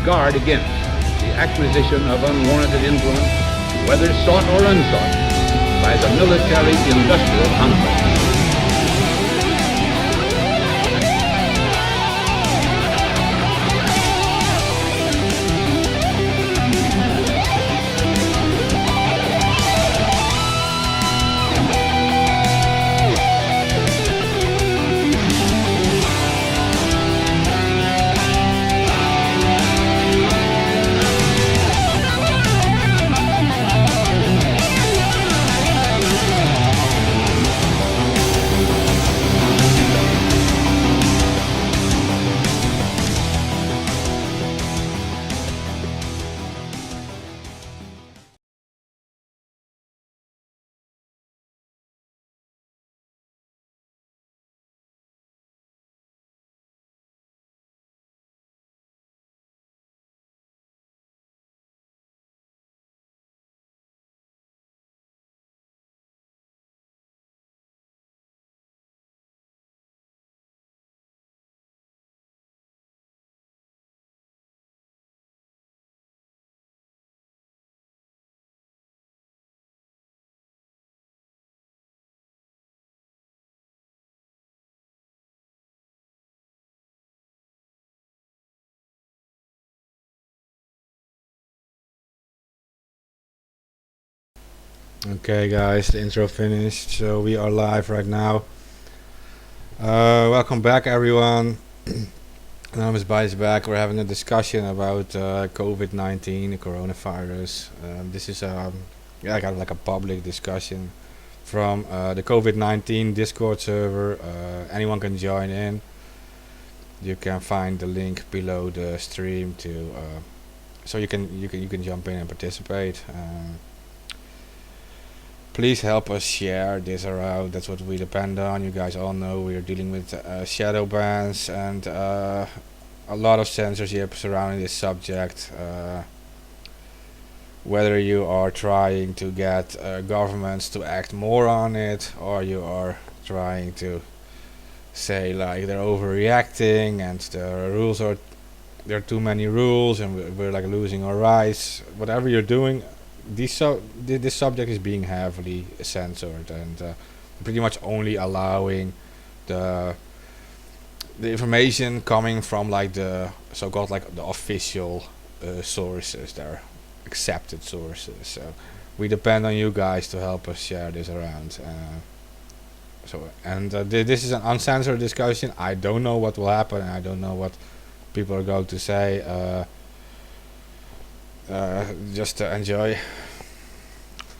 guard against the acquisition of unwarranted influence, whether sought or unsought, by the military-industrial complex. Okay guys, the intro finished, so we are live right now. Welcome back everyone. Now is back. We're having a discussion about COVID-19, the coronavirus. This is kind of like a public discussion from the COVID-19 Discord server. Anyone can join in. You can find the link below the stream to so you can jump in and participate. Please help us share this around. That's what we depend on. You guys all know we are dealing with shadow bans and a lot of censorship surrounding this subject. Whether you are trying to get governments to act more on it, or you are trying to say like they're overreacting and there are too many rules and we're like losing our rights. Whatever you're doing, this subject is being heavily censored and pretty much only allowing the information coming from like the so-called like the official sources, their accepted sources. So we depend on you guys to help us share this around. This is an uncensored discussion. I don't know what will happen. I don't know what people are going to say. Just to enjoy.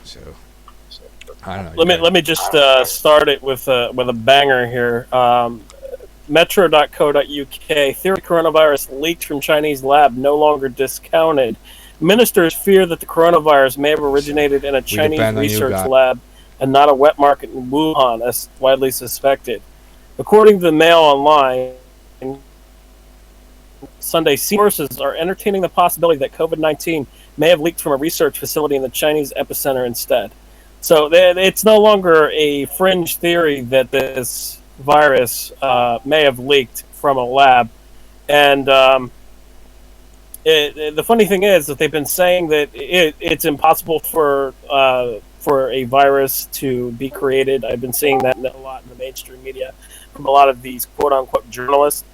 So I don't know. Let me just start it with a banger here. Metro.co.uk, theory coronavirus leaked from Chinese lab no longer discounted. Ministers fear that the coronavirus may have originated in a Chinese research lab and not a wet market in Wuhan, as widely suspected. According to the Mail Online, Sunday sources are entertaining the possibility that COVID-19 may have leaked from a research facility in the Chinese epicenter instead. So it's no longer a fringe theory that this virus may have leaked from a lab. And the funny thing is that they've been saying that it's impossible for a virus to be created. I've been seeing that a lot in the mainstream media from a lot of these quote-unquote journalists.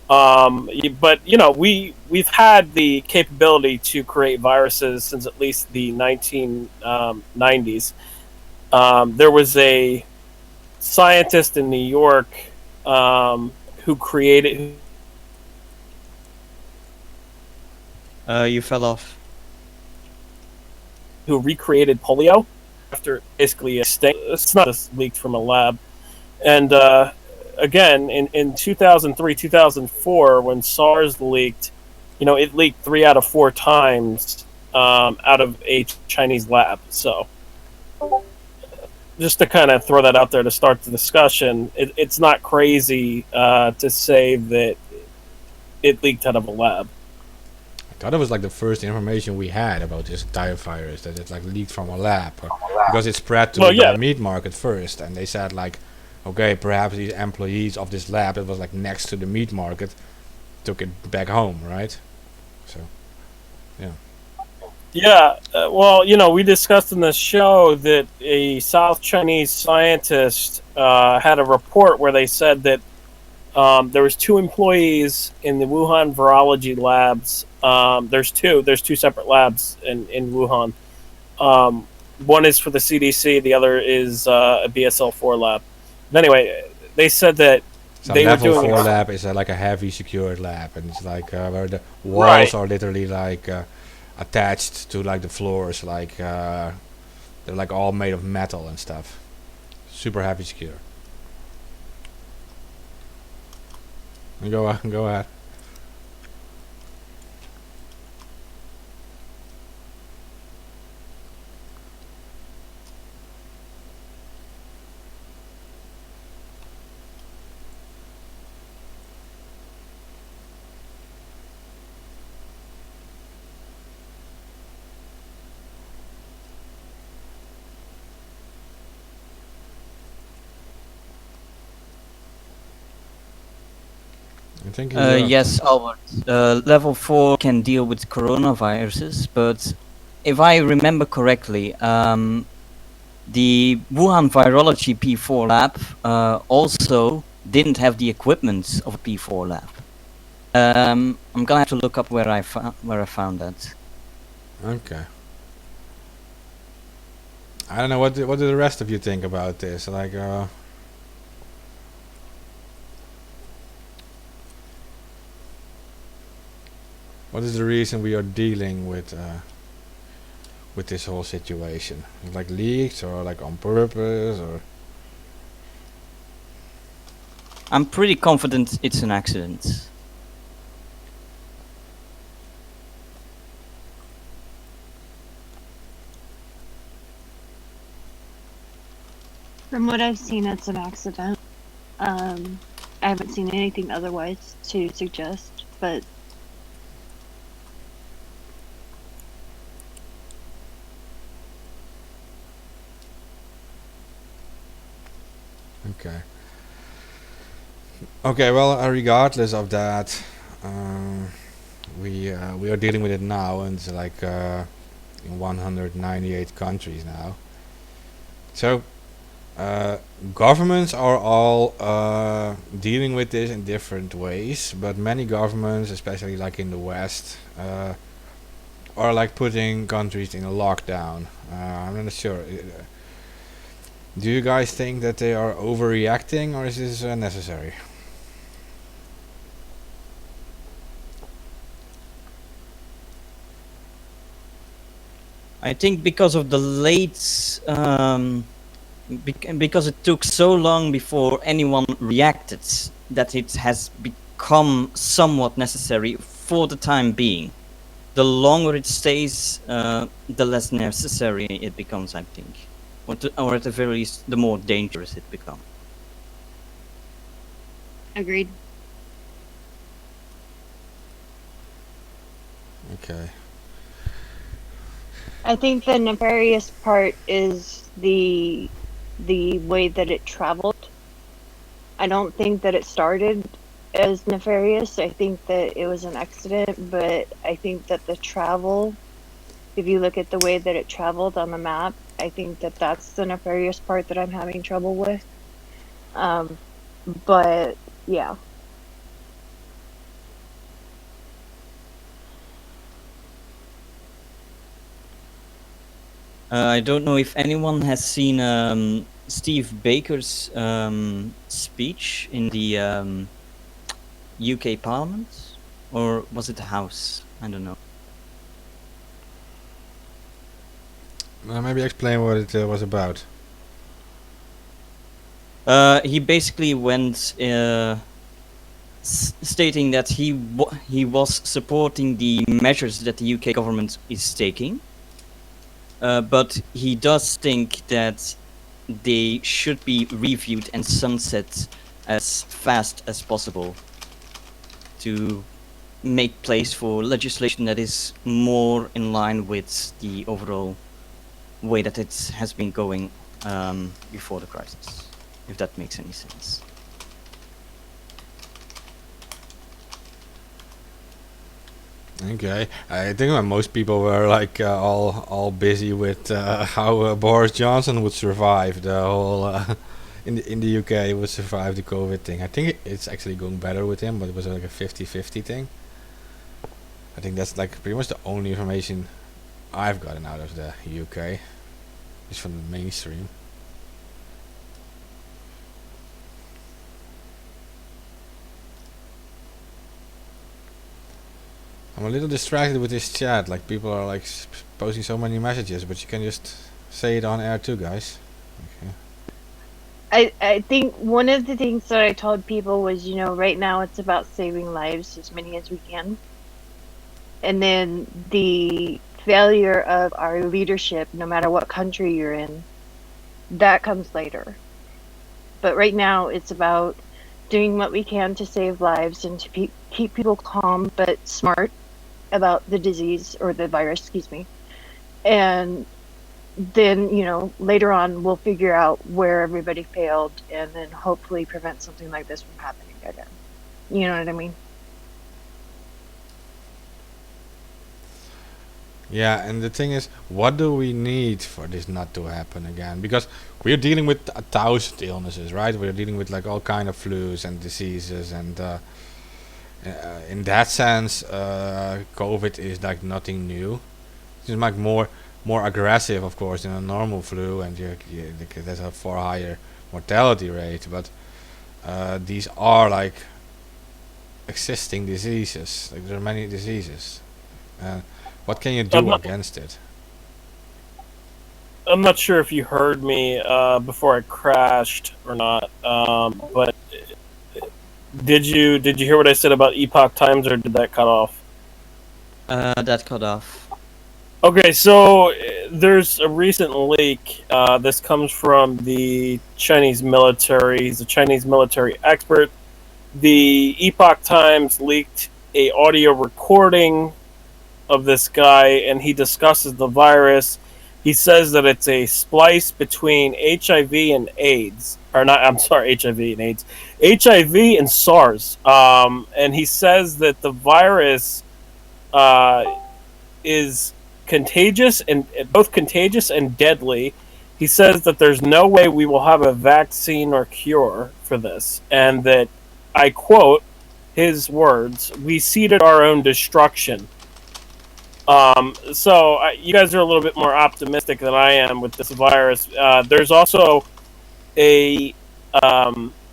But you know, we've had the capability to create viruses since at least the 1990s. There was a scientist in New York who created. You fell off. Who recreated polio after basically it's not just leaked from a lab, and again, in 2003, 2004, when SARS leaked, you know, it leaked 3 out of 4 times out of a Chinese lab. So, just to kind of throw that out there to start the discussion, it's not crazy to say that it leaked out of a lab. I thought it was like the first information we had about this entire virus, that it like leaked from a lab, because it spread to the meat market first, and they said like, okay, perhaps these employees of this lab that was like next to the meat market took it back home, right? So Yeah. Yeah, well, we discussed in the show that a South Chinese scientist had a report where they said that there was two employees in the Wuhan virology labs. There's two separate labs in Wuhan. Um, One is for the CDC, the other is a BSL-4 lab. But anyway, they said that So they were level doing 4 lab is like a heavy secured lab, and it's like where the walls Right. are literally like attached to like the floors, like they're like all made of metal and stuff. Super heavy secure. Go ahead. I think he's Yes, Albert. Level 4 can deal with coronaviruses, but if I remember correctly, the Wuhan Virology P4 lab also didn't have the equipment of a P4 lab. I'm gonna have to look up where I found that. okay. I don't know what do the rest of you think about this? Like, what is the reason we are dealing with this whole situation? Like leaks or like on purpose or? I'm pretty confident it's an accident. From what I've seen, it's an accident. I haven't seen anything otherwise to suggest, but Okay. Okay. Well, regardless of that, we are dealing with it now, and it's like in 198 countries now. So governments are all dealing with this in different ways, but many governments, especially like in the West, are like putting countries in a lockdown. I'm not sure. Do you guys think that they are overreacting, or is this necessary? I think because of the late, because it took so long before anyone reacted, that it has become somewhat necessary for the time being. The longer it stays, the less necessary it becomes, I think. Or at the very least, the more dangerous it becomes. agreed. Okay. I think the nefarious part is the way that it traveled. I don't think that it started as nefarious. I think that it was an accident, but I think that the travel, if you look at the way that it traveled on the map, I think that that's the nefarious part that I'm having trouble with. But yeah. I don't know if anyone has seen Steve Baker's speech in the UK Parliament, or was it the House? I don't know. Maybe explain what it was about. He basically went stating that he was supporting the measures that the UK government is taking, but he does think that they should be reviewed and sunset as fast as possible to make place for legislation that is more in line with the overall way that it has been going before the crisis, if that makes any sense. Okay, I think that most people were like all busy with how Boris Johnson would survive the whole in the UK would survive the COVID thing. I think it's actually going better with him, but it was like a 50-50 thing. I think that's like pretty much the only information I've gotten out of the UK, just from the mainstream. I'm a little distracted with this chat. Like people are like posting so many messages, but you can just say it on air too, guys. Okay. I think one of the things that I told people was, right now it's about saving lives, as many as we can. And then the failure of our leadership, no matter what country you're in, that comes later. But right now it's about doing what we can to save lives and to keep people calm but smart about the disease or the virus, excuse me. And then, later on we'll figure out where everybody failed and then hopefully prevent something like this from happening again. You know what I mean? Yeah, and the thing is, what do we need for this not to happen again? Because we're dealing with 1,000 illnesses, right? We're dealing with like all kind of flus and diseases, and in that sense, COVID is like nothing new. It's like more aggressive, of course, than a normal flu, and there's a far higher mortality rate. But these are like existing diseases. Like there are many diseases. What can you do against it? I'm not sure if you heard me before I crashed or not, but did you hear what I said about Epoch Times, or did that cut off? That cut off. Okay, so there's a recent leak. This comes from the Chinese military. He's a Chinese military expert. The Epoch Times leaked a audio recording of this guy, and he discusses the virus. He says that it's a splice between HIV and AIDS, or not. I'm sorry, HIV and AIDS, HIV and SARS. And he says that the virus is contagious and both contagious and deadly. He says that there's no way we will have a vaccine or cure for this, and that, I quote his words, "We seeded our own destruction." So you guys are a little bit more optimistic than I am with this virus. There's also a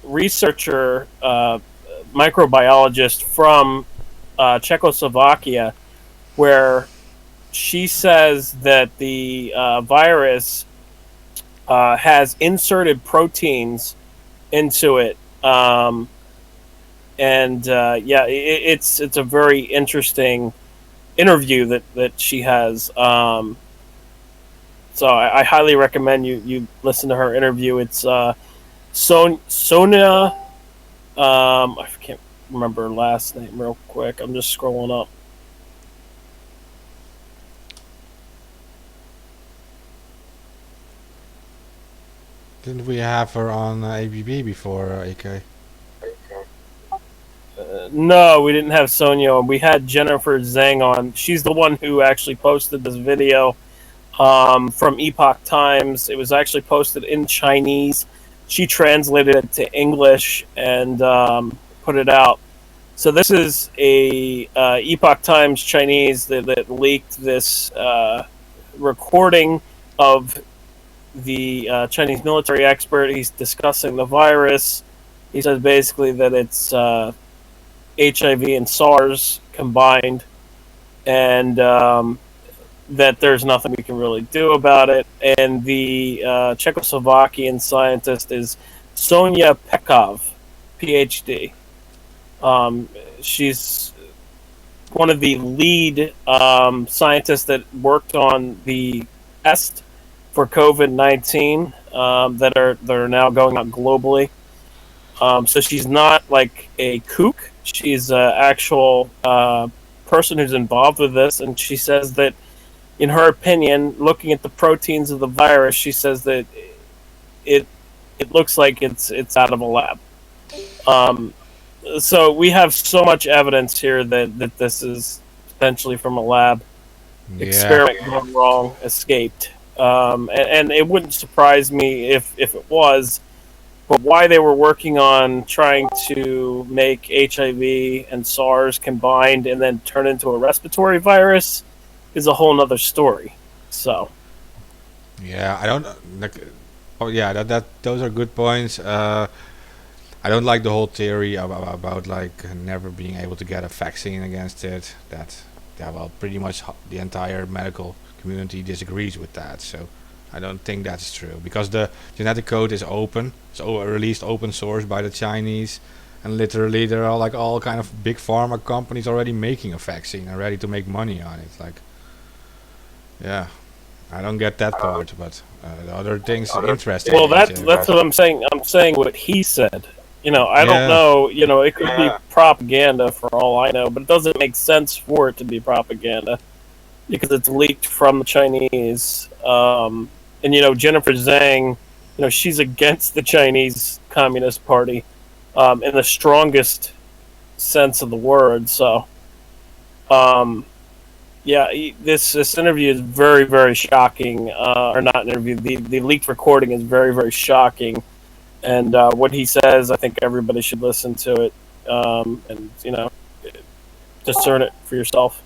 researcher, microbiologist from Czechoslovakia, where she says that the virus has inserted proteins into it. It's a very interesting interview that she has. So I highly recommend you listen to her interview. It's Sonia. I can't remember her last name real quick. I'm just scrolling up. Didn't we have her on ABB before, AK? No, we didn't have Sonia. We had Jennifer Zhang on. She's the one who actually posted this video from Epoch Times. It was actually posted in Chinese. She translated it to English and put it out. So this is a Epoch Times Chinese that leaked this recording of the Chinese military expert. He's discussing the virus. He says basically that it's HIV and SARS combined, and that there's nothing we can really do about it. And the Czechoslovakian scientist is Sonia Pekov, PhD. She's one of the lead scientists that worked on the test for COVID-19 that are now going out globally. So she's not like a kook. She's an actual person who's involved with this, and she says that, in her opinion, looking at the proteins of the virus, she says that it looks like it's out of a lab. So we have so much evidence here that this is potentially from a lab Yeah. experiment gone wrong, escaped. And it wouldn't surprise me if it was, but why they were working on trying to make HIV and SARS combined and then turn into a respiratory virus is a whole nother story. So, Yeah, I don't. Oh yeah, that those are good points. I don't like the whole theory about like never being able to get a vaccine against it. That, yeah, well, pretty much the entire medical community disagrees with that. So I don't think that's true because the genetic code is open. It's released open source by the Chinese, and literally there are like all kind of big pharma companies already making a vaccine and ready to make money on it. Like, yeah, I don't get that part, but the other things are interesting. well, that's what I'm saying. I'm saying what he said. I don't Yeah. know. It could be propaganda for all I know, but it doesn't make sense for it to be propaganda because it's leaked from the Chinese. And Jennifer Zhang, she's against the Chinese Communist Party in the strongest sense of the word. So, yeah, this interview is very, very shocking. Or not an interview. The leaked recording is very, very shocking. And what he says, I think everybody should listen to it, and discern it for yourself.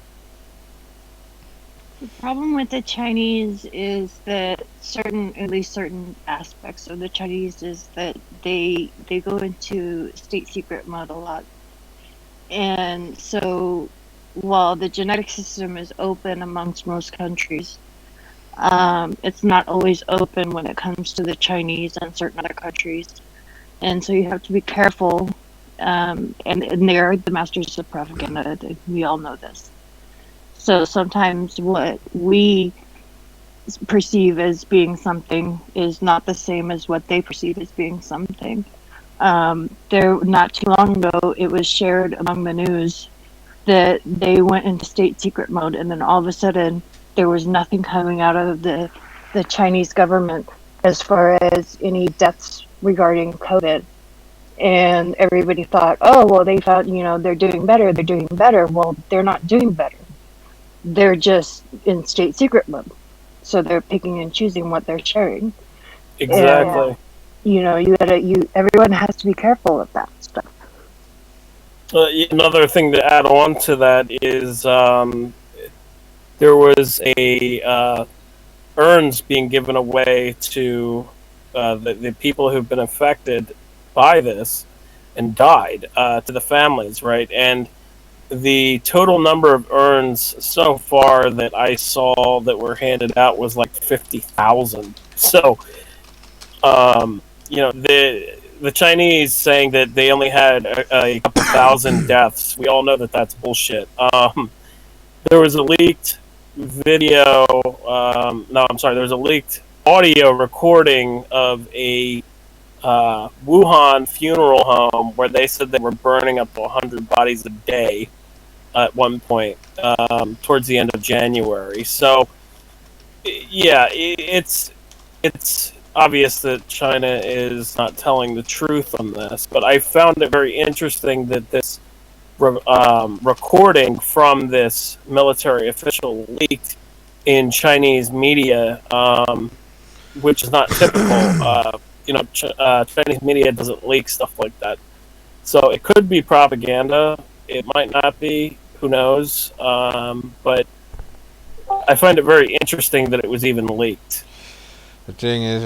The problem with the Chinese is that at least certain aspects of the Chinese is that they go into state secret mode a lot. And so while the genetic system is open amongst most countries, it's not always open when it comes to the Chinese and certain other countries. And so you have to be careful. And they're the masters of propaganda. We all know this. So sometimes what we perceive as being something is not the same as what they perceive as being something. Not too long ago, it was shared among the news that they went into state secret mode, and then all of a sudden there was nothing coming out of the Chinese government as far as any deaths regarding COVID. And everybody thought, oh, well, they thought, they're doing better. Well, they're not doing better. They're just in state secret mode. So they're picking and choosing what they're sharing. Exactly. And, everyone has to be careful of that stuff. Another thing to add on to that is there was a urns being given away to the people who've been affected by this and died to the families, right? And the total number of urns so far that I saw that were handed out was like 50,000. So, the Chinese saying that they only had a couple thousand deaths. We all know that that's bullshit. There was a leaked video. No, I'm sorry. There was a leaked audio recording of a Wuhan funeral home where they said they were burning up to 100 bodies a day at one point towards the end of January. So, yeah, it's obvious that China is not telling the truth on this, but I found it very interesting that this recording from this military official leaked in Chinese media, which is not typical. Chinese media doesn't leak stuff like that. So it could be propaganda. It might not be. Who knows? But I find it very interesting that it was even leaked. The thing is,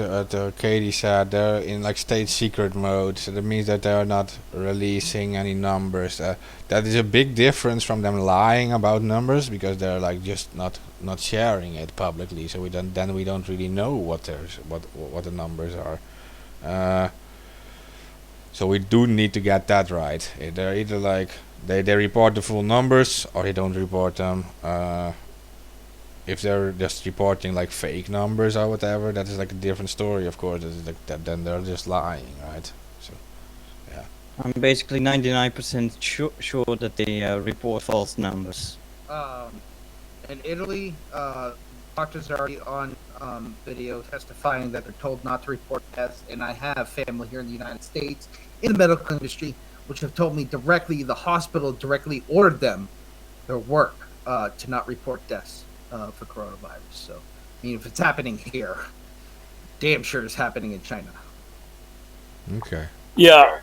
Katie said they're in like state secret mode, so that means that they're not releasing any numbers. That is a big difference from them lying about numbers because they're like just not sharing it publicly. So we don't really know what the numbers are. So we do need to get that right. They're either like they report the full numbers or they don't report them. If they're just reporting like fake numbers or whatever, that is like a different story, of course. Then they're just lying, right? So, yeah. I'm basically 99% sure that they report false numbers. In Italy, doctors are already on video testifying that they're told not to report deaths, and I have family here in the United States in the medical industry which have told me directly the hospital directly ordered them their work to not report deaths for coronavirus. So, I mean, if it's happening here, damn sure it's happening in China. Okay. Yeah,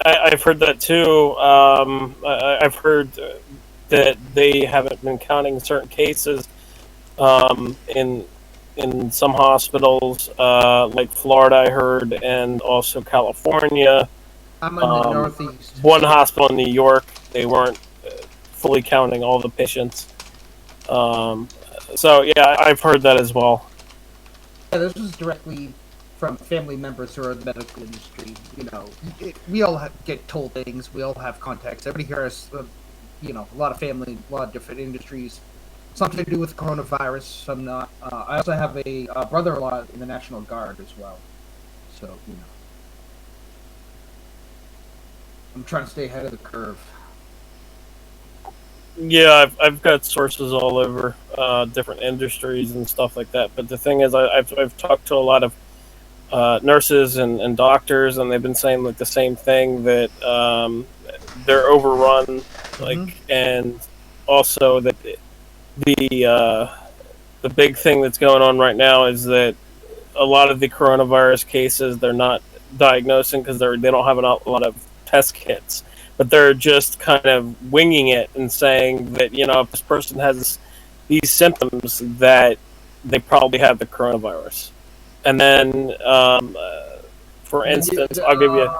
I've heard that too. I've heard that they haven't been counting certain cases in some hospitals, like Florida, I heard, and also California. I'm in the Northeast. One hospital in New York, they weren't fully counting all the patients. So yeah, I've heard that as well. Yeah, this was directly from family members who are in the medical industry. You know, we all get told things. We all have contacts. Everybody here has, you know, a lot of family, a lot of different industries. Something to do with coronavirus. Some not. I also have a brother-in-law in the National Guard as well. So, you know, I'm trying to stay ahead of the curve. Yeah, I've got sources all over different industries and stuff like that. But the thing is, I've talked to a lot of nurses and doctors, and they've been saying like the same thing, that they're overrun, like, and also that the big thing that's going on right now is that a lot of the coronavirus cases, they're not diagnosing because they don't have a lot of test kits, but they're just kind of winging it and saying that, you know, if this person has these symptoms, that they probably have the coronavirus. And then, for instance, I'll give you.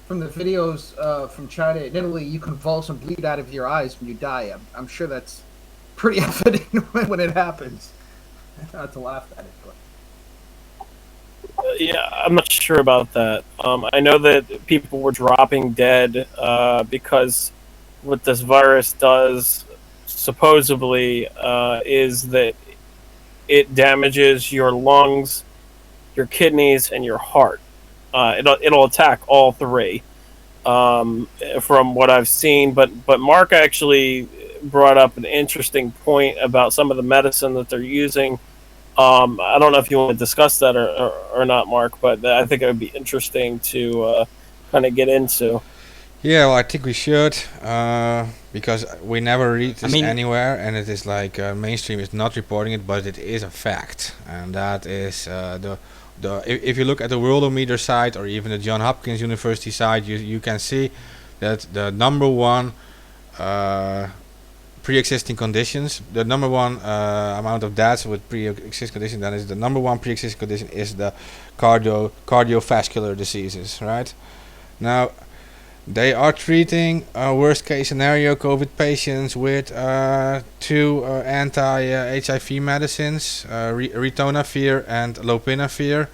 From the videos from China and Italy, you convulse and bleed out of your eyes when you die. I'm sure that's pretty evident when it happens. Not to laugh at it, but Yeah, I'm not sure about that. I know that people were dropping dead because what this virus does, supposedly, is that it damages your lungs, your kidneys, and your heart. It'll attack all three, from what I've seen. But Mark actually brought up an interesting point about some of the medicine that they're using. I don't know if you want to discuss that or not, Mark, but I think it would be interesting to kind of get into. Yeah, well, I think we should, because we never read this mean- anywhere, and it is like mainstream is not reporting it, but it is a fact, and that is if you look at the Worldometer site or even the Johns Hopkins University site, you can see that the number one pre-existing conditions, the number one amount of deaths with pre-existing conditions, that is the number one pre-existing condition is the cardiovascular diseases, right? Now, they are treating worst case scenario COVID patients with two anti-HIV medicines, ritonavir and lopinavir,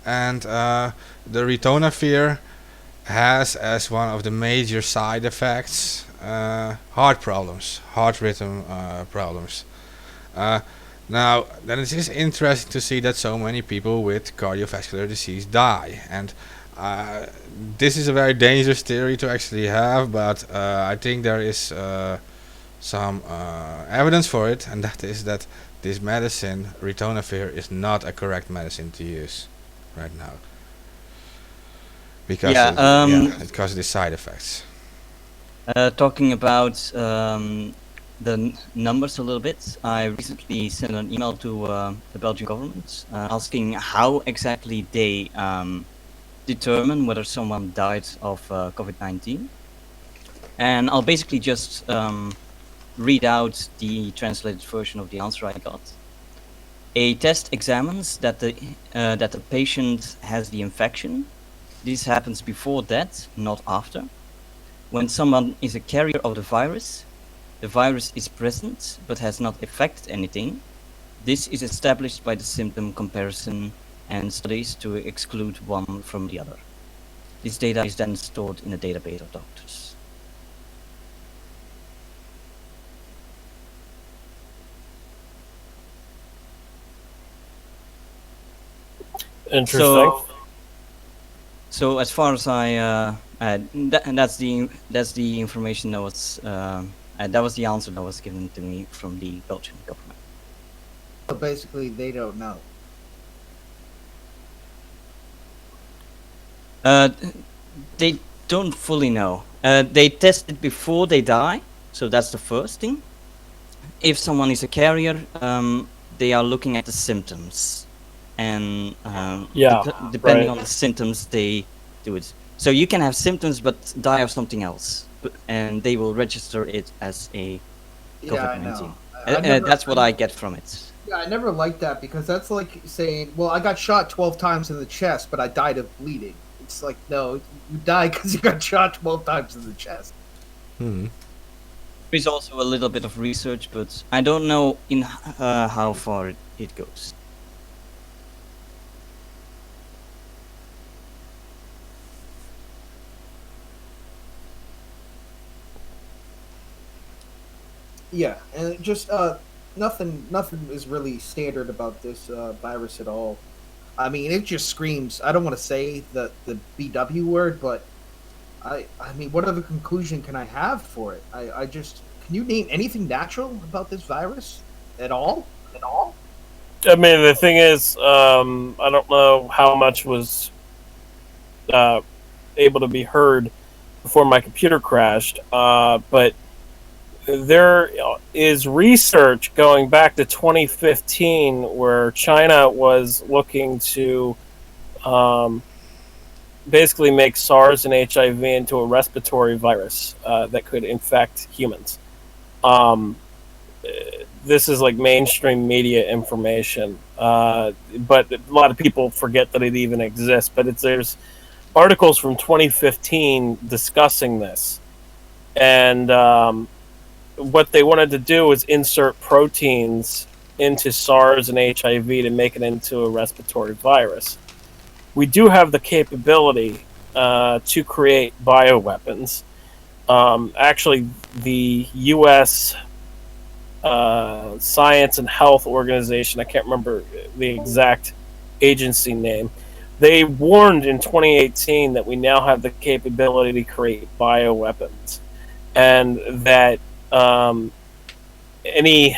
and the ritonavir has as one of the major side effects heart problems, heart rhythm problems. Now, then it is interesting to see that so many people with cardiovascular disease die, and this is a very dangerous theory to actually have, but I think there is some evidence for it, and that is that this medicine, ritonavir, is not a correct medicine to use right now, because it causes these side effects. Talking about the numbers a little bit, I recently sent an email to the Belgian government asking how exactly they determine whether someone died of COVID-19. And I'll basically just read out the translated version of the answer I got. A test examines that the patient has the infection. This happens before death, not after. When someone is a carrier of the virus is present but has not affected anything. This is established by the symptom comparison and studies to exclude one from the other. This data is then stored in a database of doctors. Interesting. So as far as that's the information that was the answer that was given to me from the Belgian government. So basically, they don't know. They don't fully know. They test it before they die, So that's the first thing. If someone is a carrier, they are looking at the symptoms, and Yeah, depending right. on the symptoms, they do it. So you can have symptoms but die of something else, and they will register it as a Yeah, I COVID-19. know. I never, That's what I get from it. yeah, I never liked that because that's like saying, well, I got shot 12 times in the chest, but I died of bleeding. It's like, no, you died because you got shot 12 times in the chest. Hmm. There is also a little bit of research, but I don't know in how far it goes. Yeah, and it just nothing is really standard about this virus at all. I mean, it just screams. I don't want to say the BW word, but I mean, what other conclusion can I have for it? I just can you name anything natural about this virus at all? At all? I mean, the thing is, I don't know how much was able to be heard before my computer crashed, but there is research going back to 2015 where China was looking to um, basically make SARS and HIV into a respiratory virus that could infect humans. Um, this is like mainstream media information, but a lot of people forget that it even exists. But there's articles from 2015 discussing this, and what they wanted to do was insert proteins into SARS and HIV to make it into a respiratory virus. We do have the capability to create bioweapons. Actually, the U.S. Science and Health Organization, I can't remember the exact agency name, they warned in 2018 that we now have the capability to create bioweapons, and that any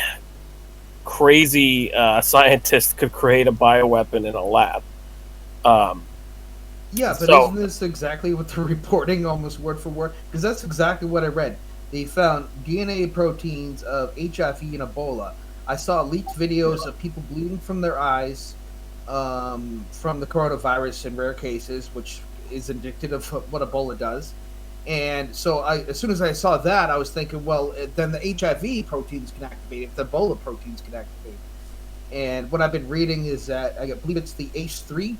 crazy scientist could create a bioweapon in a lab. Um, Yeah, but So- isn't this exactly what they're reporting, almost word for word? Because that's exactly what I read. They found DNA proteins of HIV and Ebola. I saw leaked videos of people bleeding from their eyes from the coronavirus in rare cases, which is indicative of what Ebola does. And so, as soon as I saw that, I was thinking, well, then the HIV proteins can activate if the Ebola proteins can activate. And what I've been reading is that I believe it's the ACE3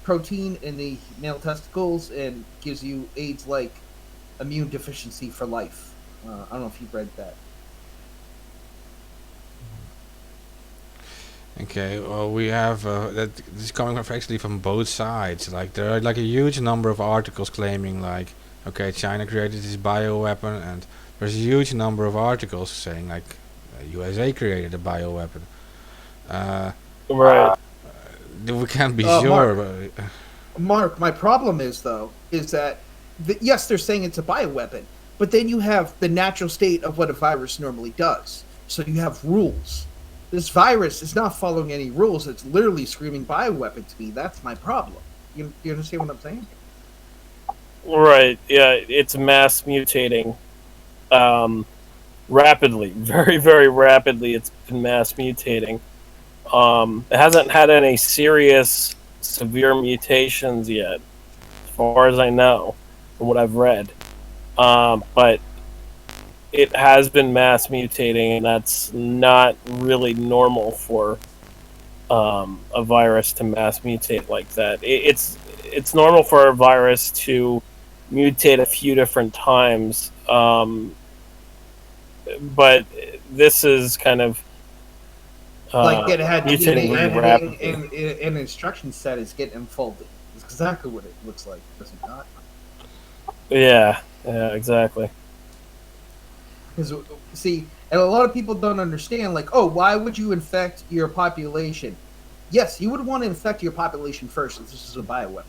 protein in the male testicles and gives you AIDS-like immune deficiency for life. I don't know if you've read that. Okay, well, we have that. This is coming from actually from both sides. Like there are like a huge number of articles claiming like, okay, China created this bioweapon, and there's a huge number of articles saying like, USA created a bioweapon. right. We can't be Mark. sure, but Mark, my problem is that yes, they're saying it's a bioweapon, but then you have the natural state of what a virus normally does. So you have rules. This virus is not following any rules. It's literally screaming bioweapon to me. That's my problem. You understand what I'm saying? Right. Yeah, it's mass mutating rapidly, very, very rapidly. It's been mass mutating. It hasn't had any serious, severe mutations yet, as far as I know, from what I've read. But it has been mass mutating, and that's not really normal for a virus to mass mutate like that. It's normal for a virus to mutate a few different times, but this is kind of Like it had mutating DNA really rapidly. and an instruction set is getting unfolded. It's exactly what it looks like, does it not? Yeah, exactly. Because see, and a lot of people don't understand. Like, oh, why would you infect your population? Yes, you would want to infect your population first if this is a bioweapon,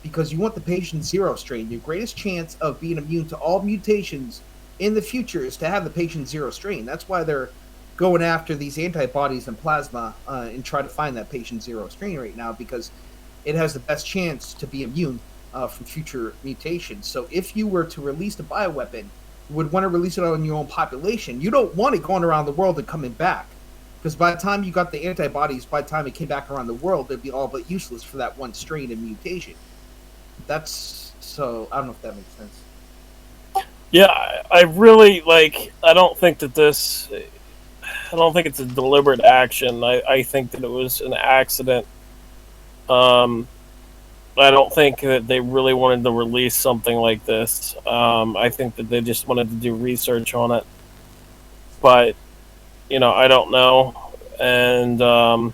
because you want the patient zero strain. Your greatest chance of being immune to all mutations in the future is to have the patient zero strain. That's why they're going after these antibodies and plasma and try to find that patient zero strain right now, because it has the best chance to be immune from future mutations. So if you were to release a bioweapon, would want to release it on your own population. You don't want it going around the world and coming back. Because by the time you got the antibodies, by the time it came back around the world, they'd be all but useless for that one strain and mutation. That's so. I don't know if that makes sense. Yeah, I really like. I don't think that this. I don't think it's a deliberate action. I think that it was an accident. I don't think that they really wanted to release something like this. I think that they just wanted to do research on it. But, I don't know. And I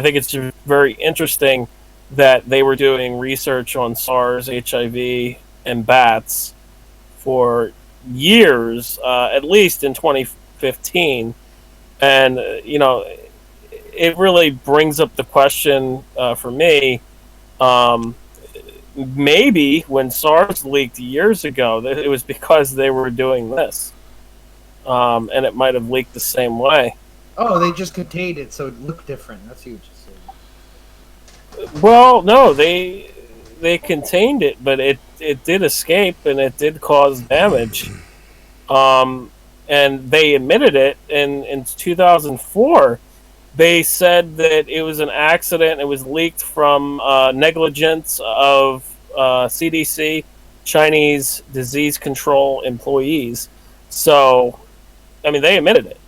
think it's just very interesting that they were doing research on SARS, HIV, and bats for years, at least in 2015. And, it really brings up the question for me. Maybe when SARS leaked years ago, it was because they were doing this. And it might have leaked the same way. Oh, they just contained it so it looked different. That's what you're saying. Well, no, they contained it, but it did escape and it did cause damage. And they admitted it in 2004. They said that it was an accident. It was leaked from negligence of CDC, Chinese disease control employees. So, I mean, they admitted it.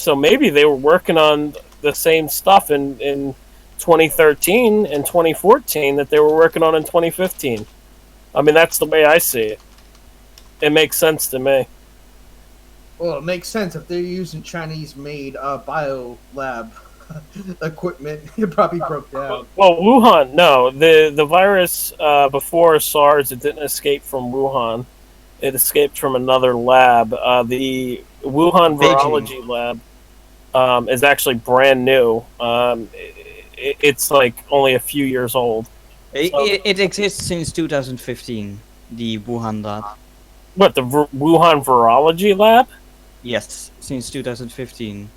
So maybe they were working on the same stuff in 2013 and 2014 that they were working on in 2015. I mean, that's the way I see it. It makes sense to me. Well, it makes sense if they're using Chinese-made bio lab equipment. It probably broke down. Well, Wuhan, no. The virus before SARS, it didn't escape from Wuhan. It escaped from another lab. The Wuhan Virology Lab is actually brand new. It's like only a few years old. It exists since 2015, the Wuhan lab. What, the Wuhan Virology Lab? Yes, since 2015.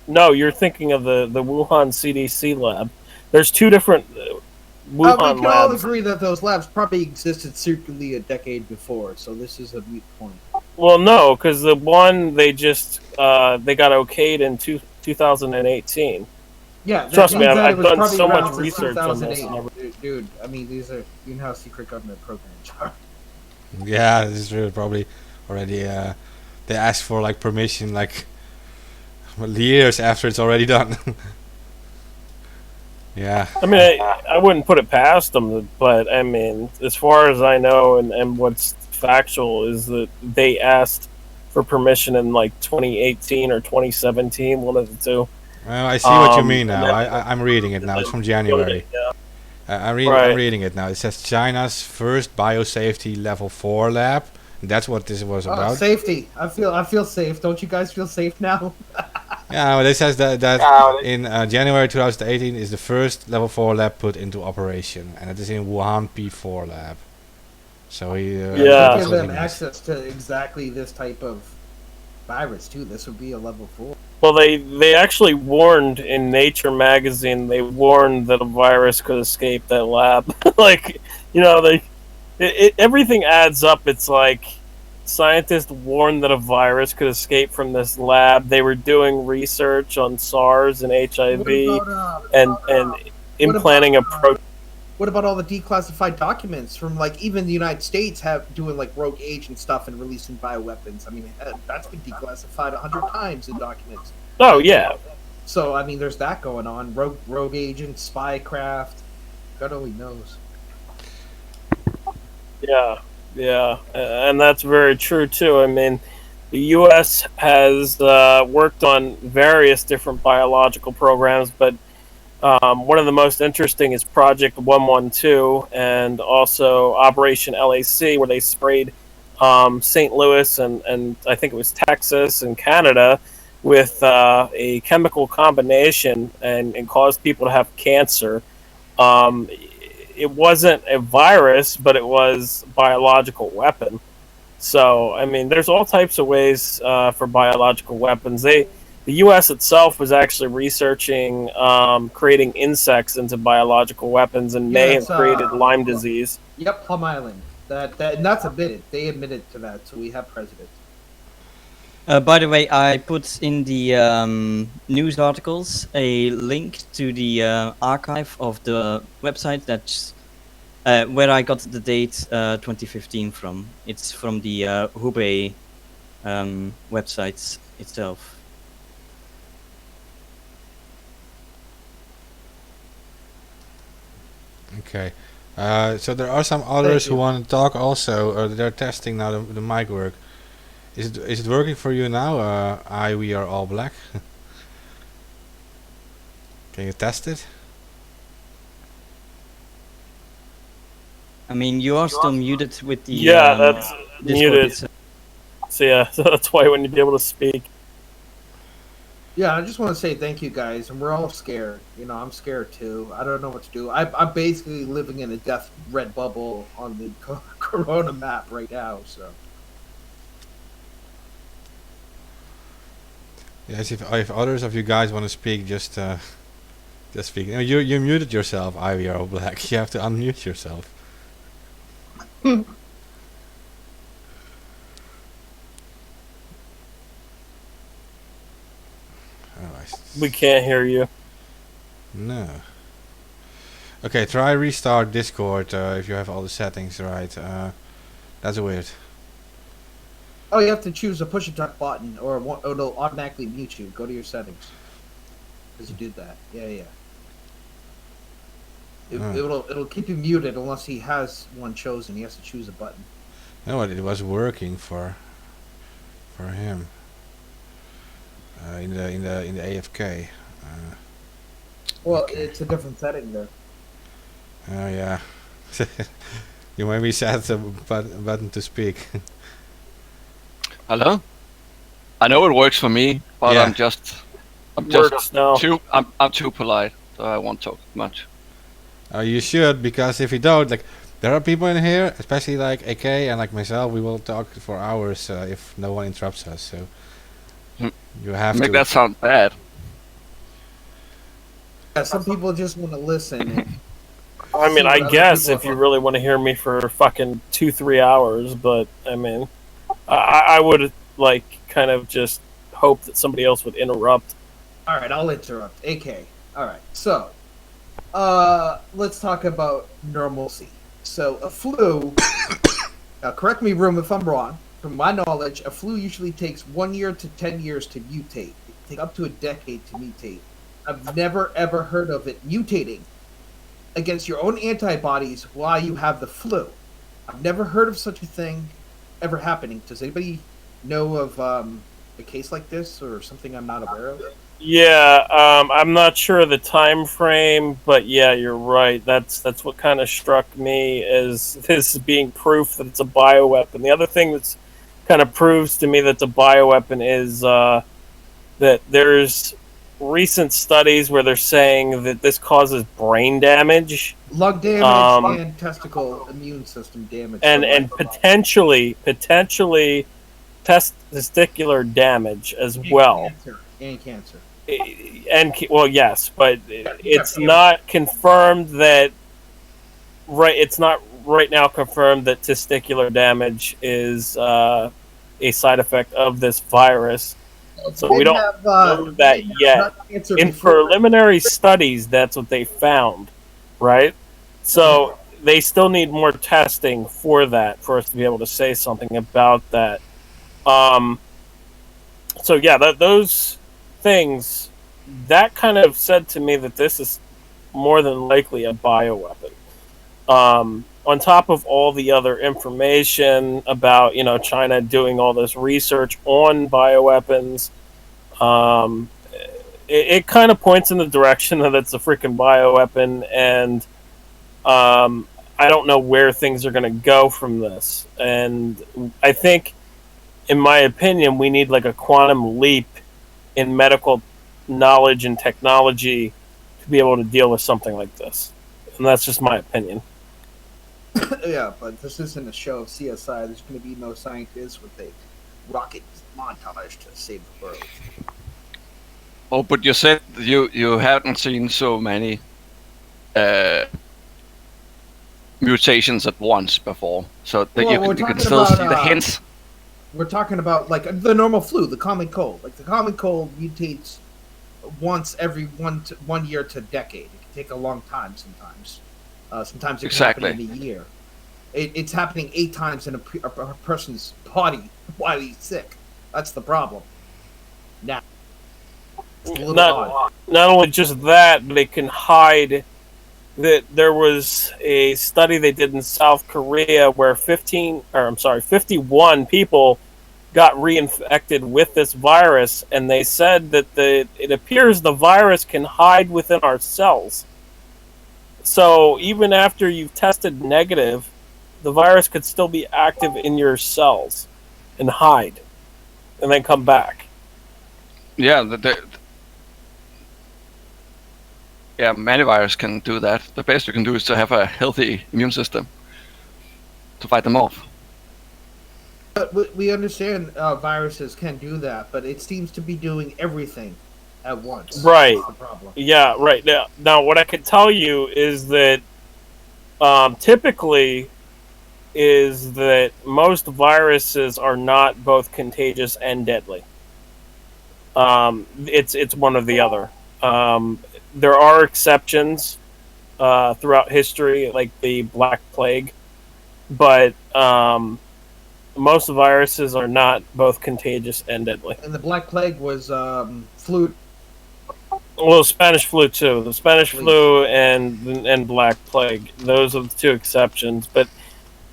No, you're thinking of the Wuhan CDC lab. There's two different Wuhan we can all labs. agree that those labs probably existed secretly a decade before, so this is a moot point. Well, no, because the one they just they got okayed in 2018. Yeah, Trust me, that I've it was done probably so around much since research on this. 2008. Dude, I mean, these are how secret government programs are. Yeah, this is true. Probably already they asked for like permission like years after it's already done. Yeah. I mean, I wouldn't put it past them, but I mean, as far as I know, and what's factual is that they asked for permission in like 2018 or 2017, one of the two. Well, I see what you mean now. I'm reading it now. It's from January. Yeah. I'm Right. reading it now. It says China's first biosafety level 4 lab. That's what this was Oh, about. safety. I feel safe. Don't you guys feel safe now? Yeah, well, it says that in January 2018 is the first level 4 lab put into operation, and it is in Wuhan P4 lab. So he Yeah. that's Give what them he means. access to exactly this type of virus too. This would be a level 4. Well, they actually warned in Nature magazine. They warned that a virus could escape that lab. Like, everything adds up. It's like scientists warned that a virus could escape from this lab. They were doing research on SARS and HIV and implanting a protein. What about all the declassified documents from like even the United States have doing like rogue agent stuff and releasing bioweapons? I mean, that's been declassified 100 times in documents. Oh yeah, So I mean, there's that going on. Rogue agent, spycraft. God only knows. yeah, and that's very true too. I mean, the U.S. has worked on various different biological programs, but one of the most interesting is Project 112 and also Operation LAC, where they sprayed St. Louis and I think it was Texas and Canada with a chemical combination and caused people to have cancer. It wasn't a virus, but it was a biological weapon. So, I mean, there's all types of ways for biological weapons. The U.S. itself was actually researching creating insects into biological weapons and may have it's, created Lyme disease. Yep, Plum Island. and that's admitted. They admitted to that, so we have precedent. By the way, I put in the news articles a link to the archive of the website that's where I got the date 2015 from. It's from the Hubei website itself. Okay. So there are some others who want to talk also. They're testing now the mic work. Is it working for you now? We are all black. Can you test it? I mean, you are still muted with the that's Discord muted. itself. So yeah, so that's why when you be able to speak. Yeah, I just want to say thank you guys, and we're all scared. You know, I'm scared too. I don't know what to do. I'm basically living in a death red bubble on the Corona map right now. So Yes, if others of you guys want to speak, just speak. You muted yourself, We are all black. You have to unmute yourself. We can't hear you. No. Okay, try restart Discord if you have all the settings right. That's weird. oh, you have to choose a push a talk button, or it'll automatically mute you. Go to your settings. Because you did that. Yeah. It'll keep you muted unless he has one chosen. He has to choose a button. No, it was working for him. In the AFK. Well, okay. it's a different setting there. Oh yeah. You maybe set the button to speak. Hello? I know it works for me, but Yeah. I'm just Works now. I'm too polite, so I won't talk much. You should, because if you don't, like, there are people in here, especially like AK and like myself, we will talk for hours if no one interrupts us. So you have Make to. that sound bad. Yeah, some people just want to listen. And I mean, see what I other guess people if you are- really want to hear me for fucking 2-3 hours, but I mean, I would like kind of just hope that somebody else would interrupt. All right, I'll interrupt. AK. All right, so let's talk about normalcy. So a flu. Now, correct me, Room, if I'm wrong. From my knowledge, a flu usually takes 1 year to 10 years to mutate. It can take up to a decade to mutate. I've never ever heard of it mutating against your own antibodies while you have the flu. I've never heard of such a thing ever happening. Does anybody know of a case like this or something I'm not aware of? Yeah, I'm not sure of the time frame, but yeah, you're right. That's what kind of struck me as this being proof that it's a bioweapon. The other thing that's kind of proves to me that it's a bioweapon is that there's recent studies where they're saying that this causes brain damage Lung damage and testicle immune system damage. and potentially testicular damage as well. Cancer. And well, yes, but it's not confirmed that. Right, it's not right now confirmed that testicular damage is a side effect of this virus. So we don't know that yet. In preliminary studies, that's what they found, right? So they still need more testing for that for us to be able to say something about that. So yeah, those things that kind of said to me that this is more than likely a bioweapon. On top of all the other information about China doing all this research on bioweapons, it kind of points in the direction that it's a freaking bioweapon, and I don't know where things are going to go from this. And I think, in my opinion, we need like a quantum leap in medical knowledge and technology to be able to deal with something like this. And that's just my opinion. Yeah, but this isn't a show of CSI. There's going to be no scientists with a rocket montage to save the world. Oh, but you said you haven't seen so many mutations at once before, so that Well, you we're can talking still about, see the hints. We're talking about like the normal flu, the common cold. Like the common cold mutates once every 1 year to a decade. It can take a long time sometimes. Sometimes it can happen in a year. It's happening 8 times in a person's body while he's sick. That's the problem. Now, it's a little odd. Not only just that, but it can hide. That there was a study they did in South Korea where 51 people got reinfected with this virus, and they said that it appears the virus can hide within our cells. So even after you've tested negative, the virus could still be active in your cells and hide, and then come back. Yeah, many viruses can do that. The best you can do is to have a healthy immune system to fight them off. But we understand viruses can do that, but it seems to be doing everything at once. Right. That's the problem. Yeah, right. Now, what I can tell you is that typically is that most viruses are not both contagious and deadly. It's one or the other. There are exceptions throughout history, like the Black Plague, but most viruses are not both contagious and deadly. And the Black Plague was flu. Well, Spanish flu too. The Spanish flu and Black Plague. Those are the 2 exceptions. But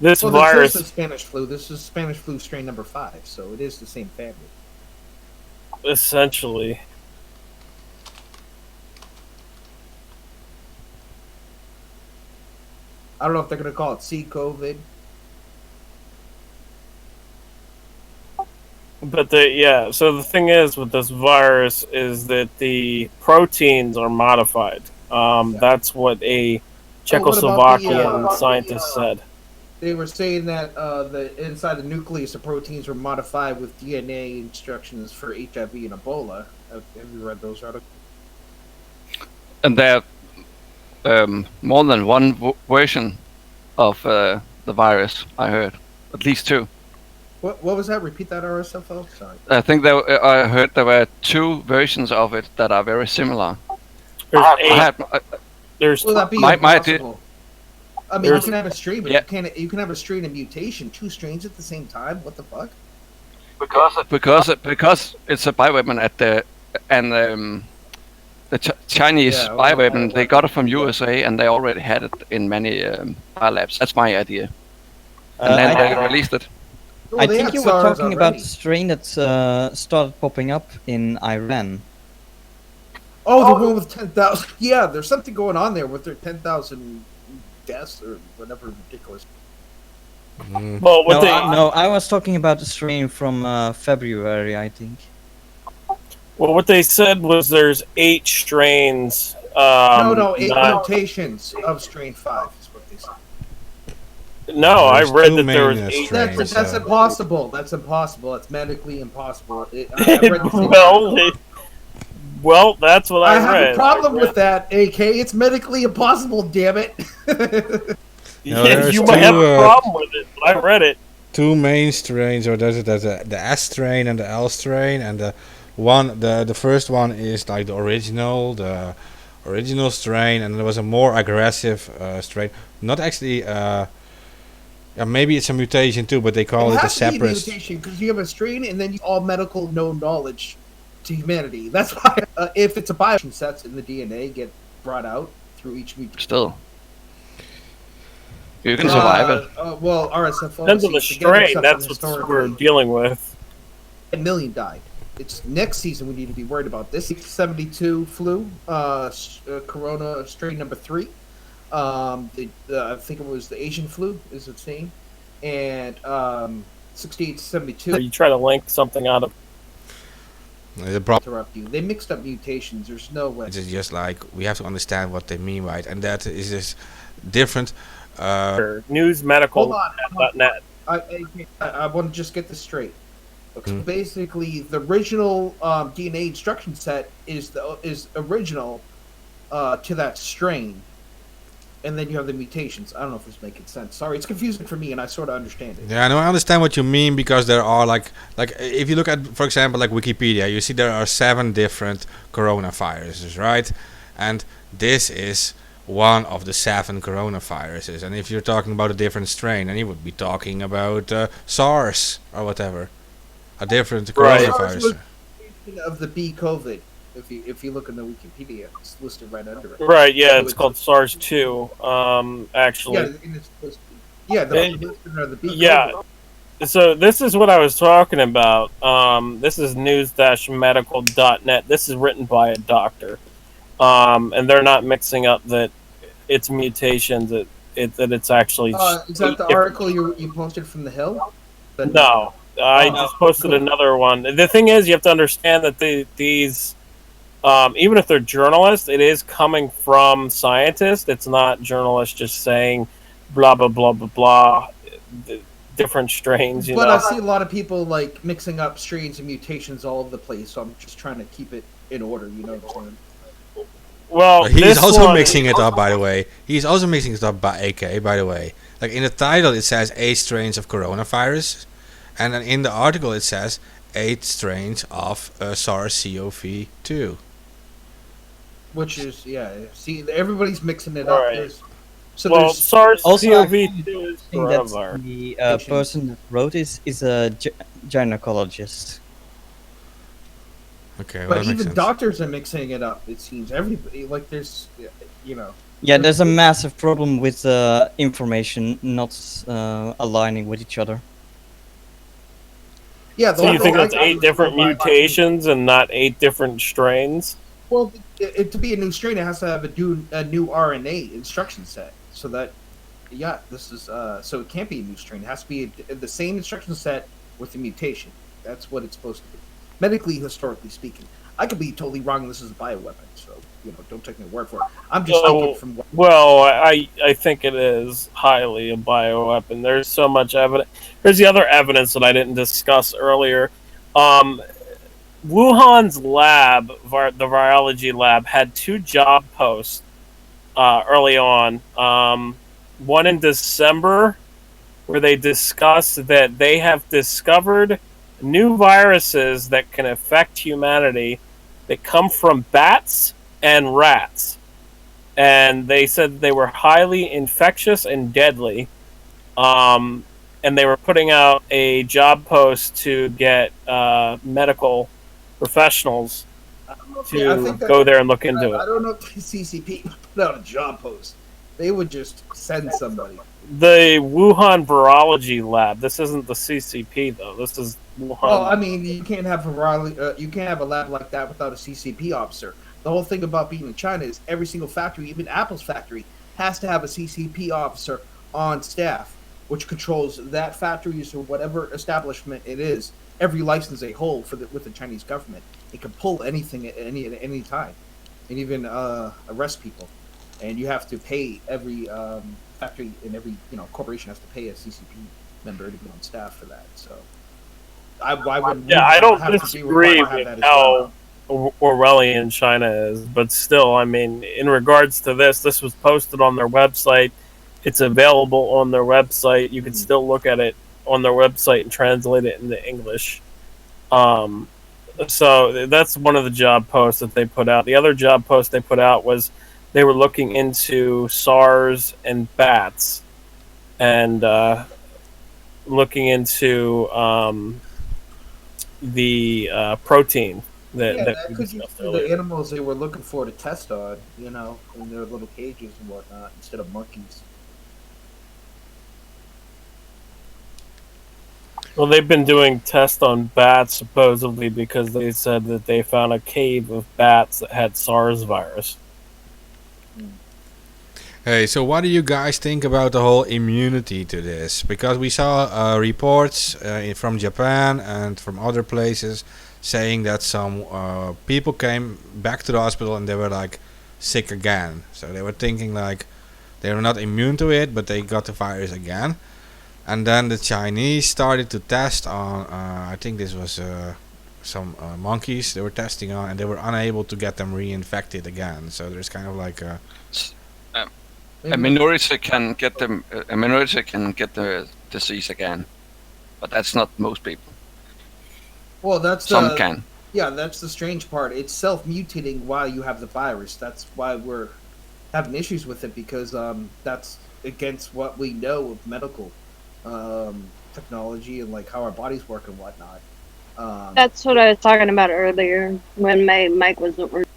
this virus. This is Spanish flu. This is Spanish flu strain number 5, so it is the same family. Essentially. I don't know if they're going to call it C-COVID. But so the thing is with this virus is that the proteins are modified. That's what a Czechoslovakian scientist said. They were saying that the inside the nucleus of proteins were modified with DNA instructions for HIV and Ebola. Have you read those articles? And there are more than one version of the virus, I heard. At least 2. What was that? Repeat that, RSFO? Sorry. I think I heard there were 2 versions of it that are very similar. There's Will that be impossible? I mean, you can have a strain, but you can have a strain and mutation, 2 strains at the same time. What the fuck? Because it's a bioweapon the Chinese bioweapon, they got it from USA and they already had it in many labs. That's my idea. And then they released it. I think you were talking about the strain that started popping up in Iran. Oh, the one with 10,000. Yeah, there's something going on there with their 10,000 deaths or whatever ridiculous. Well, no, I was talking about the strain from February, I think. Well, what they said was there's 8 strains. 8 mutations of strain 5 is what they said. No, I read that there was 8 strains. That's impossible. That's impossible. That's medically impossible. I read the well, that's what I read. I have a problem with that, AK. It's medically impossible, damn it. You might have a problem with it, but I read it. 2 main strains, or there's the S strain and the L strain, and the first one is like the original strain, and there was a more aggressive strain. Not actually. Maybe it's a mutation too, but they call it a separate. It has to be a mutation because you have a strain, and then all medical known knowledge to humanity. That's why if it's a biomutation, sets in the DNA get brought out through each mutation. Still, you can survive it. Well, RSFO depends on the strain. That's what we're dealing with. 10 million died. It's next season we need to be worried about. This 72 flu, Corona strain number 3. I think it was the Asian flu is its name, and 68 to 72. You try to link something out of. Interrupt you. They mixed up mutations. There's no way. It's just like we have to understand what they mean, right? And that is just different. Newsmedical.net. I want to just get this straight. Okay. So basically, the original DNA instruction set is original to that strain. and then you have the mutations. I don't know if it's making sense. Sorry, it's confusing for me, and I sort of understand it. Yeah, no, I understand what you mean, because there are like if you look at, for example, like Wikipedia, you see there are 7 different coronaviruses, right? And this is one of the 7 coronaviruses. And if you're talking about a different strain, then you would be talking about SARS or whatever, a different Right. coronavirus. Of the B COVID, if you look in the Wikipedia, it's listed right under it. Right, yeah, So it's called SARS-2, actually. Yeah, and it's supposed to be, yeah, the It- listed are the B yeah. COVID. So this is what I was talking about. This is news-medical.net. This is written by a doctor. And they're not mixing up that it's mutations, that it's actually... Is that the article you posted from the Hill? No, I Oh, just posted cool. another one. The thing is, you have to understand that these, even if they're journalists, it is coming from scientists. It's not journalists just saying blah blah blah blah blah, different strains. You But know. I see a lot of people like mixing up strains and mutations all over the place, so I'm just trying to keep it in order. You know what I'm saying? Well, He's this also one- mixing it up, by the way. He's also mixing it up by AK, by the way. Like in the title, it says 8 strains of coronavirus, and then in the article it says 8 strains of SARS-CoV-2. Which is see, everybody's mixing it All up. right. So Well, there's SARS-CoV-2 is I think that coronavirus. the person that wrote this is a gynecologist. Okay, well, but that makes even sense. doctors are mixing it up. It seems everybody like there's you know. Yeah, there's a massive problem with information not aligning with each other. Yeah, the So whole you thing think I that's got 8 was different by- mutations and not 8 different strains? Well, to be a new strain, it has to have a new RNA instruction set. So that, yeah, this is so it can't be a new strain. It has to be the same instruction set with the mutation. That's what it's supposed to be. Medically, historically speaking, I could be totally wrong. And this is a bioweapon, so don't take my word for it. I'm just thinking from what. Well, I think it is highly a bioweapon. There's so much evidence. Here's the other evidence that I didn't discuss earlier. Wuhan's lab, the virology lab, had 2 job posts early on. One in December, where they discussed that they have discovered new viruses that can affect humanity that come from bats and rats. And they said they were highly infectious and deadly. And they were putting out a job post to get medical professionals to go there and look into I it. don't know if the CCP would put out a job post. They would just send somebody. The Wuhan Virology Lab. This isn't the CCP though. This is Wuhan. Well, I mean, you can't have you can't have a lab like that without a CCP officer. The whole thing about being in China is every single factory, even Apple's factory, has to have a CCP officer on staff, which controls that factory's or whatever establishment it is. Every license they hold with the Chinese government, it can pull anything at any time, and even arrest people. And you have to pay every factory and every corporation has to pay a CCP member to be on staff for that. So, why wouldn't? Yeah, I don't have to be disagree required to have with that as well? how Orwellian China is, but still, I mean, in regards to this was posted on their website. It's available on their website. You can still look at it on their website and translate it into English. So that's one of the job posts that they put out. The other job post they put out was they were looking into SARS and bats, and looking into the protein that Yeah, that that we could just discussed be earlier. the animals they were looking for to test on, in their little cages and whatnot, instead of monkeys. Well, they've been doing tests on bats supposedly because they said that they found a cave of bats that had SARS virus. Hey, so what do you guys think about the whole immunity to this? Because we saw reports from Japan and from other places saying that some people came back to the hospital and they were like sick again. So they were thinking like they were not immune to it, but they got the virus again. And then the Chinese started to test on, I think this was some monkeys they were testing on, and they were unable to get them reinfected again. So there's kind of like a... A minority can get them. A minority can get the disease again, but that's not most people. Well, that's Some can. Yeah, that's the strange part. It's self-mutating while you have the virus. That's why we're having issues with it, because that's against what we know of medical technology and like how our bodies work and whatnot. That's what I was talking about earlier when my mic wasn't working.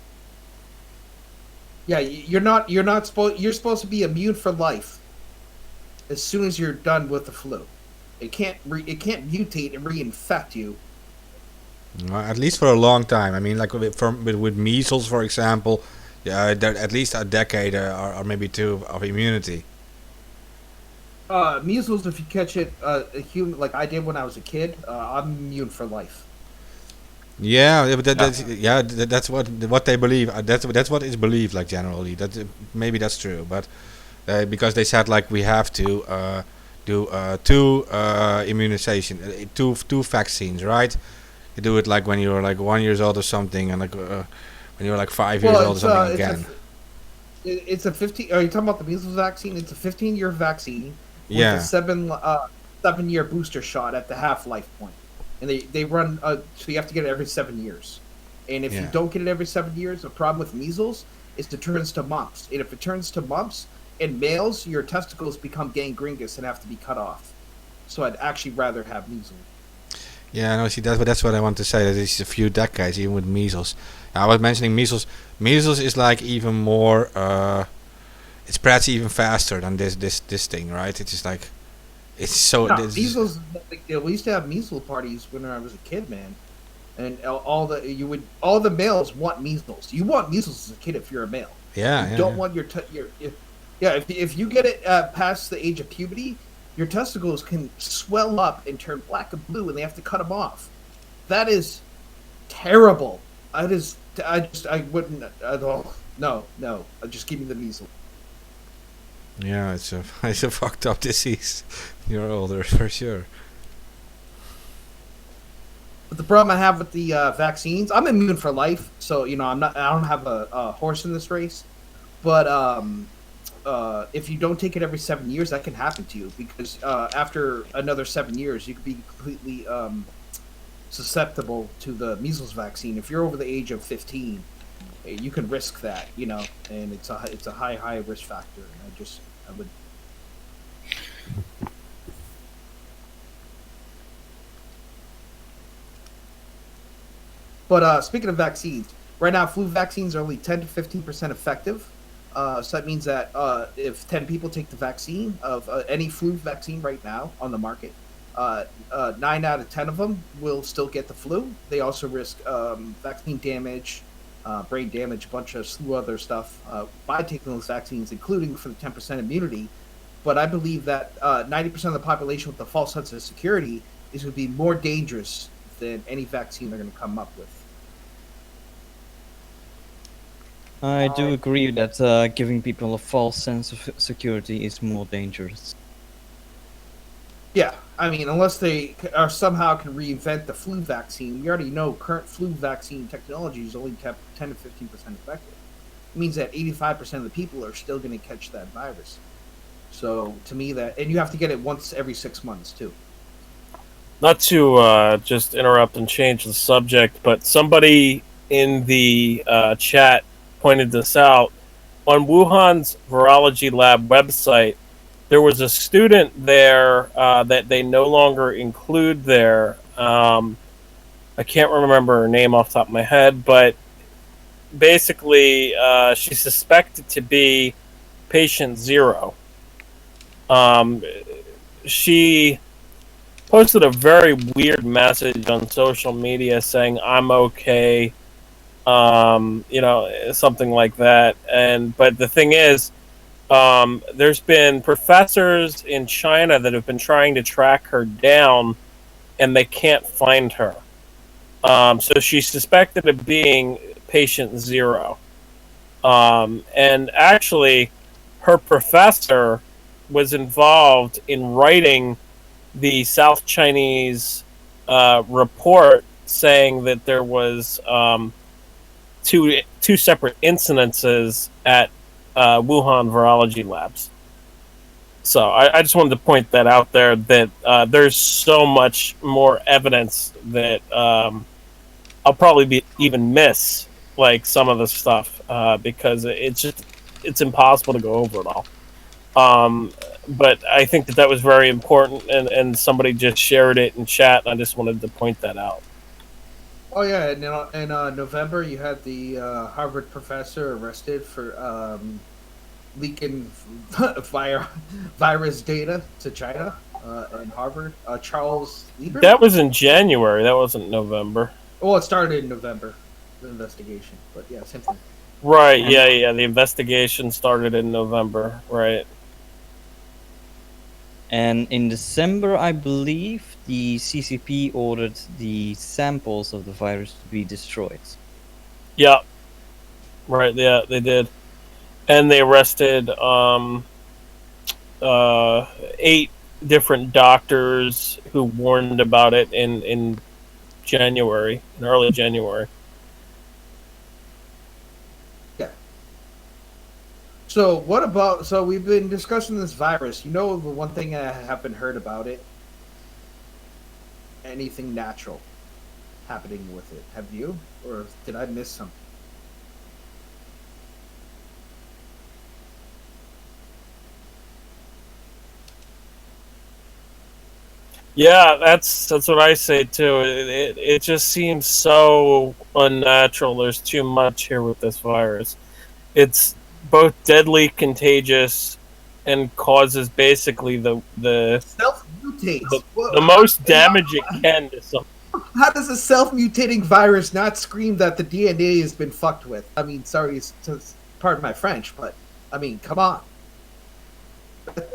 Yeah, you're supposed to be immune for life as soon as you're done with the flu. It can't mutate and reinfect you. At least for a long time. I mean, like with measles, for example, there at least a decade or maybe two of immunity. Measles, if you catch it, a human like I did when I was a kid, I'm immune for life. Yeah, but that's what they believe. That's what is believed, like generally. That maybe that's true, but because they said like we have to do two immunization, two vaccines, right? You do it like when you're like 1 year old or something, and like when you're like 5 years old or something again. It's a 15. Are you talking about the measles vaccine? It's a 15-year vaccine with Yeah. a 7-year booster shot at the half-life point, and they run. So you have to get it every 7 years, and if you don't get it every 7 years, the problem with measles is it turns to mumps, and if it turns to mumps in males, your testicles become gangrenous and have to be cut off. So I'd actually rather have measles. Yeah, no, see that's what I want to say. That it's a few decades, even with measles. I was mentioning measles. Measles is like even more. It spreads even faster than this thing, right? It's just like it's so. No, measles is no big deal. We used to have measles parties when I was a kid, man, and all the males want measles. You want measles as a kid if you're a male. You don't want your if you get it past the age of puberty, your testicles can swell up and turn black and blue, and they have to cut them off. That is terrible. I wouldn't. No. Just give me the measles. Yeah, it's a fucked up disease. You're older for sure. But the problem I have with the vaccines, I'm immune for life, so I don't have a horse in this race. But if you don't take it every 7 years, that can happen to you, because after another 7 years, you could be completely susceptible to the measles vaccine. If you're over the age of 15, you can risk that, and it's a high risk factor. And I would. But speaking of vaccines, right now flu vaccines are only 10 to 15% effective. So that means that if 10 people take the vaccine of any flu vaccine right now on the market, 9 out of 10 of them will still get the flu. They also risk vaccine damage, brain damage, a bunch of slew other stuff by taking those vaccines, including for the 10% immunity. But I believe that 90% of the population with a false sense of security is going to be more dangerous than any vaccine they're going to come up with. I do agree that giving people a false sense of security is more dangerous. Yeah, I mean, unless they are somehow can reinvent the flu vaccine, we already know current flu vaccine technology is only kept 10 to 15% effective. It means that 85% of the people are still going to catch that virus. So to me, and you have to get it once every 6 months too. Not to just interrupt and change the subject, but somebody in the chat pointed this out. On Wuhan's virology lab website, there was a student there that they no longer include there. I can't remember her name off the top of my head, but basically she's suspected to be patient 0. She posted a very weird message on social media saying, "I'm okay," something like that. But the thing is, there's been professors in China that have been trying to track her down, and they can't find her. So she's suspected of being patient 0. And actually, her professor was involved in writing the South Chinese report, saying that there was two separate incidences at Wuhan virology labs. So I just wanted to point that out there, that there's so much more evidence that I'll probably be even miss like some of the stuff because it's impossible to go over it all. But I think that was very important, and somebody just shared it in chat, and I just wanted to point that out. Oh yeah, and in November you had the Harvard professor arrested for leaking virus data to China and Harvard. Charles Lieber. That was in January. That wasn't November. Well, it started in November, the investigation. But yeah, same thing. Right. Yeah. The investigation started in November. Right. And in December, I believe, the CCP ordered the samples of the virus to be destroyed. Yeah. Right. Yeah, they did, and they arrested 8 different doctors who warned about it in January, in early January. Yeah. So what about? So we've been discussing this virus. You know, the one thing I haven't heard about it. Anything natural happening with it? Have you, or did I miss something? Yeah, that's what I say too. It just seems so unnatural. There's too much here with this virus. It's both deadly, contagious, and causes basically the Self mutates. the most damage it can to some. How does a self-mutating virus not scream that the DNA has been fucked with? I mean, sorry, pardon my French, but I mean, come on.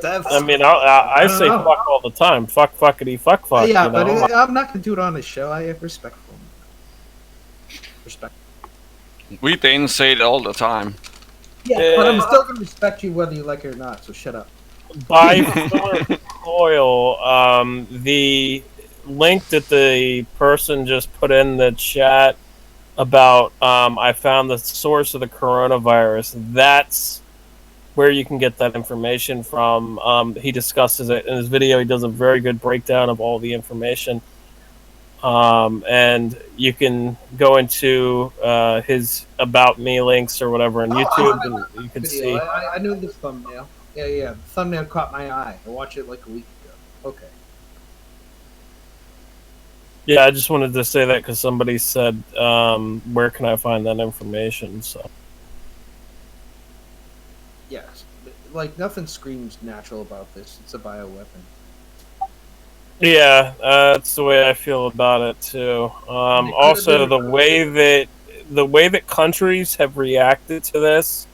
I mean, I say know. fuck all the time. Fuck, fuckity, fuck. Yeah, you know? but I'm not gonna do it on the show. I have respect for him. Respect. We Danes say it all the time. Yeah, but I'm still gonna respect you whether you like it or not. So shut up. By Philip Coyle, the link that the person just put in the chat about I found the source of the coronavirus. That's where you can get that information from. He discusses it in his video. He does a very good breakdown of all the information. And you can go into his About Me links or whatever on YouTube, and you can see. I knew this thumbnail. Yeah. The thumbnail caught my eye. I watched it like a week ago. Okay. Yeah, I just wanted to say that because somebody said, where can I find that information? So. Yes. Like, nothing screams natural about this. It's a bioweapon. Yeah, that's the way I feel about it too. Also, the way that countries have reacted to this,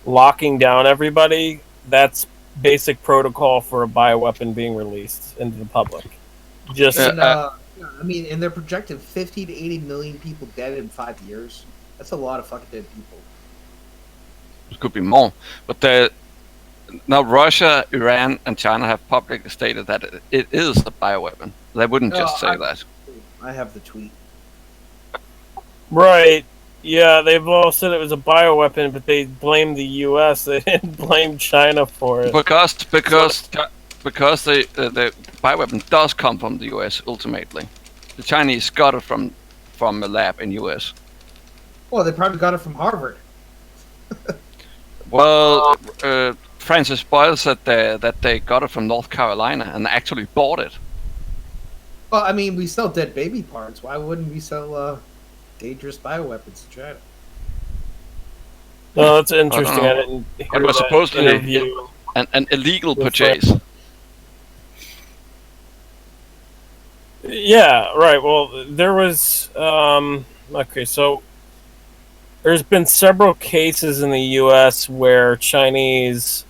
locking down everybody, that's basic protocol for a bioweapon being released into the public. Just I mean, and they're projecting 50 to 80 million people dead in 5 years. That's a lot of fucking dead people. It could be more, but now Russia, Iran, and China have publicly stated that it is a bioweapon. They wouldn't just say that. I have the tweet. Right. Yeah, they've all said it was a bioweapon, but they blamed the U.S. They didn't blame China for it. Because the bioweapon does come from the U.S. ultimately. The Chinese got it from a lab in U.S. Well, they probably got it from Harvard. Well, Francis Boyle said that they got it from North Carolina and actually bought it. Well, I mean, we sell dead baby parts. Why wouldn't we sell dangerous bioweapons to China? No, that's interesting. I didn't hear It was that supposedly interview. an illegal purchase. Yeah, right. Well, there was okay, so there's been several cases in the U.S. where Chinese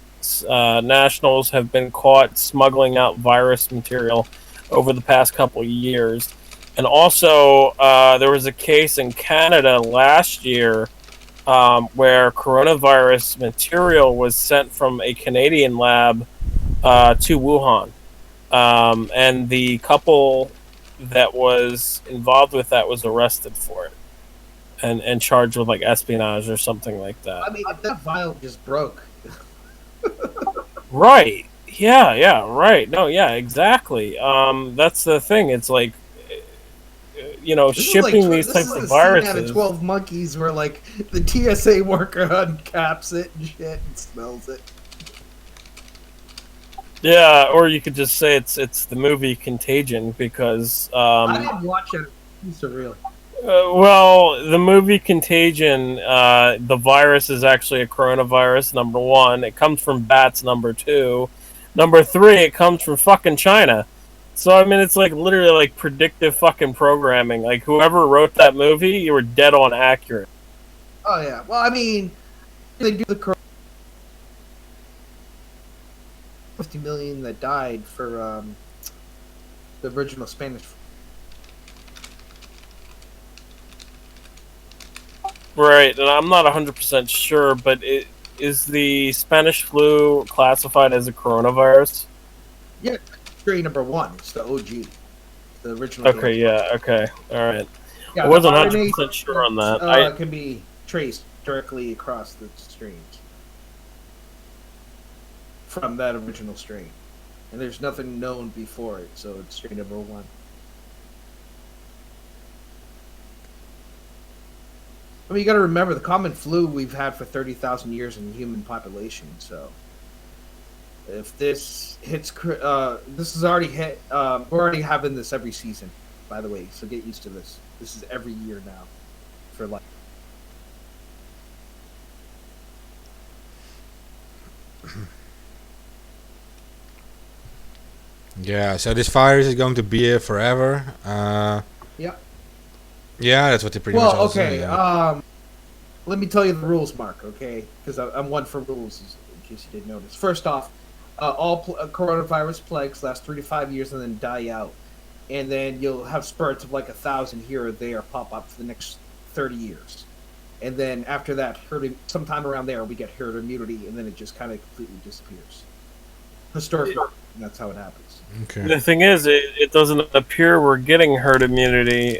nationals have been caught smuggling out virus material over the past couple of years. And also, there was a case in Canada last year where coronavirus material was sent from a Canadian lab to Wuhan. And the couple that was involved with that was arrested for it. and charged with like espionage or something like that. I mean, if that vial just broke, Right. Yeah, right. No, yeah, exactly. That's the thing. It's like, shipping these this types is of the scene out of viruses. 12 Monkeys where like the TSA worker uncaps it and shit and smells it. Yeah, or you could just say it's the movie Contagion because I didn't watch it. It's surreal. well, the movie Contagion, the virus is actually a coronavirus. Number one, it comes from bats. Number two, number three, it comes from fucking China. So I mean, it's like literally like predictive fucking programming. Like whoever wrote that movie, you were dead on accurate. Oh yeah. Well, I mean, they do the 50 million that died for the original Spanish. Right, and I'm not 100% sure, but is the Spanish flu classified as a coronavirus? Yeah, strain number 1. It's the OG, the original. Okay, yeah, okay, all right. Yeah, I wasn't the 100% RNA sure on that. can be traced directly across the strains from that original strain, and there's nothing known before it, so it's strain number 1. I mean, you got to remember the common flu we've had for 30,000 years in the human population. So, if this hits, this is already hit. We're already having this every season, by the way. So get used to this. This is every year now, for life. Yeah, so this virus is going to be here forever. Yeah. Yeah, that's what they pretty much all say. Okay. Yeah. Let me tell you the rules, Mark. Okay, because I'm one for rules, in case you didn't notice. First off, all coronavirus plagues last 3 to 5 years and then die out, and then you'll have spurts of like 1,000 here or there pop up for the next 30 years, and then after that, sometime around there, we get herd immunity, and then it just kind of completely disappears. Historically, that's how it happens. Okay. The thing is, it doesn't appear we're getting herd immunity,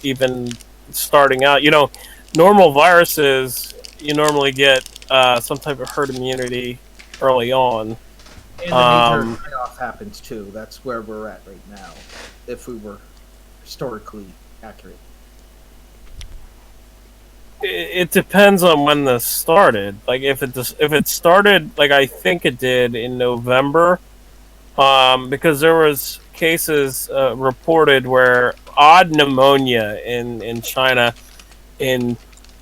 even starting out. Normal viruses, you normally get some type of herd immunity early on. And the major payoff happens too. That's where we're at right now, if we were historically accurate. It depends on when this started. Like if it started like I think it did in November, because there was cases reported where odd pneumonia in China in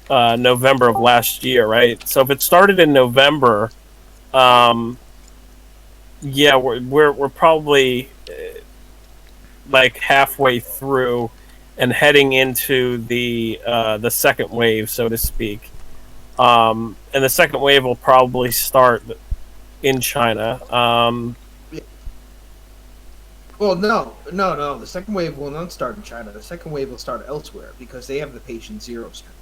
November of last year, right? So if it started in November, yeah, we're probably like halfway through and heading into the second wave, so to speak. And the second wave will probably start in China. Well, no. The second wave will not start in China. The second wave will start elsewhere because they have the patient zero strain.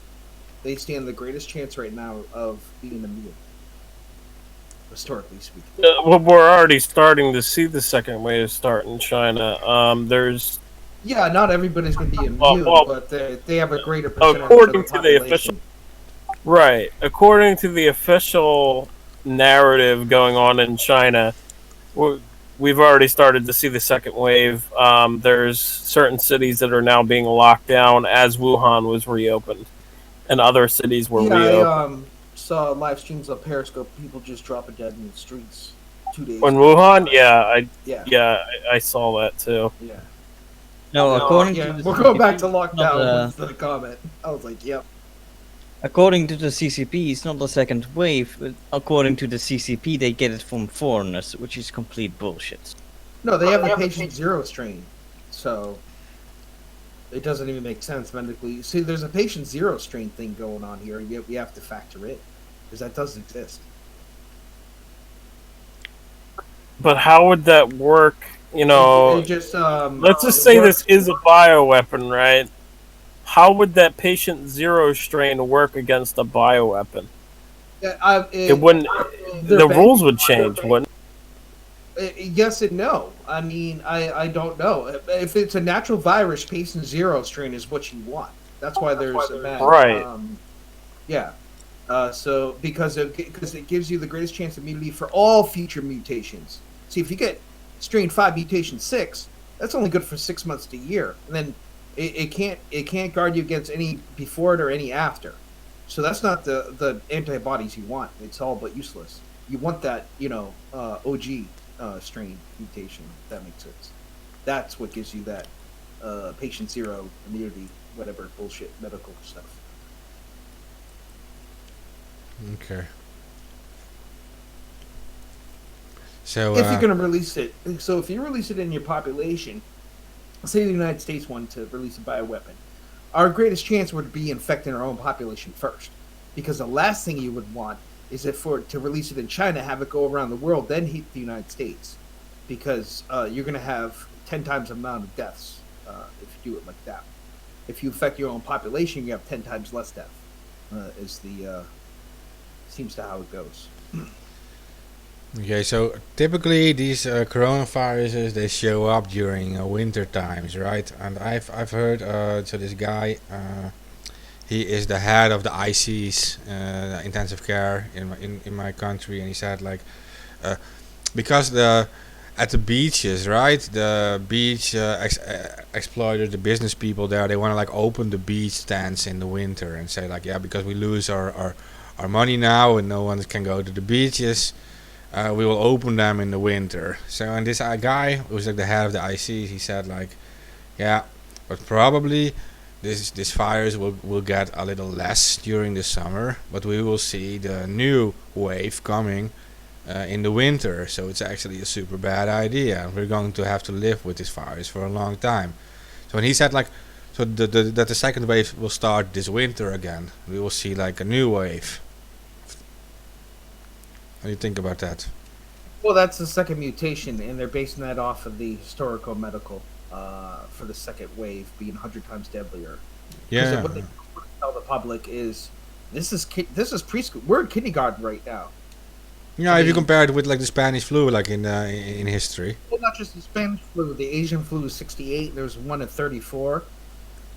They stand the greatest chance right now of being immune, historically speaking. Well, we're already starting to see the second wave start in China. There's Yeah, not everybody's going to be immune, but they have a greater percentage according of the to the official, population. right? According to the official narrative going on in China, we've already started to see the second wave. There's certain cities that are now being locked down as Wuhan was reopened, and other cities were reopened. I saw live streams on Periscope. People just dropping dead in the streets 2 days. In Wuhan, Yeah. I saw that too. Yeah. No, according to the We're going back to CCP, lockdown. Was the comment? I was like, yep. according to the CCP, it's not the second wave. But according to the CCP, they get it from foreigners, which is complete bullshit. No, they have the patient zero strain, so it doesn't even make sense medically. See, there's a patient zero strain thing going on here, and we have to factor it because that does exist. But how would that work? It just Let's just say this is a bioweapon, right? How would that patient zero strain work against a bioweapon? It wouldn't. The rules would change, wouldn't? Yes and no. I mean, I don't know. If it's a natural virus, patient zero strain is what you want. That's why there's a match. Right. Yeah. So because it gives you the greatest chance of immunity for all future mutations. See, if you get strain 5 mutation 6, that's only good for 6 months to a year, and then it can't guard you against any before it or any after. So that's not the antibodies you want. It's all but useless. You want that OG strain mutation. If that makes sense. That's what gives you that patient zero immunity, whatever bullshit medical stuff. Okay. So If you're going to release it, so if you release it in your population, say the United States wanted to release a bioweapon, our greatest chance would be infecting our own population first, because the last thing you would want is to release it in China, have it go around the world, then hit the United States, because you're going to have 10 times the amount of deaths if you do it like that. If you affect your own population, you have 10 times less death. Seems to how it goes. okay, so typically these coronaviruses, they show up during winter times, right? And I've heard so this guy, he is the head of the ICs, intensive care in my country, and he said like because at the beaches, right? The beach exploiters, the business people there, they want to like open the beach stands in the winter and say like, yeah, because we lose our money now and no one can go to the beaches, we will open them in the winter. So, and this guy who was like the head of the IC, he said like, yeah, but probably this virus will get a little less during the summer, but we will see the new wave coming in the winter. So it's actually a super bad idea. We're going to have to live with this virus for a long time. So when he said like, so that the second wave will start this winter again, we will see like a new wave. What do you think about that? Well, that's the second mutation, and they're basing that off of the historical medical for the second wave being 100 times deadlier. Yeah. What they tell the public is this is preschool. We're in kindergarten right now. Yeah, if you compare it with like the Spanish flu, like in history. Well, not just the Spanish flu, the Asian flu is 68. There's one in 34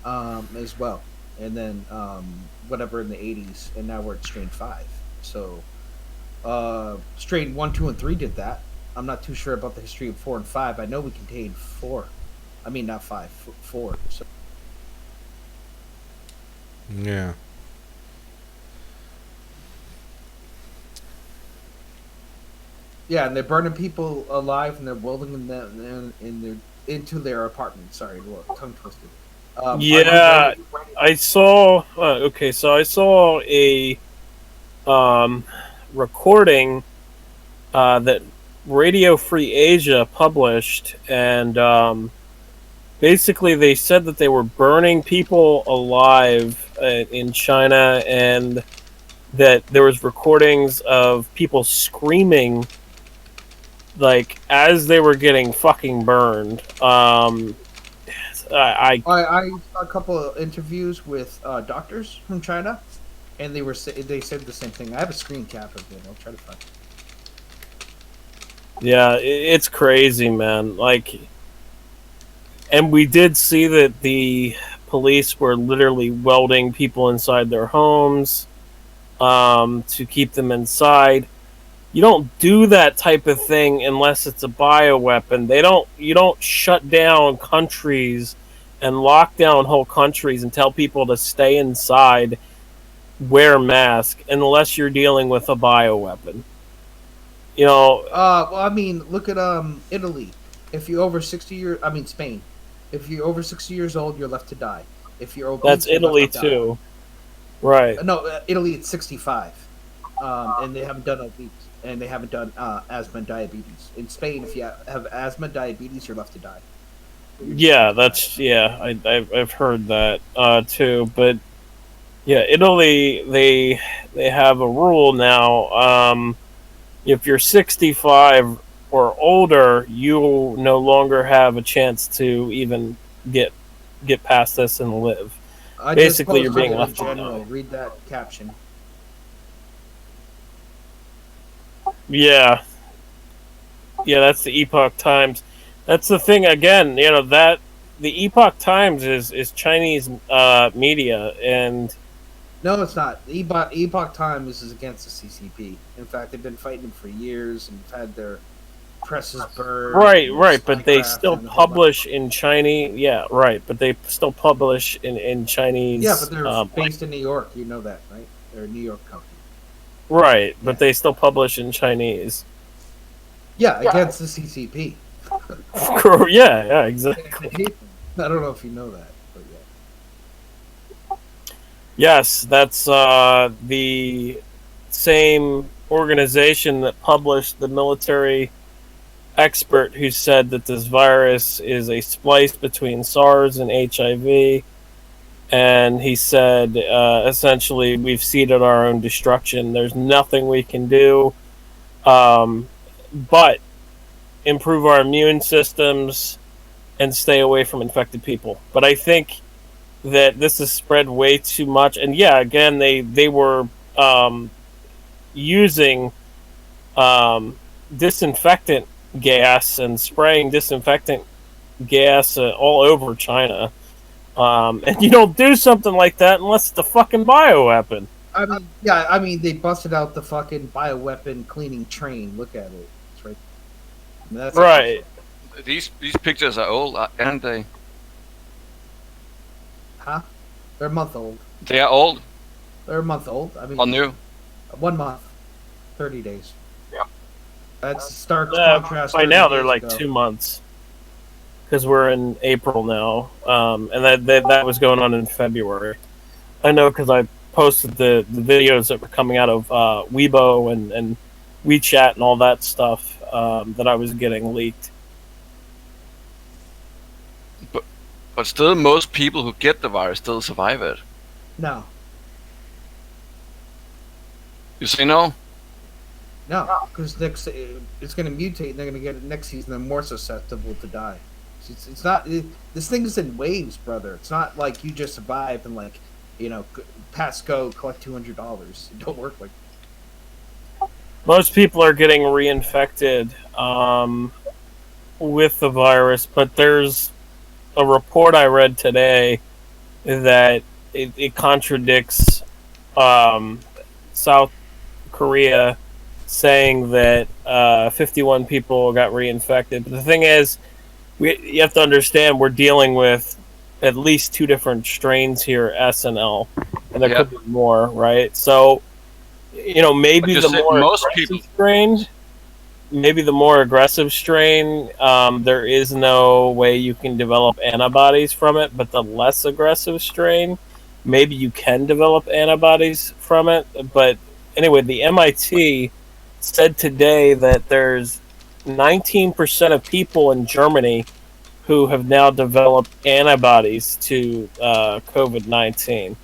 as well, and then whatever in the 80s, and now we're at strain 5. So strain 1, 2, and 3 did that. I'm not too sure about the history of 4 and 5. I know we contained 4. I mean, not 5, 4. So. Yeah. Yeah, and they're burning people alive, and they're welding them into their apartments. Sorry, tongue twisted. Yeah, I saw. Okay, so I saw a recording that Radio Free Asia published, and basically they said that they were burning people alive in China, and that there was recordings of people screaming like as they were getting fucking burned. I saw a couple of interviews with doctors from China, and they said the same thing. I have a screen cap of it. I'll try to find it. Yeah, it's crazy, man. Like, and we did see that the police were literally welding people inside their homes to keep them inside. You don't do that type of thing unless it's a bioweapon. You don't shut down countries and lock down whole countries and tell people to stay inside, wear masks, unless you're dealing with a bioweapon. You know. Well, I mean, look at Italy. If you're over 60 years, I mean Spain. If you're over 60 years old, you're left to die. If you're obese, That's you're Italy left to die. too. Right. No, Italy it's 65, and they haven't done obese, and they haven't done asthma and diabetes. In Spain, if you have asthma, diabetes, you're left to die. Yeah, I've heard that too. But yeah, Italy they have a rule now. If you're 65 or older, you no longer have a chance to even get past this and live. Basically, you're being left to die. Read that caption. Yeah, that's the Epoch Times. That's the thing again. You know the Epoch Times is Chinese media, and No, it's not. Epoch Times is against the CCP. In fact, they've been fighting them for years and have had their presses burned. right, but they spycraft still and the whole publish in Chinese. Yeah, right, but they still publish in Chinese. Yeah, but they're based in New York. You know that, right? They're a New York company. Right, but they still publish in Chinese. Yeah, against the CCP. Yeah, exactly. I don't know if you know that, but yeah. Yes, that's the same organization that published the military expert who said that this virus is a splice between SARS and HIV. And he said, essentially, we've seeded our own destruction. There's nothing we can do but improve our immune systems and stay away from infected people. But I think that this has spread way too much. And yeah, again, they were using disinfectant gas and spraying disinfectant gas all over China. And you don't do something like that unless it's a fucking bioweapon. I mean, they busted out the fucking bioweapon cleaning train. Look at it. It's right. I mean, that's Right. These pictures are old, aren't they? Huh? They're a month old. They are old They're a month old. I mean, or new? 1 month, 30 days. Yeah. That's stark contrast. By 30 now they're days like ago. 2 months. Because we're in April now, and that was going on in February. I know because I posted the videos that were coming out of Weibo and WeChat and all that stuff that I was getting leaked. But still, most people who get the virus still survive it. No, You say no? no, because next it's going to mutate. And they're going to get it next season. They're more susceptible to die. It's not. This thing is in waves, brother. It's not like you just survive and like, pass go, collect $200. It don't work like. Most people are getting reinfected with the virus, but there's a report I read today that it contradicts South Korea saying that 51 people got reinfected. But the thing is, you have to understand we're dealing with at least 2 different strains here, S and L, and there could be more, right? So, maybe the more aggressive strain, there is no way you can develop antibodies from it, but the less aggressive strain, maybe you can develop antibodies from it. But anyway, the MIT said today that there's 19% of people in Germany who have now developed antibodies to COVID-19.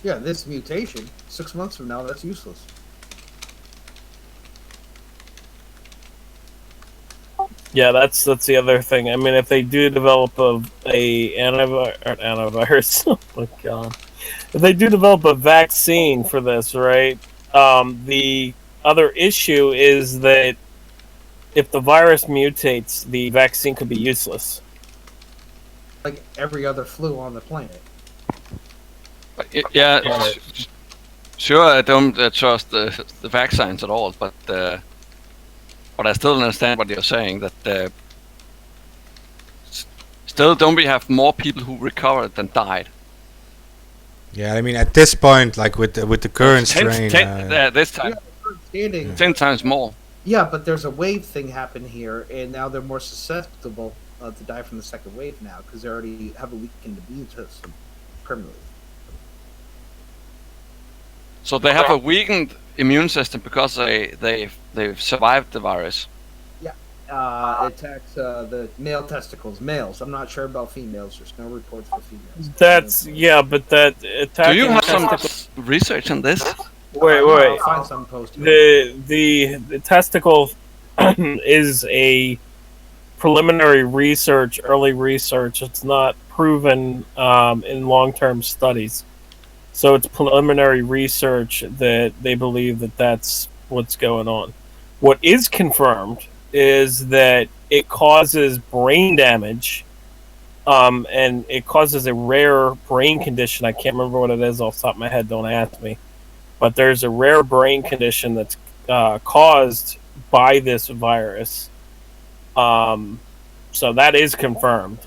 Yeah, this mutation, 6 months from now, that's useless. Yeah, that's the other thing. I mean, if they do develop a antivirus, oh my god, if they do develop a vaccine for this, right? The other issue is that if the virus mutates, the vaccine could be useless. Like every other flu on the planet. Yeah, sure. I don't trust the vaccines at all, but I still understand what you're saying. That still, don't we have more people who recovered than died? Yeah, I mean, at this point, like with the current strain, this time, 10 times more. Yeah, but there's a wave thing happen here, and now they're more susceptible to die from the second wave now because they already have a weakened immune system permanently. So they have a weakened immune system because they've survived the virus. Yeah, it attacks the male testicles. Males. I'm not sure about females. There's no reports for females. But that attacking. Do you have some research on this? Wait. I'll find some post. The testicle is a preliminary research, early research. It's not proven in long-term studies. So it's preliminary research that they believe that that's what's going on. What is confirmed is that it causes brain damage and it causes a rare brain condition. I can't remember what it is off the top of my head. Don't ask me. But there's a rare brain condition that's caused by this virus. So that is confirmed.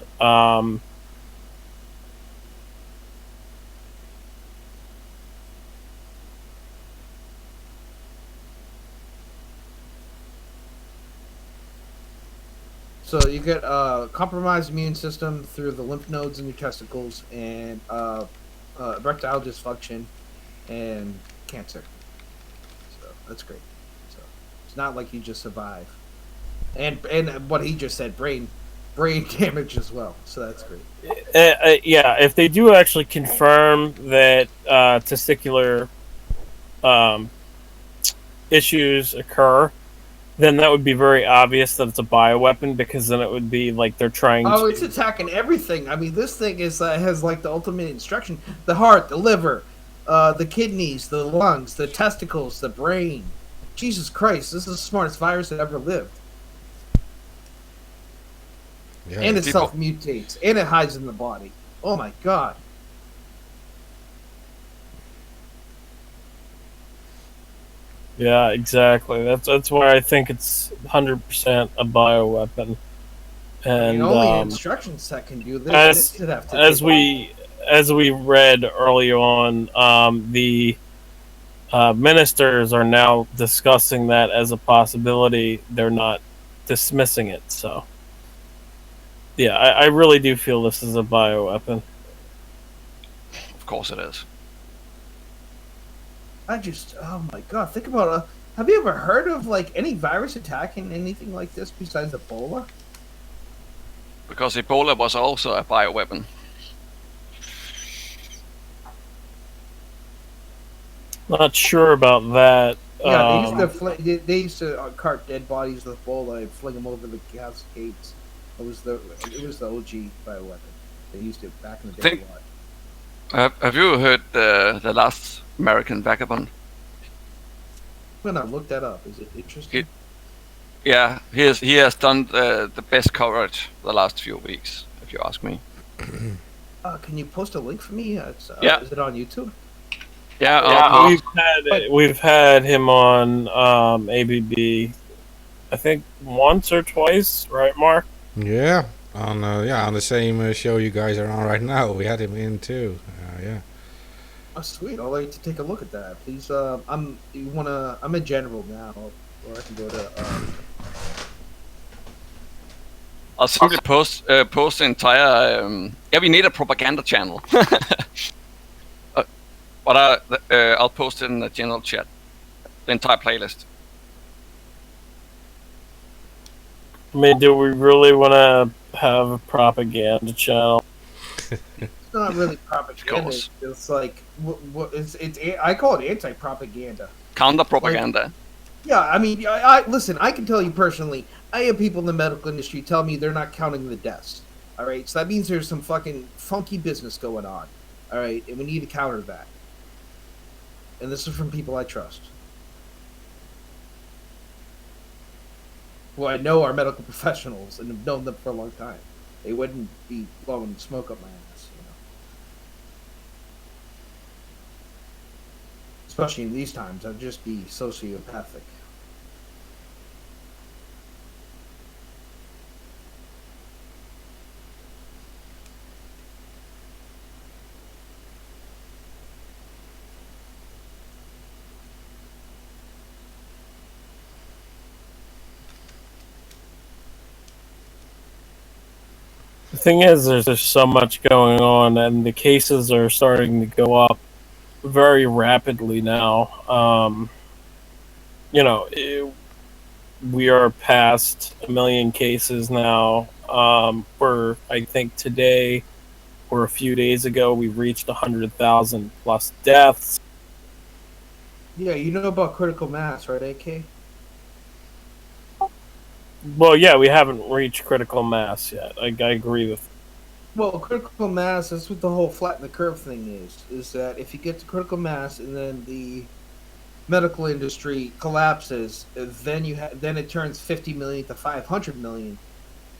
So you get a compromised immune system through the lymph nodes in your testicles, and erectile dysfunction, and cancer. So that's great. So it's not like you just survive. And what he just said, brain damage as well. So that's great. Yeah, if they do actually confirm that testicular issues occur, then that would be very obvious that it's a bioweapon, because then it would be like they're trying to... it's attacking everything. I mean, this thing has like the ultimate instruction: the heart, the liver, the kidneys, the lungs, the testicles, the brain. Jesus Christ, this is the smartest virus that ever lived. Yeah, And it people- self-mutates, and it hides in the body. Oh my god. Yeah, exactly. That's why I think it's 100% a bioweapon. I And mean, only instruction set can do this. as It'd have to as take- we read early on, the ministers are now discussing that as a possibility. They're not dismissing it. So, yeah, I really do feel this is a bioweapon. Of course it is. oh my god, think about have you ever heard of like any virus attacking anything like this besides Ebola? Because Ebola was also a bioweapon. Not sure about that. Yeah, they used to cart dead bodies with Ebola and fling them over the Cascades. It was the OG bioweapon. They used it back in the day. Think- Have you heard the last American vagabond? I'm gonna look that up. Is it interesting? Yeah, he has done the best coverage the last few weeks, if you ask me. Can you post a link for me? Yeah. Is it on YouTube? Yeah, We've had him on ABB, I think once or twice, right, Mark? Yeah, on the same show you guys are on right now. We had him in too. Yeah. Oh, sweet! I'd like to take a look at that, please. I'm a general now, or I can go to. I'll simply post the entire. We need a propaganda channel. But I'll post it in the general chat, the entire playlist. I mean, do we really want to have a propaganda channel? It's not really propaganda. course. It's like I call it anti-propaganda. Counter propaganda. Yeah, I mean, I listen. I can tell you personally, I have people in the medical industry tell me they're not counting the deaths. All right, so that means there's some fucking funky business going on. All right, and we need to counter that. And this is from people I trust. Well, I know are medical professionals and have known them for a long time. They wouldn't be blowing smoke up my ass, you know. Especially in these times, I'd just be sociopathic. The thing is, there's so much going on, and the cases are starting to go up very rapidly now. We are past 1 million cases now. I think today or a few days ago, we reached 100,000 plus deaths. Yeah, you know about critical mass, right, AK? Well, yeah, we haven't reached critical mass yet. I agree with. Well, critical mass, that's what the whole flatten the curve thing is that if you get to critical mass and then the medical industry collapses, then then it turns 50 million to 500 million.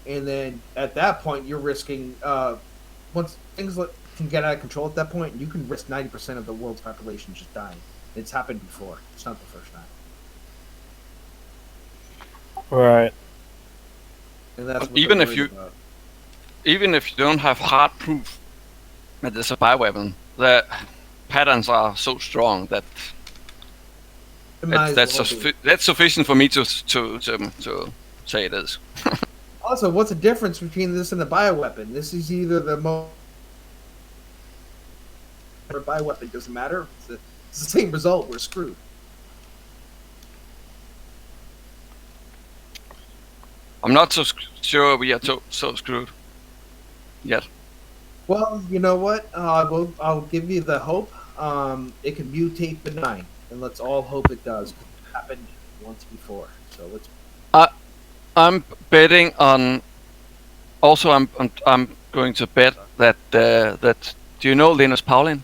and then at that point you're risking once things can get out of control at that point, you can risk 90% of the world's population just dying. It's happened before. It's not the first time. Right. And that's what Even they're if worried you- about. Even if you don't have hard proof that it's a bioweapon, the patterns are so strong that It might as that's well be. that's sufficient for me to say it is. Also, what's the difference between this and a bioweapon? This is either the most or bioweapon doesn't matter. It's the same result. We're screwed. I'm not so sure we are so screwed yet. Well, you know what? I'll give you the hope. It can mutate benign, and let's all hope it does. It happened once before, so let's. I'm betting on. Also, I'm going to bet that that. Do you know Linus Pauling?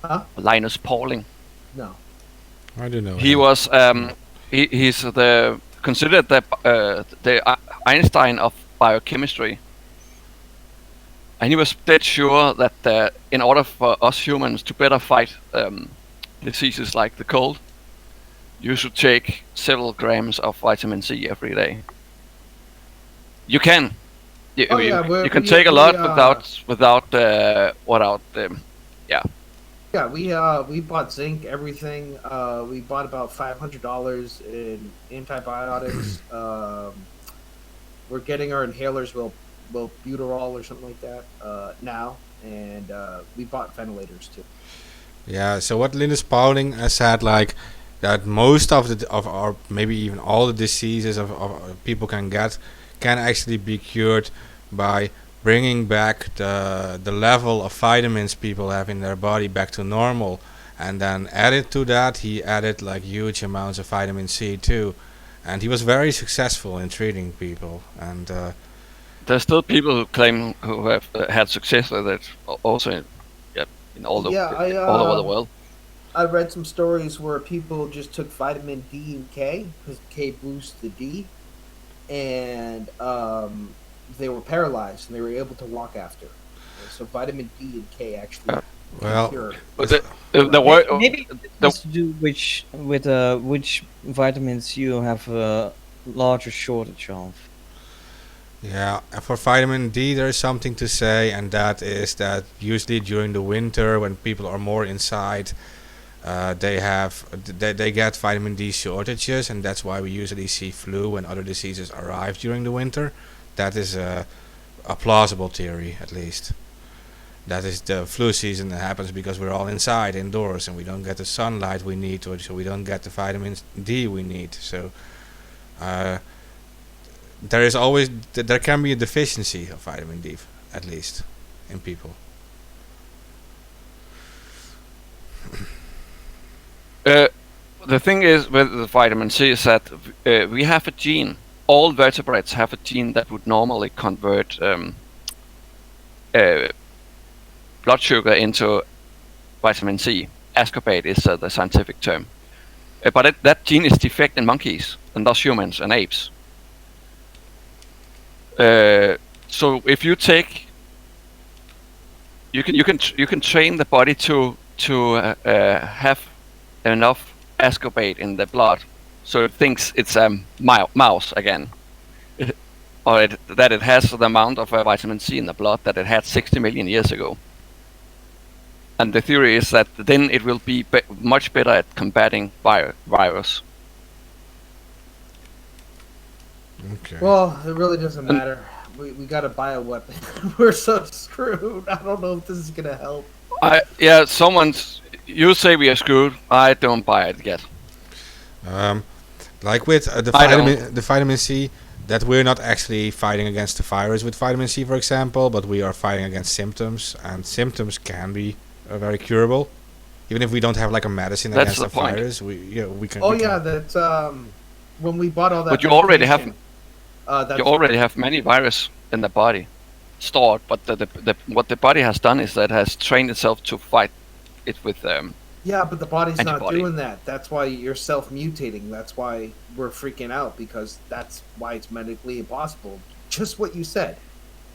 Huh? Linus Pauling. No. I don't know. He was he's the considered the Einstein of biochemistry, and he was dead sure that in order for us humans to better fight diseases like the cold, you should take several grams of vitamin C every day. You can. You, Oh, you, yeah, you can we- take a we, lot uh, without yeah. Yeah, we bought zinc, everything. We bought about $500 in antibiotics. We're getting our inhalers, Buterol or something like that, now, and we bought ventilators too. Yeah. So what Linus Pauling has said, like that most of our maybe even all the diseases of people can actually be cured by bringing back the level of vitamins people have in their body back to normal, and then added to that he added like huge amounts of vitamin C too, and he was very successful in treating people. And There's still people who claim who have had success with it, also in all the all over the world. I read some stories where people just took vitamin D and K because K boosts the D, and they were paralyzed and they were able to walk after. So vitamin D and K actually well, cure. But the word Maybe it has to do with which vitamins you have a larger shortage of. yeah, and for vitamin D there is something to say, and that is that usually during the winter when people are more inside, they get vitamin D shortages, and that's why we usually see flu and other diseases arrive during the winter. That is a plausible theory, at least. That is the flu season that happens because we're all inside, indoors, and we don't get the sunlight we need, so we don't get the vitamin D we need. So there can be a deficiency of vitamin D, at least, in people. The thing is with the vitamin C is that we have a gene. All vertebrates have a gene that would normally convert blood sugar into vitamin C. Ascorbate is the scientific term. But that gene is defect in monkeys, and thus humans and apes. So if you take, you can train the body to have enough ascorbate in the blood, so it thinks it's a mouse again, or that it has the amount of vitamin C in the blood that it had 60 million years ago. And the theory is that then it will be much better at combating virus. Okay. Well, it really doesn't matter. We got a bioweapon. We're so screwed. I don't know if this is gonna help. You say we are screwed. I don't buy it yet. Like with the vitamin C, that we're not actually fighting against the virus with vitamin C, for example, but we are fighting against symptoms, and symptoms can be very curable. Even if we don't have like a medicine That's against the the point. virus, we can. Oh we yeah, can. that's when we bought all that. But you already have medication, you already have many virus in the body stored. But what the body has done is that it has trained itself to fight it with Yeah, but the body's not antibody. doing that. That's why you're self-mutating. That's why we're freaking out, because that's why it's medically impossible. Just what you said.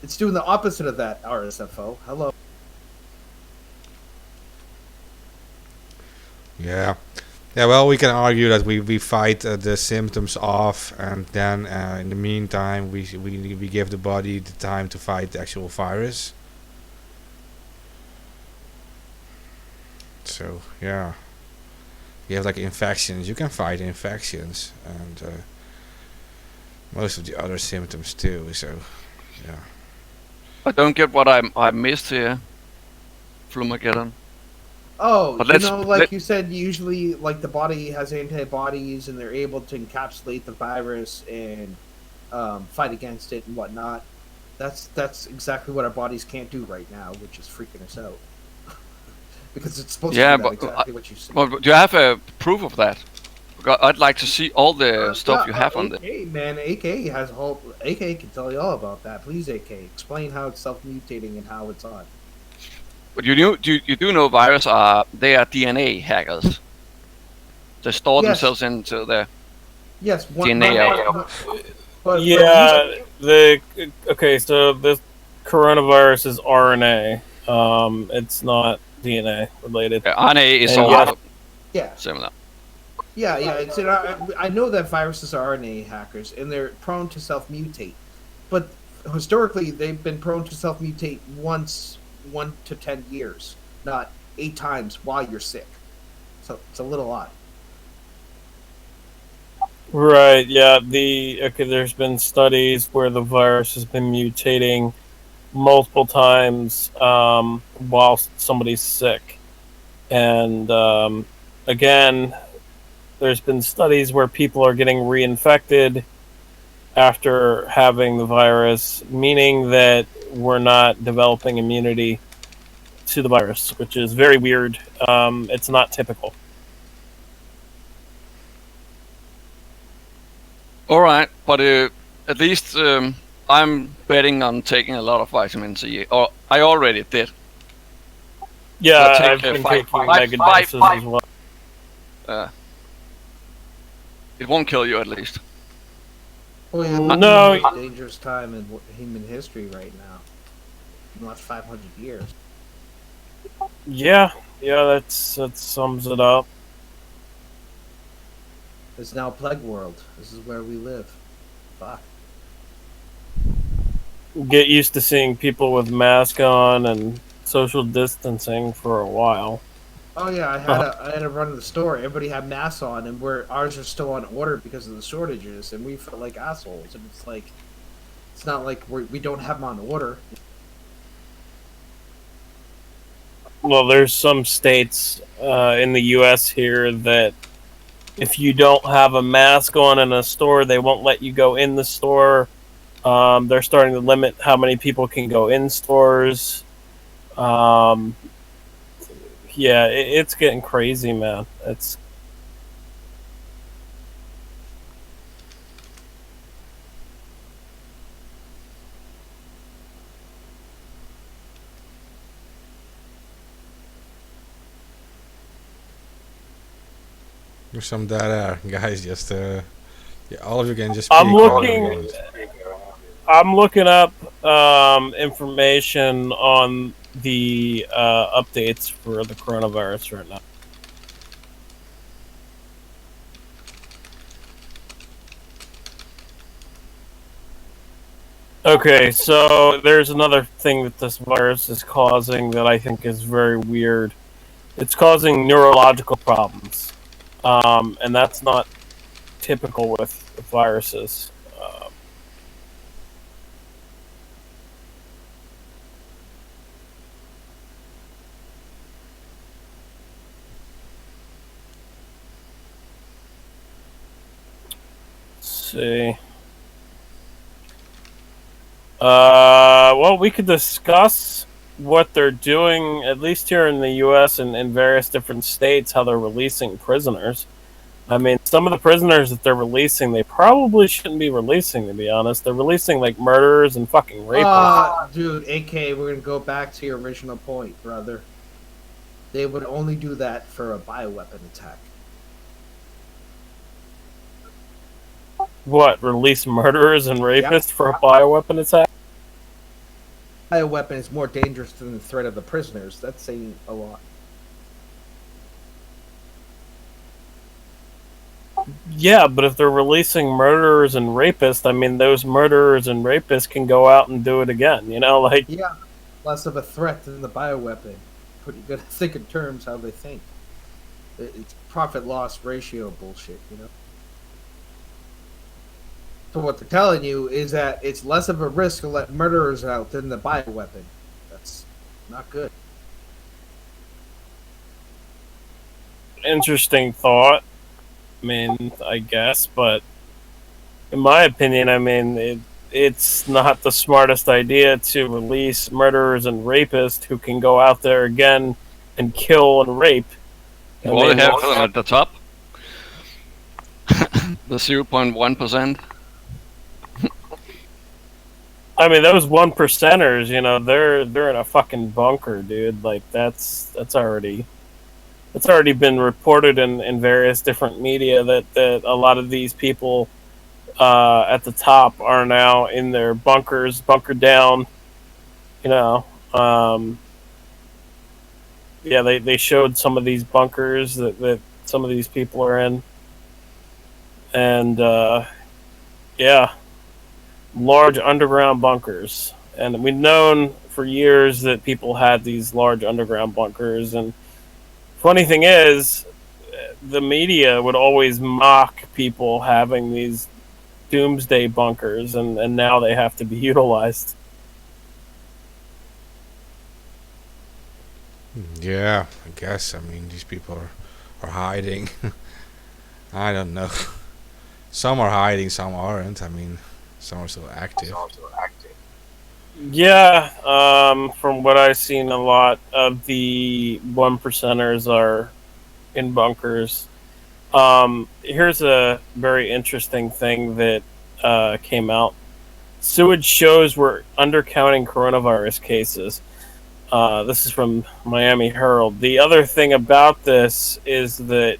It's doing the opposite of that, RSFO. Hello. Yeah. Yeah, well, we can argue that we fight the symptoms off, and then in the meantime, we give the body the time to fight the actual virus. So, yeah. You have like infections, you can fight infections, and most of the other symptoms too, so, yeah. I don't get what I missed here, Flumageddon. Oh, But you let's know, let- like you said, usually, like, the body has antibodies, and they're able to encapsulate the virus and fight against it and whatnot. That's exactly what our bodies can't do right now, which is freaking us out. Because it's supposed Yeah, to do that, but exactly what you said. well, do you have a proof of that? Because I'd like to see all the stuff you have on AK, man, AK has a whole. AK can tell you all about that. Please, AK, explain how it's self-mutating and how it's on. But you do know virus are DNA hackers. They store Yes. themselves into the Yes, DNA out. But Yeah, okay, so the coronavirus is RNA. It's not DNA related. RNA is And also yeah, similar. yeah. It's I know that viruses are RNA hackers, and they're prone to self-mutate. But historically, they've been prone to self-mutate once 1 to 10 years, not 8 times while you're sick. So it's a little odd. Right, yeah, there's been studies where the virus has been mutating multiple times while somebody's sick. And again, there's been studies where people are getting reinfected after having the virus, meaning that we're not developing immunity to the virus, which is very weird. It's not typical. All right, but at least I'm betting on taking a lot of vitamin C, or I already did. Yeah, I'll take, I've been taking five- mega five- doses five- as well. It won't kill you, at least. Well, yeah, No. we're in the most dangerous time in human history right now. In the last 500 years. Yeah, that sums it up. It's now plague world. This is where we live. Fuck. Get used to seeing people with masks on and social distancing for a while. Oh yeah, I had a run to the store. Everybody had masks on, and ours are still on order because of the shortages, and we felt like assholes. And it's like, it's not like we don't have them on order. Well, there's some states in the U.S. here that if you don't have a mask on in a store, they won't let you go in the store. They're starting to limit how many people can go in stores. Yeah, it's getting crazy, man. It's There's some dead air, guys. Just yeah, all of you can just. Speak I'm whenever looking. you want. I'm looking up information on the updates for the coronavirus right now. Okay, so there's another thing that this virus is causing that I think is very weird. It's causing neurological problems, and that's not typical with viruses. See. Well, we could discuss what they're doing, at least here in the U.S. and in various different states, how they're releasing prisoners. I mean, some of the prisoners that they're releasing, they probably shouldn't be releasing, to be honest. They're releasing, like, murderers and fucking rapists. Dude, AK, we're gonna go back to your original point, brother. they would only do that for a bioweapon attack. What, release murderers and Yep. rapists for a bioweapon attack? Bioweapon is more dangerous than the threat of the prisoners. That's saying a lot. Yeah, but if they're releasing murderers and rapists, I mean, those murderers and rapists can go out and do it again. You know, like, Yeah, less of a threat than the bioweapon. But you gotta think in terms how they think. It's profit-loss ratio bullshit, you know? So what they're telling you is that it's less of a risk to let murderers out than the bioweapon. That's not good. interesting thought. I mean, I guess, but in my opinion, I mean, it's not the smartest idea to release murderers and rapists who can go out there again and kill and rape. I Well, mean, they have them at the top. The 0.1%. I mean, those 1%ers, you know, they're in a fucking bunker, dude. Like that's already been reported in various different media that a lot of these people at the top are now in their bunkers, bunkered down. You know, yeah, they showed some of these bunkers that some of these people are in, and yeah, large underground bunkers. And we've known for years that people had these large underground bunkers. And funny thing is, the media would always mock people having these doomsday bunkers, and now they have to be utilized. Yeah, I guess. I mean, these people are hiding. I don't know. Some are hiding, some aren't. I mean, some are still active. Yeah, from what I've seen, a lot of the 1%ers are in bunkers. Here's a very interesting thing that came out. Sewage shows we're undercounting coronavirus cases. This is from Miami Herald. The other thing about this is that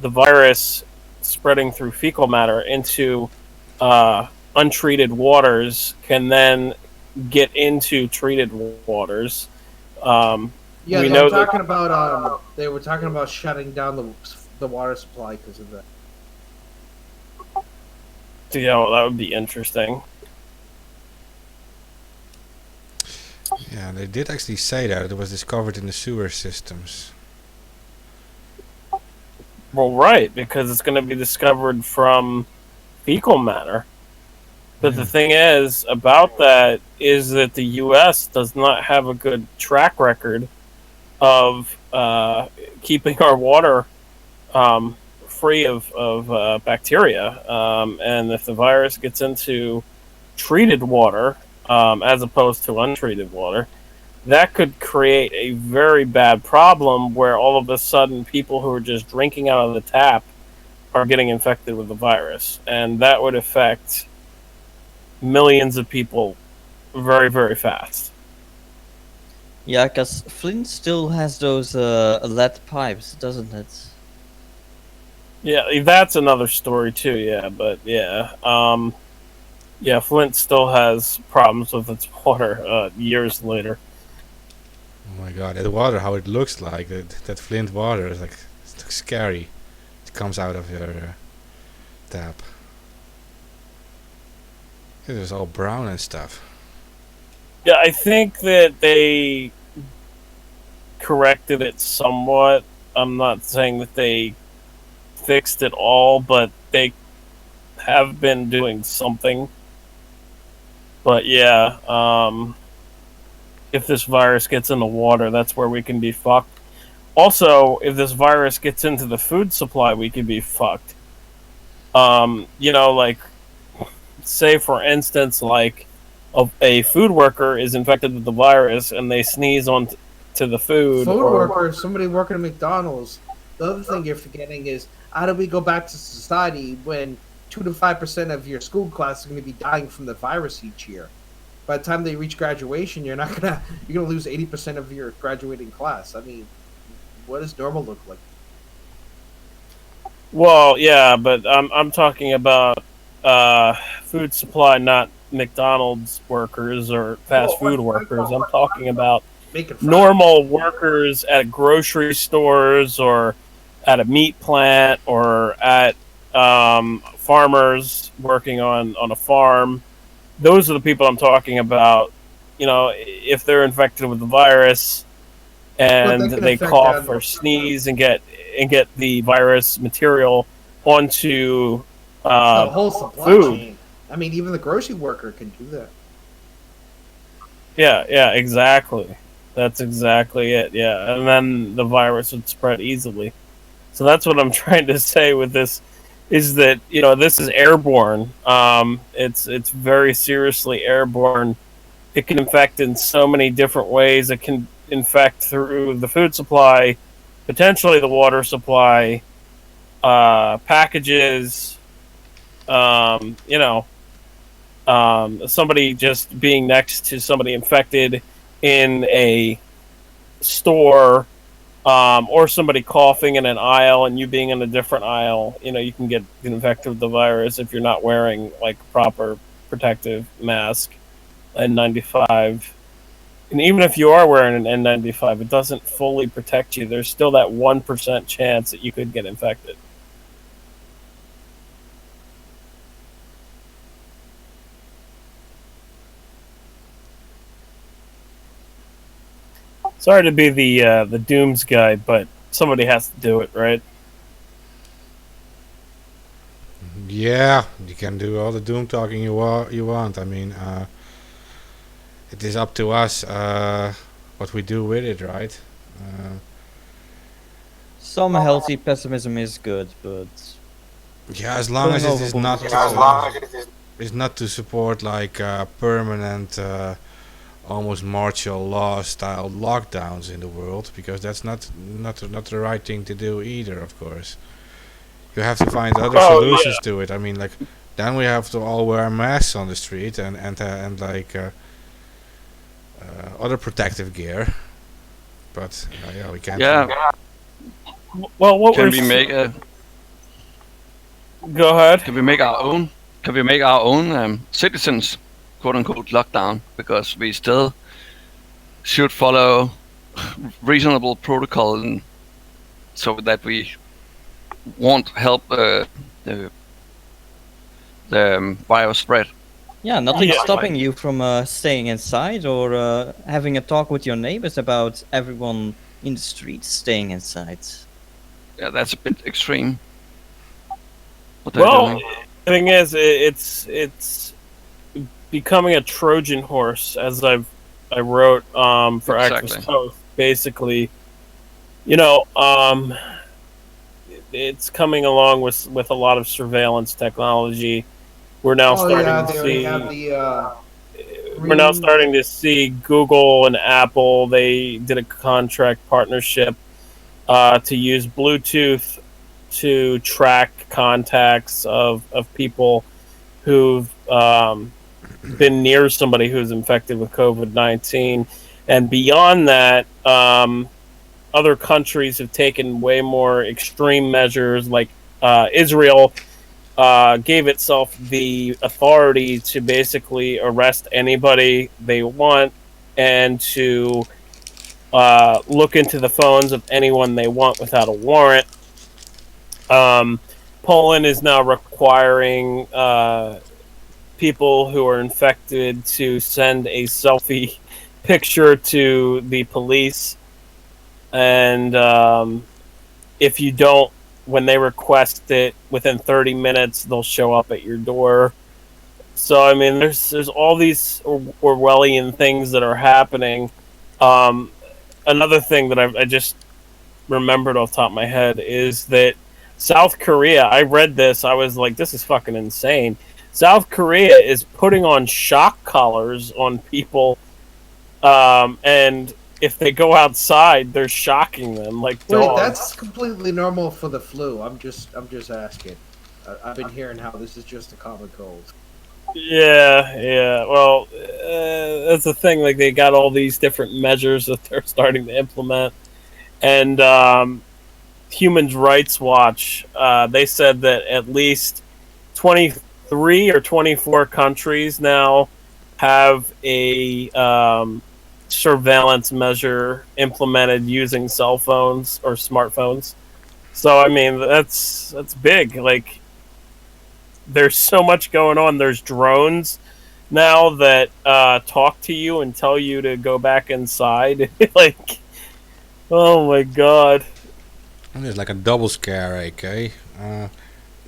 the virus spreading through fecal matter into untreated waters can then get into treated waters. Yeah, we they know were that- talking about they were talking about shutting down the water supply because of that. Yeah, well, that would be interesting. Yeah, they did actually say that it was discovered in the sewer systems. Well, right, because it's going to be discovered from fecal matter. But the thing is about that is that the U.S. does not have a good track record of keeping our water free of bacteria. And if the virus gets into treated water as opposed to untreated water, that could create a very bad problem where all of a sudden people who are just drinking out of the tap are getting infected with the virus. And that would affect millions of people very, very fast. Yeah, because Flint still has those lead pipes, doesn't it? Yeah, that's another story too, yeah, but yeah. Yeah, Flint still has problems with its water years later. Oh my god, that water, how it looks like, that Flint water is like, it looks scary. It comes out of your tap. It is all brown and stuff. Yeah, I think that they corrected it somewhat. I'm not saying that they fixed it all, but they have been doing something. But yeah, if this virus gets in the water, that's where we can be fucked. Also, if this virus gets into the food supply, we could be fucked. You know, like, say for instance, like a food worker is infected with the virus and they sneeze on to the food. Food workers, somebody working at McDonald's. The other thing you're forgetting is how do we go back to society when 2 to 5% of your school class is going to be dying from the virus each year? By the time they reach graduation, you're gonna lose 80% of your graduating class. I mean, What does normal look like? Well, yeah, but I'm talking about food supply, not McDonald's workers or fast food workers. I'm talking about Making fries. normal workers at grocery stores or at a meat plant or at farmers working on a farm. Those are the people I'm talking about. You know, if they're infected with the virus But and that can they affect cough or animals. sneeze and get the virus material onto The whole supply food. chain. I mean, even the grocery worker can do that. Yeah, exactly. That's exactly it. Yeah, and then the virus would spread easily. So that's what I'm trying to say with this is that this is airborne. It's very seriously airborne. It can infect in so many different ways. It can infect through the food supply, potentially the water supply, packages. You know, somebody just being next to somebody infected in a store, or somebody coughing in an aisle and you being in a different aisle. You can get infected with the virus if you're not wearing like proper protective mask, N95. And even if you are wearing an N95, it doesn't fully protect you. There's still that 1% chance that you could get infected. Sorry to be the dooms guy, but somebody has to do it, right? Yeah, you can do all the doom talking you want. I mean, it is up to us what we do with it, right? Some healthy pessimism is good, but Yeah, as long as going it is overboard not is not to support like permanent, almost martial law style lockdowns in the world, because that's not the right thing to do either. Of course, you have to find other solutions to it. I mean, like then we have to all wear masks on the street and like other protective gear. But yeah, we can't. Yeah. Well, what Can we're we make go ahead. Can we make our own? Can we make our own citizens, quote unquote, lockdown? Because we still should follow reasonable protocol, and so that we won't help the virus spread. Yeah, nothing's Yeah. stopping you from staying inside or having a talk with your neighbors about everyone in the streets staying inside. Yeah, that's a bit extreme. What they're Well, doing. the thing is, it's becoming a Trojan horse, as I wrote for Exactly. Actress Post. Basically, it's coming along with a lot of surveillance technology. We're now Oh yeah, starting they to already see. have the. We're now starting to see Google and Apple. They did a contract partnership to use Bluetooth to track contacts of people who've been near somebody who's infected with COVID-19. And beyond that, other countries have taken way more extreme measures, like Israel gave itself the authority to basically arrest anybody they want and to look into the phones of anyone they want without a warrant. Poland is now requiring people who are infected to send a selfie picture to the police, and if you don't, when they request it, within 30 minutes they'll show up at your door. So I mean, there's all these Orwellian things that are happening. Another thing that I just remembered off the top of my head is that South Korea, I read this, I was like, this is fucking insane. South Korea is putting on shock collars on people, and if they go outside, they're shocking them like Wait, dogs. that's completely normal for the flu. I'm just asking. I've been hearing how this is just a common cold. Yeah. Well, that's the thing. Like, they got all these different measures that they're starting to implement, and Human Rights Watch, they said that at least 23 or 24 countries now have a surveillance measure implemented using cell phones or smartphones. So I mean, that's big. Like, there's so much going on. There's drones now that talk to you and tell you to go back inside. Like, oh my god. And it's like a double scare, AK.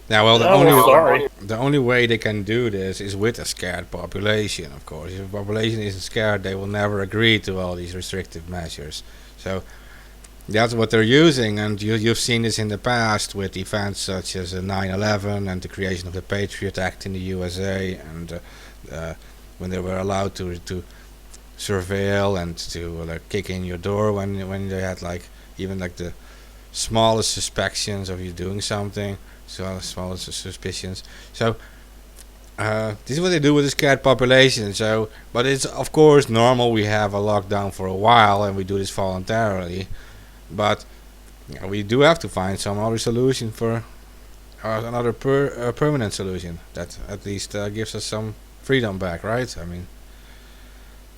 Now, well, Oh, sorry. the only way they can do this is with a scared population, of course. If the population isn't scared, they will never agree to all these restrictive measures. So that's what they're using, and you've seen this in the past with events such as 9/11 and the creation of the Patriot Act in the USA, and when they were allowed to surveil and to like kick in your door when they had like even like the smallest suspicions of you doing something, so smallest suspicions. So this is what they do with the scared population. So, but it's of course normal. We have a lockdown for a while, and we do this voluntarily. But we do have to find some other solution for another permanent solution that at least gives us some freedom back, right? I mean,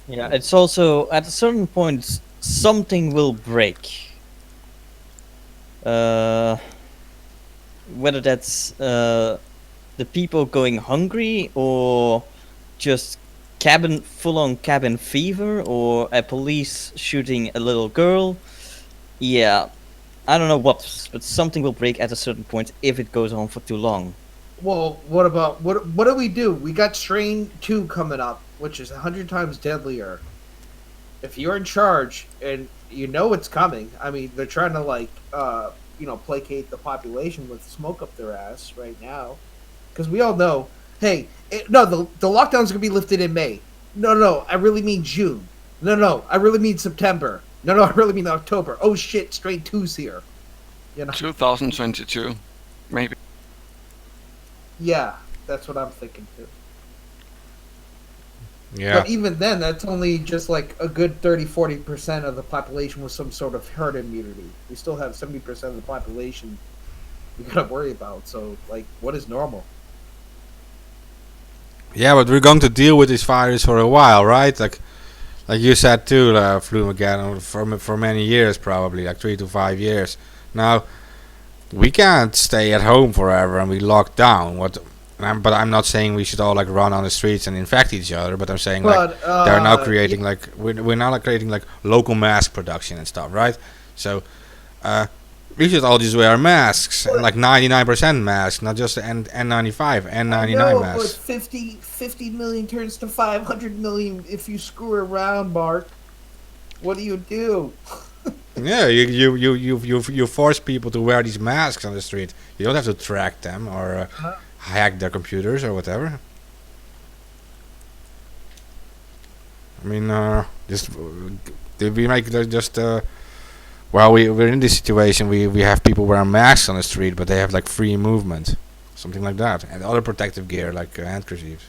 Yeah, it's also at a certain point something will break. Whether that's the people going hungry or just full-on cabin fever or a police shooting a little girl. Yeah, I don't know what, but something will break at a certain point if it goes on for too long. Well, what about what do we do? We got Strain 2 coming up, which is 100 times deadlier. If you're in charge and you know it's coming, I mean, they're trying to like placate the population with smoke up their ass right now, because we all know, hey, the lockdown's gonna be lifted in May. No, I really mean June. No, I really mean September. No, I really mean October. Oh shit, Strain 2's here. 2022, maybe. Yeah, that's what I'm thinking too. yeah. But even then, that's only just like a good 30-40% of the population with some sort of herd immunity. We still have 70% of the population we gotta worry about. So, like, what is normal? Yeah, but we're going to deal with this virus for a while, right? Like you said too, Flume again, for many years probably, like 3 to 5 years. Now, we can't stay at home forever and we lock down. But I'm not saying we should all like run on the streets and infect each other. But I'm saying like they're now creating like we're now like creating like local mask production and stuff, right? So we should all just wear masks, and like 99% masks, not just the N95, N99 masks. But 50 million turns to 500 million if you screw around, Mark. What do you do? Yeah, you force people to wear these masks on the street. You don't have to track them or hack their computers or whatever. I mean, just we make just while we're in this situation, we have people wearing masks on the street, but they have like free movement, something like that, and other protective gear like handkerchiefs.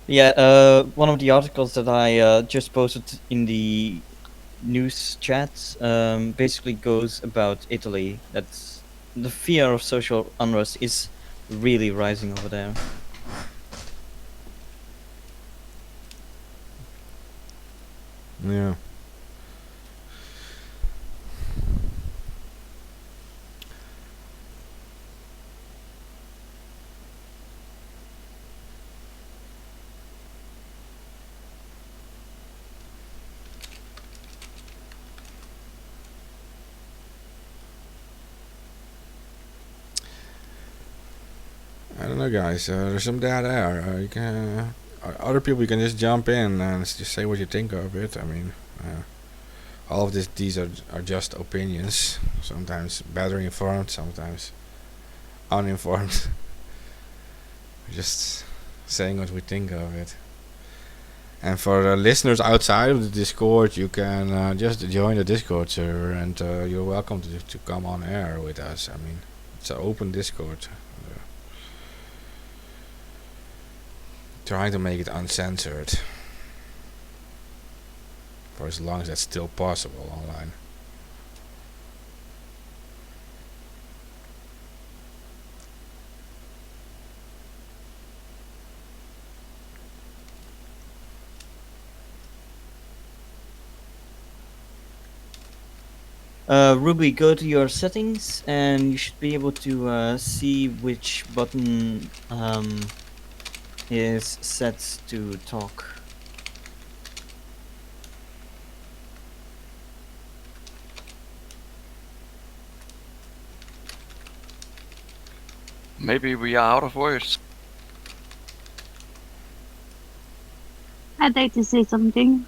Yeah, one of the articles that I just posted in the news chat basically goes about Italy. That's the fear of social unrest is really rising over there. Yeah. I don't know, guys. There's some dead air. You can other people. You can just jump in and just say what you think of it. I mean, all of these are just opinions. Sometimes better informed, sometimes uninformed. Just saying what we think of it. And for the listeners outside of the Discord, you can just join the Discord server, and you're welcome to come on air with us. I mean, it's an open Discord. Trying to make it uncensored. for as long as that's still possible online. Ruby, go to your settings and you should be able to see which button is set to talk. Maybe we are out of words. I'd like to say something.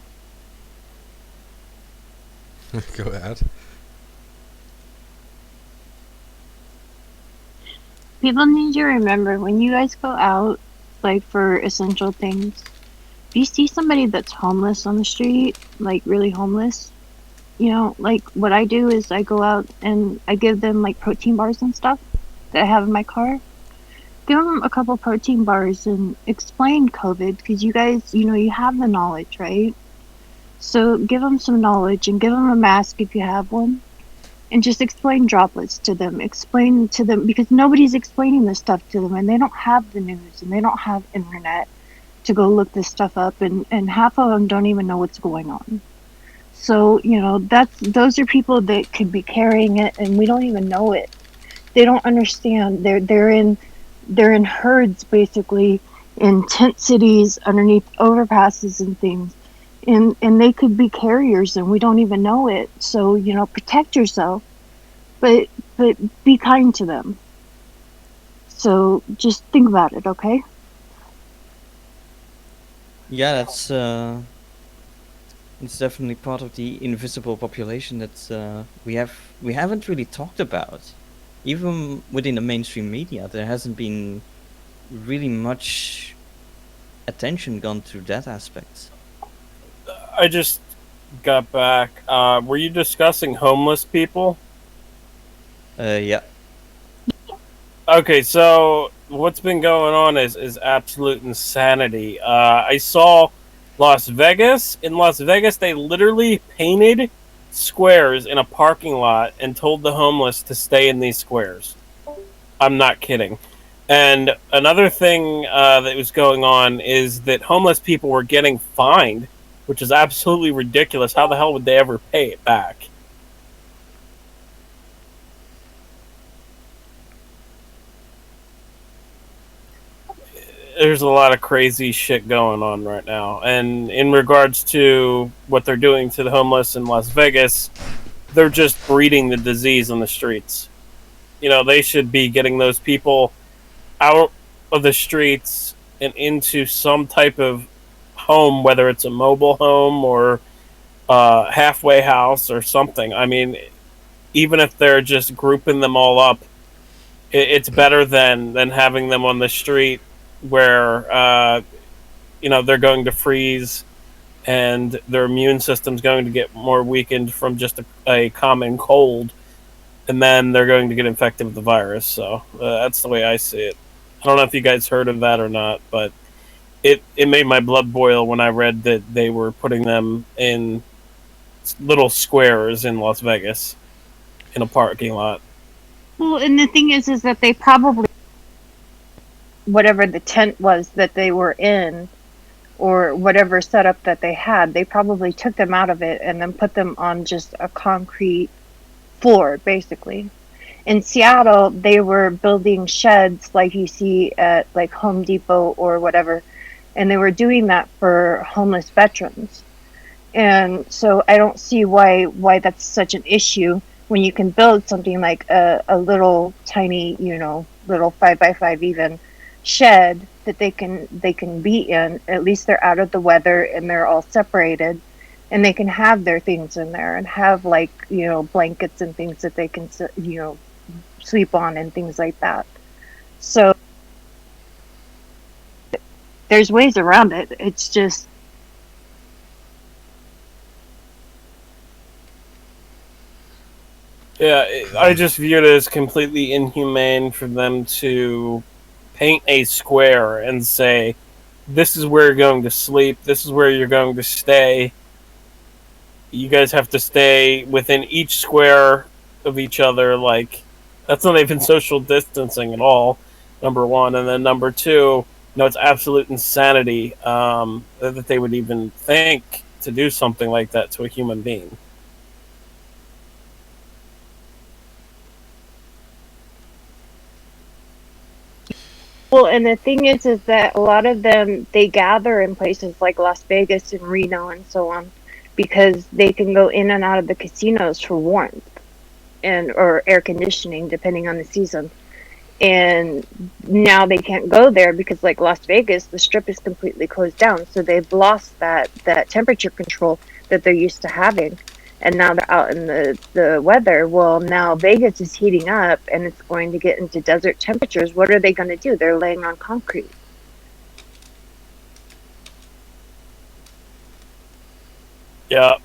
Go ahead. People need to remember when you guys go out, like for essential things, if you see somebody that's homeless on the street, like really homeless, like what I do is I go out and I give them like protein bars and stuff that I have in my car. Give them a couple protein bars and explain COVID because you guys, you have the knowledge, right? So give them some knowledge and give them a mask if you have one. And just explain droplets to them. Explain to them because nobody's explaining this stuff to them and they don't have the news and they don't have internet to go look this stuff up and half of them don't even know what's going on. So, those are people that could be carrying it and we don't even know it. They don't understand. They're in herds basically in tent cities underneath overpasses and things. And they could be carriers and we don't even know it. So, protect yourself, but be kind to them. So just think about it, okay? Yeah, it's definitely part of the invisible population that we haven't really talked about. Even within the mainstream media, there hasn't been really much attention gone to that aspect. I just got back. Were you discussing homeless people? Yeah. Okay, so what's been going on is absolute insanity. I saw Las Vegas. In Las Vegas, they literally painted squares in a parking lot and told the homeless to stay in these squares. I'm not kidding. And another thing that was going on is that homeless people were getting fined, which is absolutely ridiculous. How the hell would they ever pay it back? There's a lot of crazy shit going on right now. And in regards to what they're doing to the homeless in Las Vegas, they're just breeding the disease on the streets. They should be getting those people out of the streets and into some type of home, whether it's a mobile home or halfway house or something. I mean, even if they're just grouping them all up, it's better than having them on the street where they're going to freeze and their immune system's going to get more weakened from just a common cold, and then they're going to get infected with the virus. So that's the way I see it. I don't know if you guys heard of that or not, but it made my blood boil when I read that they were putting them in little squares in Las Vegas in a parking lot. Well, and the thing is that they probably, whatever the tent was that they were in, or whatever setup that they had, they probably took them out of it and then put them on just a concrete floor, basically. In Seattle, they were building sheds like you see at like Home Depot or whatever, and they were doing that for homeless veterans. And so I don't see why that's such an issue when you can build something like a little tiny, little 5x5 even shed that they can be in. At least they're out of the weather and they're all separated, and they can have their things in there and have like blankets and things that they can sleep on and things like that. So there's ways around it. It's just I just view it as completely inhumane for them to paint a square and say, this is where you're going to sleep, this is where you're going to stay. you guys have to stay within each square of each other. Like, that's not even social distancing at all. Number one, and then number two, it's absolute insanity that they would even think to do something like that to a human being. Well, and the thing is that a lot of them, they gather in places like Las Vegas and Reno and so on, because they can go in and out of the casinos for warmth and or air conditioning, depending on the season. And now they can't go there because, like Las Vegas, the strip is completely closed down, so they've lost that temperature control that they're used to having. And now they're out in the weather. Well, now Vegas is heating up and it's going to get into desert temperatures. What are they going to do? They're laying on concrete. Yeah.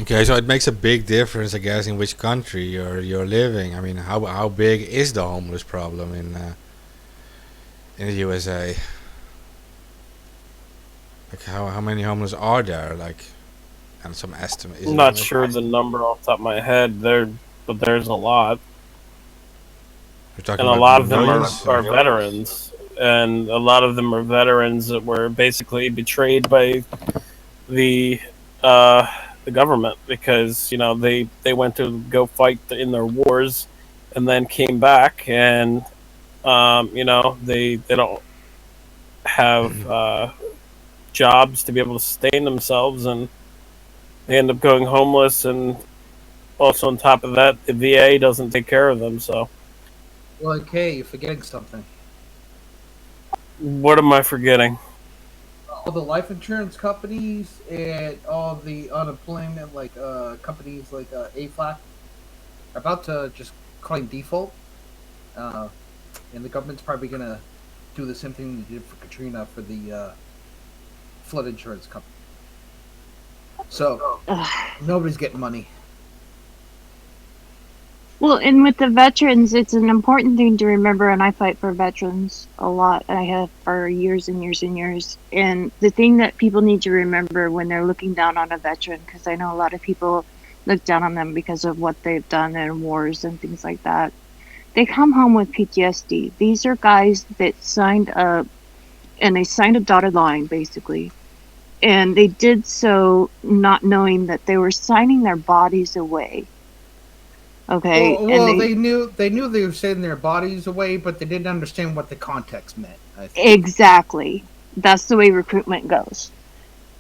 Okay, so it makes a big difference, I guess, in which country you're living. I mean, how big is the homeless problem in the USA? Like, how many homeless are there? Like, and some estimate. I'm not sure the number off the top of my head there, but there's a lot. We're talking And a about lot of them millions, are veterans. And a lot of them are veterans that were basically betrayed by the government because they went to go fight in their wars and then came back and they don't have jobs to be able to sustain themselves, and they end up going homeless. And also on top of that, the VA doesn't take care of them. So Well, okay, you're forgetting something. what am I forgetting? All the life insurance companies and all the unemployment companies like AFLAC are about to just claim default, and the government's probably gonna do the same thing they did for Katrina for the flood insurance company. So nobody's getting money. Well, and with the veterans, it's an important thing to remember, and I fight for veterans a lot. I have for years and years and years. And the thing that people need to remember when they're looking down on a veteran, because I know a lot of people look down on them because of what they've done in wars and things like that. They come home with PTSD. These are guys that signed up, and they signed a dotted line, basically. And they did so not knowing that they were signing their bodies away. Okay. Well, and they knew they were sending their bodies away, but they didn't understand what the context meant. I think. Exactly. That's the way recruitment goes.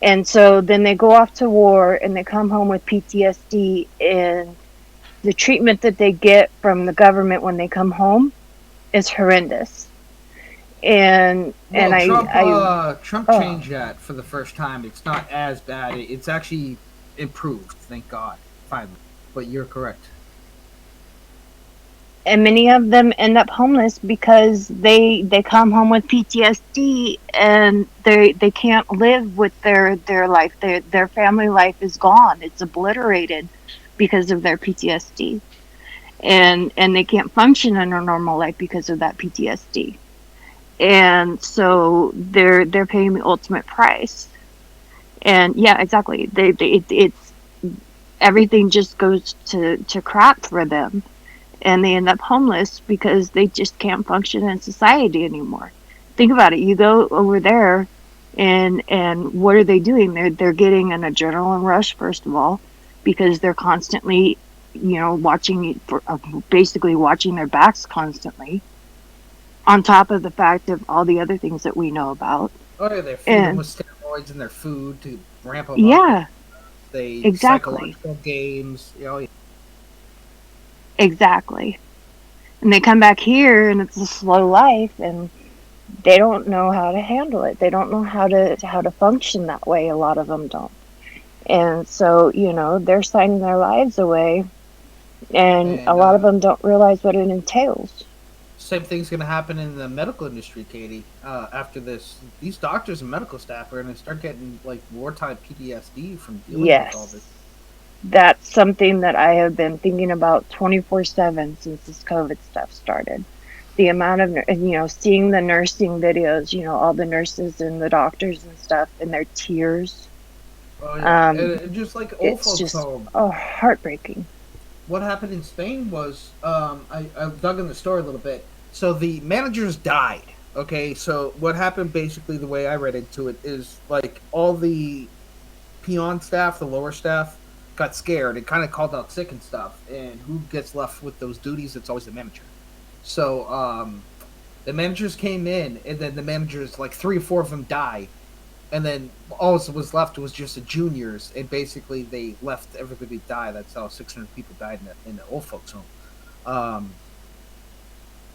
And so then they go off to war and they come home with PTSD, and the treatment that they get from the government when they come home is horrendous. And Trump changed that for the first time. It's not as bad. It's actually improved, thank God, finally. But you're correct. and many of them end up homeless because they come home with PTSD, and they can't live with their life. Their family life is gone. It's obliterated because of their PTSD, and they can't function in a normal life because of that PTSD. And so they're paying the ultimate price. And yeah, exactly. It's everything just goes to crap for them, and they end up homeless because they just can't function in society anymore. Think about it. You go over there, and what are they doing? They're getting an adrenaline rush, first of all, because they're constantly, watching basically watching their backs constantly. On top of the fact of all the other things that we know about. Oh yeah, they're feeding them with steroids in their food to ramp them up. Yeah, They exactly. psychological games. Yeah. Exactly. And they come back here, and it's a slow life, and they don't know how to handle it. They don't know how to function that way. A lot of them don't. And so, they're signing their lives away, and a lot of them don't realize what it entails. Same thing's going to happen in the medical industry, Katie. After this, these doctors and medical staff are going to start getting wartime PTSD from dealing with all this. That's something that I have been thinking about 24/7 since this COVID stuff started. the amount of seeing the nursing videos, all the nurses and the doctors and stuff, and their tears. Oh yeah, and Um, just like old it's folks' just home. heartbreaking. What happened in Spain was I dug in the story a little bit. So the managers died. Okay, so what happened basically, the way I read into it, is like all the peon staff, the lower staff, got scared and kind of called out sick and stuff. And who gets left with those duties? It's always the manager. So the managers came in, and then the managers, like 3 or 4 of them died, and then all that was left was just the juniors, and basically they left everybody to die. That's how 600 people died in the old folks home. Um,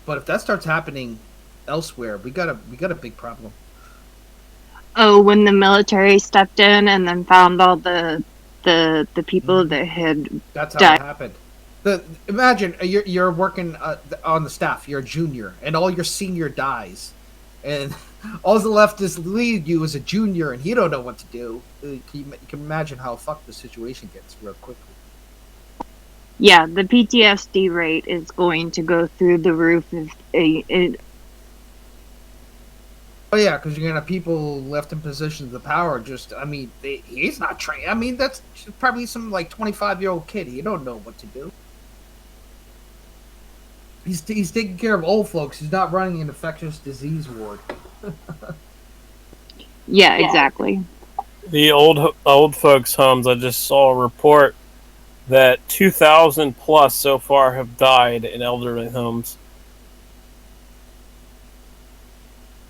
but if that starts happening elsewhere, we got a big problem. Oh, when the military stepped in and then found all the people that had That's how it died. happened. Imagine you're working on the staff. You're a junior, and all your senior dies, and all the left is lead you as a junior, and he don't know what to do. You can imagine how fucked the situation gets real quickly. Yeah, the PTSD rate is going to go through the roof if Oh yeah, because you're gonna have people left in positions of power. He's not trained. I mean, that's probably some like 25-year-old kid. He don't know what to do. He's taking care of old folks. He's not running an infectious disease ward. yeah, exactly. The old folks' homes. I just saw a report that 2,000 plus so far have died in elderly homes.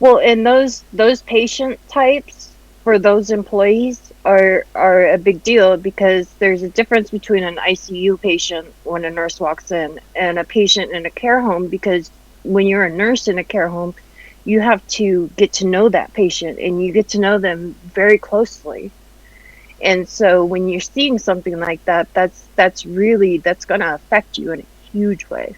Well, and those patient types for those employees are a big deal because there's a difference between an ICU patient when a nurse walks in and a patient in a care home, because when you're a nurse in a care home, you have to get to know that patient and you get to know them very closely. And so when you're seeing something like that, that's going to affect you in a huge way.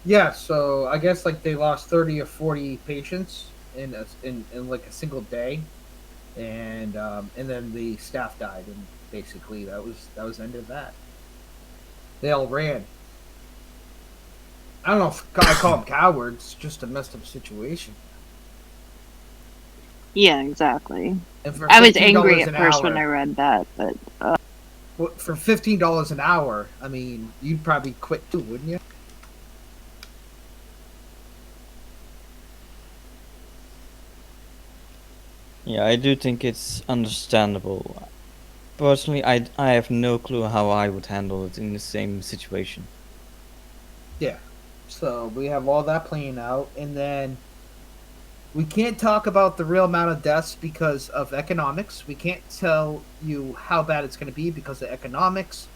Yeah, so I guess like they lost 30 or 40 patients in like a single day, and then the staff died, and basically that was the end of that. They all ran. I don't know if I call them cowards, just a messed up situation. Yeah, exactly. And for I was $15 angry at an first hour, when I read that, but for $15 an hour, I mean, you'd probably quit too, wouldn't you? Yeah, I do think it's understandable. Personally, I have no clue how I would handle it in the same situation. Yeah. So we have all that playing out, and then we can't talk about the real amount of deaths because of economics. We can't tell you how bad it's going to be because of economics.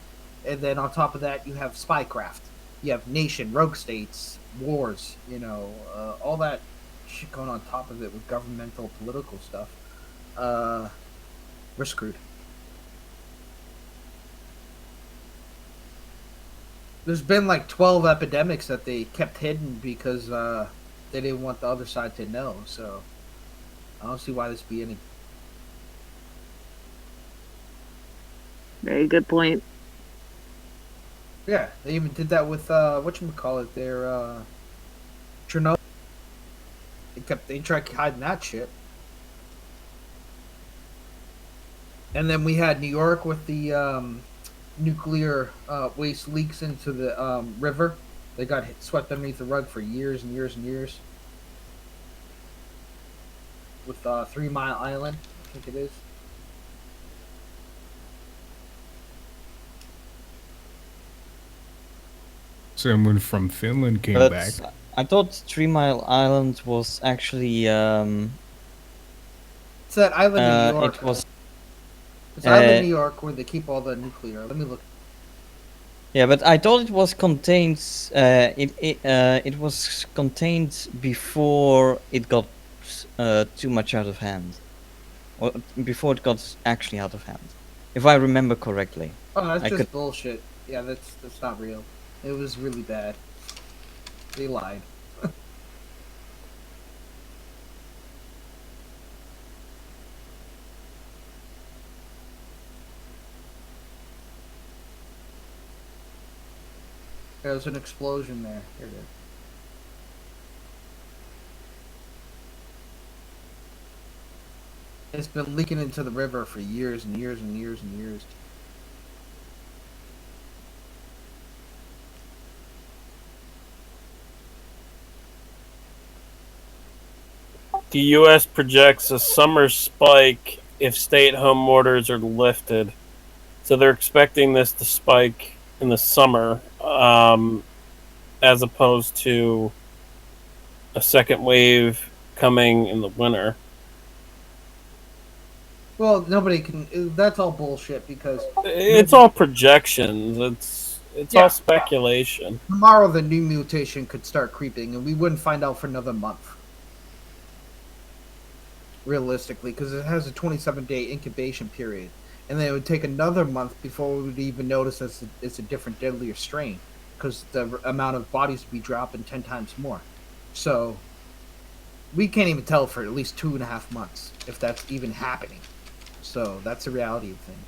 And then on top of that, you have spycraft. You have nation, rogue states, wars, all that shit going on top of it with governmental, political stuff. We're screwed. There's been like 12 epidemics that they kept hidden because they didn't want the other side to know. So I don't see why this be any. very good point. Yeah, they even did that with whatchamacallit, their Chernobyl. They tried hiding that shit. And then we had New York with the nuclear waste leaks into the river. They got swept underneath the rug for years and years and years. With 3 Mile Island, I think it is. Someone from Finland came But back. I thought 3 Mile Island was actually It's that island in New York. it was It's island in New York where they keep all the nuclear. Let me look. yeah, but I thought it was contained. It was contained before it got too much out of hand, or before it got actually out of hand, if I remember correctly. Oh, that's I just could- bullshit. Yeah, that's not real. It was really bad. They lied. There was an explosion there. Here it is. It's been leaking into the river for years and years and years and years. The U.S. projects a summer spike if stay-at-home orders are lifted. So they're expecting this to spike in the summer, as opposed to a second wave coming in the winter. Well, nobody can. That's all bullshit because It's all projections. It's Yeah. all speculation. tomorrow the new mutation could start creeping, and we wouldn't find out for another month. Realistically, because it has a 27-day incubation period, and then it would take another month before we would even notice it's a different, deadlier strain, because the amount of bodies would be dropping 10 times more. So we can't even tell for at least 2.5 months if that's even happening. So that's the reality of things.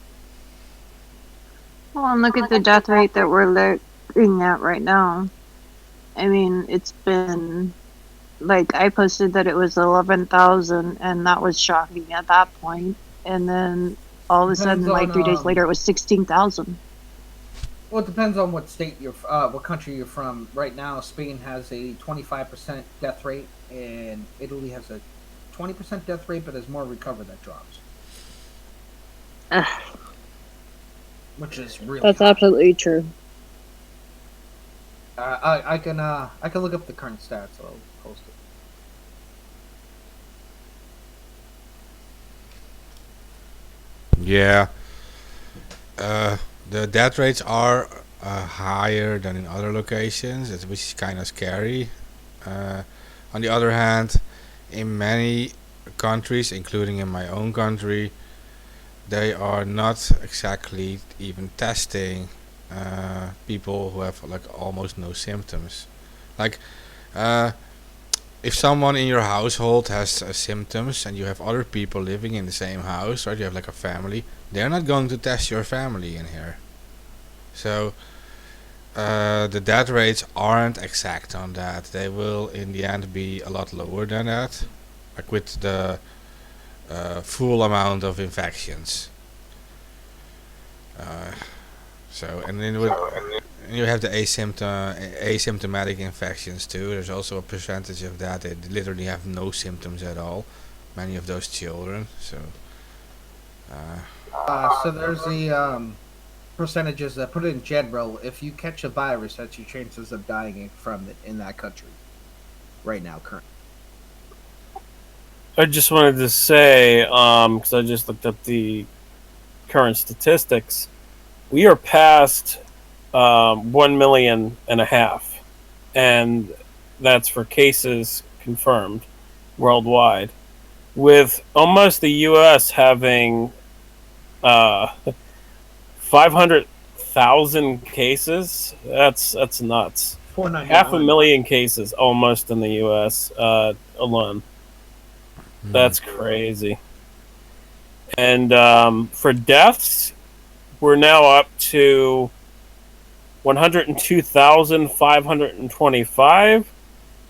Well, and look at the death rate that we're looking at right now. I mean, it's been like I posted that it was 11,000, and that was shocking at that point. And then all of a sudden, Depends like on, 3 days later, it was 16,000. Well, it depends on what state what country you're from. Right now, Spain has a 25% death rate, and Italy has a 20% death rate, but as more recover, that drops. Ugh, Which is really that's high. absolutely true. I can look up the current stats. I'll post it. Yeah. The death rates are higher than in other locations, which is kind of scary. On the other hand, in many countries, including in my own country, they are not exactly even testing people who have like almost no symptoms. Like, if someone in your household has symptoms and you have other people living in the same house, right? You have like a family. They're not going to test your family in here. So the death rates aren't exact on that. They will in the end be a lot lower than that, like with the full amount of infections. So and then you have the asymptomatic infections too. There's also a percentage of that that literally have no symptoms at all. Many of those children. So. So there's the percentages that put it in general. If you catch a virus, that's your chances of dying from it in that country right now, currently. I just wanted to say, because I just looked up the current statistics, we are past 1.5 million, and that's for cases confirmed worldwide, with almost the U.S. having 500,000 cases. That's nuts. 499. 500,000 cases almost in the U.S. Alone. That's crazy. And for deaths, we're now up to 102,525.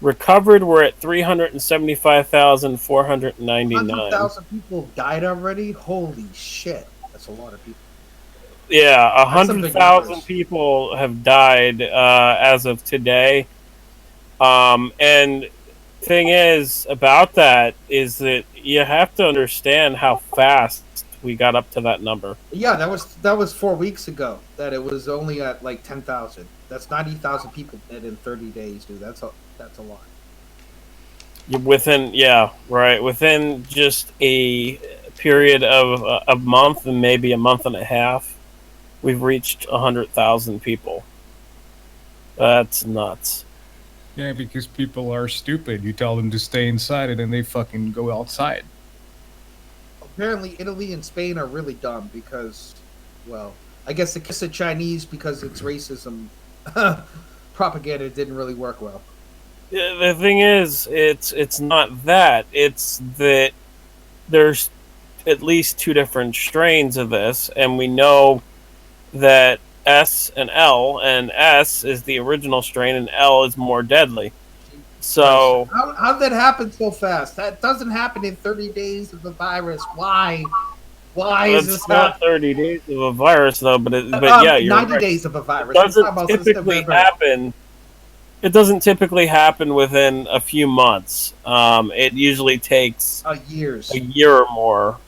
Recovered, we're at 375,499. 100,000 people died already? Holy shit. That's a lot of people. Yeah, That's some big 100,000 numbers. people have died as of today. And thing is about that is that you have to understand how fast we got up to that number. Yeah, that was 4 weeks ago. That it was only at like 10,000. That's 90,000 people dead in 30 days, dude. That's a lot. Within just a period of a month and maybe a month and a half, we've reached 100,000 people. That's nuts. Yeah, because people are stupid. You tell them to stay inside and then they fucking go outside. Apparently, Italy and Spain are really dumb because, well, I guess the kiss of Chinese because it's racism propaganda didn't really work well. Yeah, the thing is, it's not that. It's that there's at least two different strains of this, and we know that S and L, and S is the original strain, and L is more deadly. So How did that happen so fast? That doesn't happen in 30 days of the virus. Why? Why is this it's not 30 days of a virus, though. But yeah, you're 90 right. days of a It virus. We're talking doesn't about since typically November. happen. It doesn't typically happen within a few months. It usually takes Years. a year or more.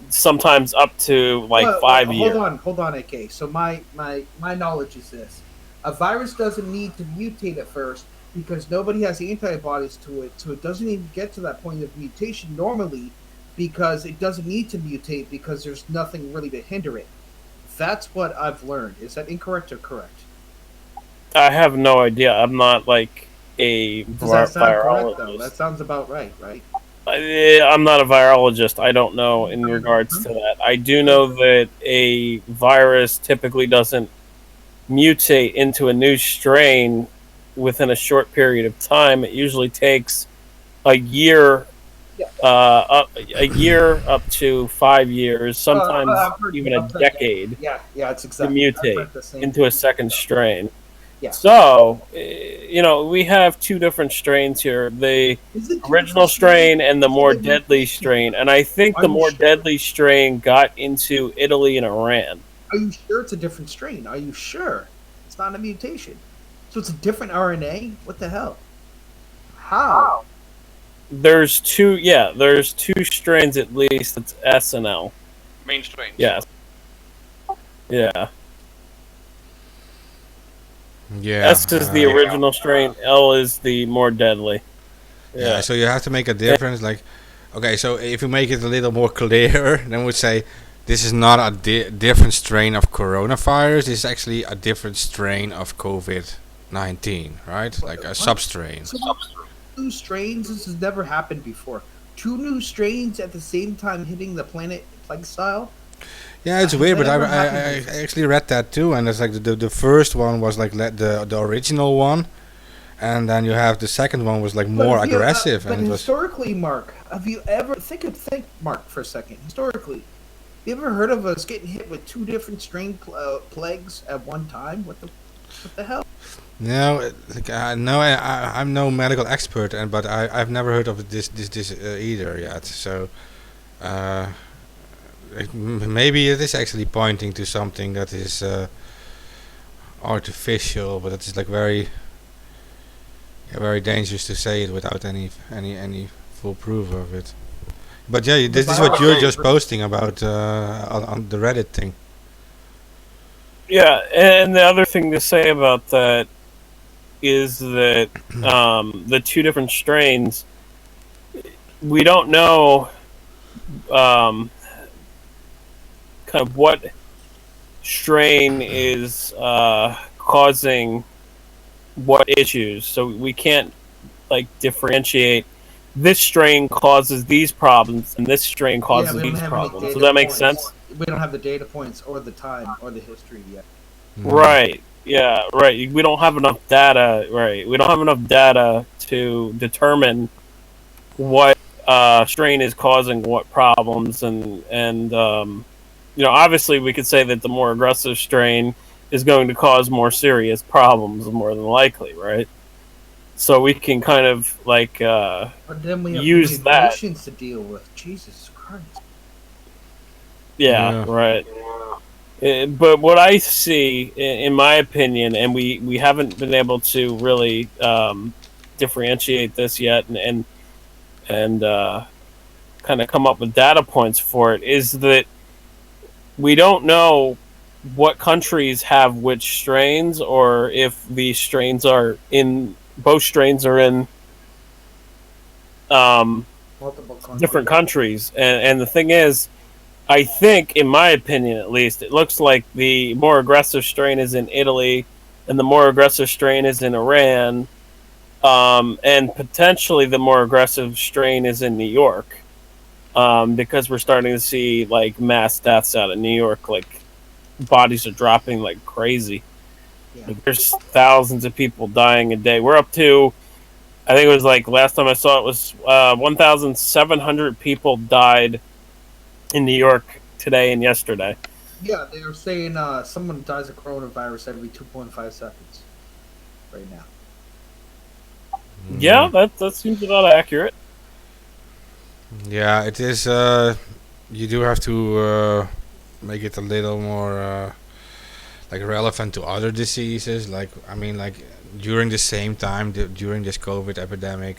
Sometimes up to like Well, 5 years. Hold on, AK. So my knowledge is this: a virus doesn't need to mutate at first because nobody has antibodies to it, so it doesn't even get to that point of mutation normally because it doesn't need to mutate because there's nothing really to hinder it. That's what I've learned. Is that incorrect or correct? I have no idea. I'm not like a Does that sound correct, though? virologist. That sounds about right, right? I'm not a virologist. I don't know in regards to that. I do know that a virus typically doesn't mutate into a new strain within a short period of time. It usually takes a year, a year up to 5 years, sometimes even a decade, it's to exactly. mutate into a second strain. Yeah. So, we have two different strains here: the original strain and the more deadly strain. And I think the more deadly strain got into Italy and Iran. Are you sure it's a different strain? Are you sure it's not a mutation? So it's a different RNA? What the hell? How? There's two strains at least. It's S and L. Main strain. Yes. Yeah. Yeah. S is the original strain. L is the more deadly. Yeah. So you have to make a difference. Like, okay, so if you make it a little more clear, then we'd say this is not a different strain of coronavirus. This is actually a different strain of COVID-19, right? Like a substrain. So two strains. This has never happened before. Two new strains at the same time hitting the planet plague style. Yeah, it's weird, but I actually read that too, and it's like the first one was like the original one, and then you have the second one was like more aggressive. But and historically, Mark, have you ever think Mark for a second? Historically, have you ever heard of us getting hit with two different strain plagues at one time? What the hell? No, like, no, I'm no medical expert, but I've never heard of this either yet. So. Maybe it is actually pointing to something that is artificial, but it is like very dangerous to say it without any full proof of it. But yeah, this is what you're just posting about on the Reddit thing. Yeah, and the other thing to say about that is that the two different strains, we don't know kind of what strain is causing what issues, so we can't like differentiate this strain causes these problems and this strain causes these problems. Does that make sense? We don't have the data points or the time or the history yet. Right. Yeah, right. We don't have enough data, right. We don't have enough data to determine what strain is causing what problems, and obviously we could say that the more aggressive strain is going to cause more serious problems more than likely, right? So we can kind of like but then we have use that to deal with. Jesus Christ. Yeah. Right. But what I see, in my opinion, and we haven't been able to really differentiate this yet, and kind of come up with data points for it, is that we don't know what countries have which strains, or if these strains are in both strains are in Multiple countries. different countries. And the thing is, I think, in my opinion at least, it looks like the more aggressive strain is in Italy, and the more aggressive strain is in Iran, and potentially the more aggressive strain is in New York, because we're starting to see like mass deaths out of New York. Like bodies are dropping like crazy. Yeah. Like, there's thousands of people dying a day. We're up to, I think it was like last time I saw it was 1,700 people died in New York today and yesterday. Yeah, they were saying someone dies of coronavirus every 2.5 seconds right now. Yeah, that seems about accurate. Yeah, it is. You do have to make it a little more like relevant to other diseases. Like I mean, like during the same time, during this COVID epidemic,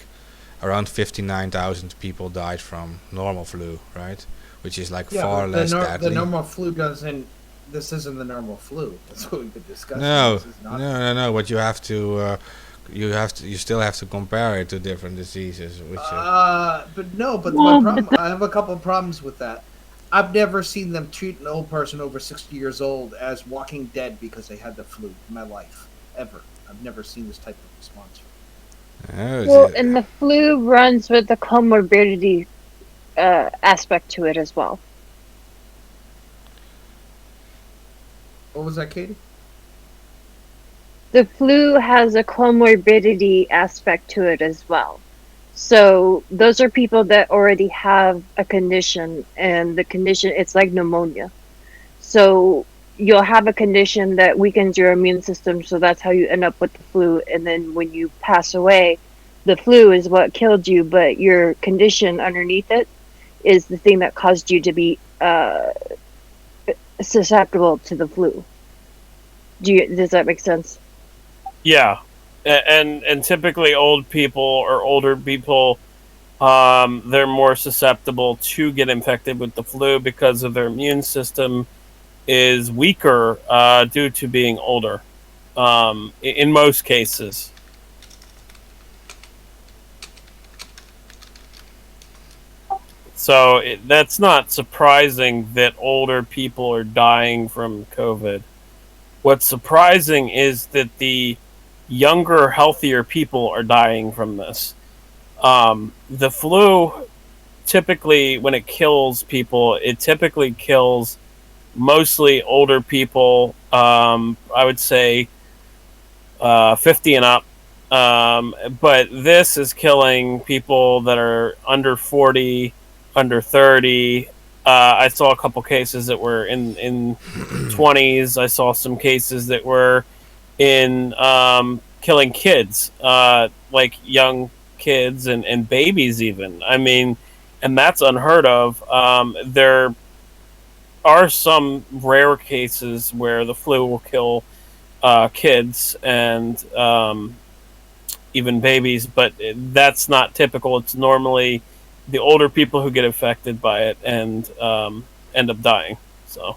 around 59,000 people died from normal flu, right? Which is like Yeah, far but less the deadly. normal flu doesn't. This isn't the normal flu. That's what we've been discussing. No, This is not. no. But you still have to compare it to different diseases, which. But no. But my Well, problem. I have a couple of problems with that. I've never seen them treat an old person over 60 years old as walking dead because they had the flu in my life. Ever. I've never seen this type of response. Oh, Well, and the flu runs with the comorbidity aspect to it as well. What was that, Katie? The flu has a comorbidity aspect to it as well. So those are people that already have a condition, and the condition, it's like pneumonia. So you'll have a condition that weakens your immune system, so that's how you end up with the flu. And then when you pass away, the flu is what killed you, but your condition underneath it is the thing that caused you to be susceptible to the flu. Does that make sense? Yeah, and typically old people or older people, they're more susceptible to get infected with the flu because of their immune system is weaker due to being older. In most cases. So that's not surprising that older people are dying from COVID. What's surprising is that the younger, healthier people are dying from this. The flu, typically, when it kills people, it typically kills mostly older people. I would say 50 and up. But this is killing people that are under 40, under 30. I saw a couple cases that were in 20s. I saw some cases that were in killing kids, like young kids and babies even. I mean, and that's unheard of. There are some rare cases where the flu will kill kids and even babies, but that's not typical. It's normally the older people who get affected by it and end up dying. So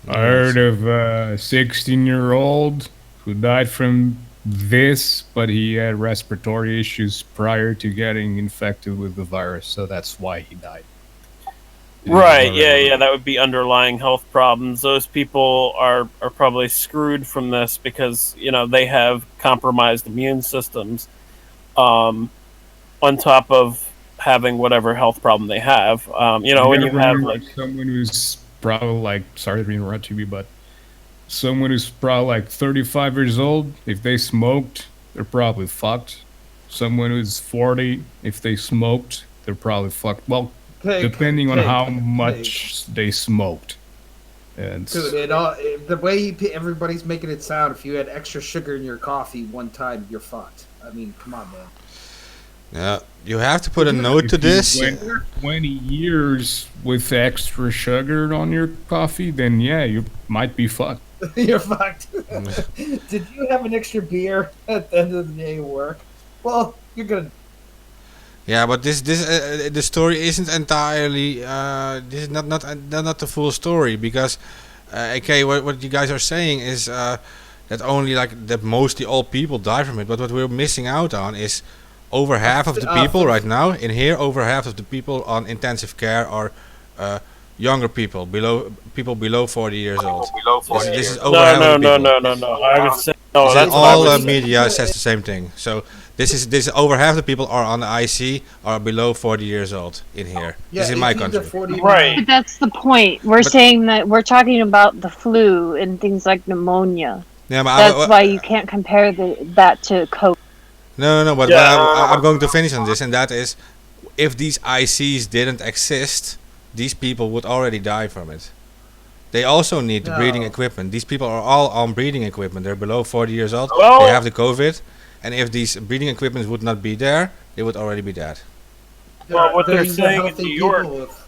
I heard of a 16-year-old who died from this, but he had respiratory issues prior to getting infected with the virus, so that's why he died. right, yeah, that would be underlying health problems. Those people are probably screwed from this because they have compromised immune systems, on top of having whatever health problem they have. When you have like someone who's probably like, sorry to interrupt you, but someone who's probably like 35 years old, if they smoked, they're probably fucked. Someone who's 40, if they smoked, they're probably fucked. Well, depending on how much they smoked. And Dude, the way everybody's making it sound, if you had extra sugar in your coffee one time, you're fucked. I mean, come on, man. Yeah, you have to put a note to if you this. went 20 years with extra sugar on your coffee, then yeah, you might be fucked. You're fucked. Did you have an extra beer at the end of the day at work? Well, you're good. Yeah, but the story isn't entirely. This is not the full story because, okay, what you guys are saying is that only like that mostly old people die from it. But what we're missing out on is over half of the people right now in here. Over half of the people on intensive care are younger people below 40 years old. This is over half of the people. No. I would say no. That's All media says the same thing. So this over half the people are on the IC are below 40 years old in here. Yeah, this is my 18 to country. 49. Right. But that's the point. We're saying that we're talking about the flu and things like pneumonia. Yeah, but That's why you can't compare that to COVID. No. But I'm going to finish on this, and that is, if these ICs didn't exist, these people would already die from it. They also need the breeding No. equipment. These people are all on breeding equipment. They're below 40 years old. Well- They have the COVID, and if these breeding equipment would not be there, they would already be dead. Well, what they're These are saying in healthy New York- people with-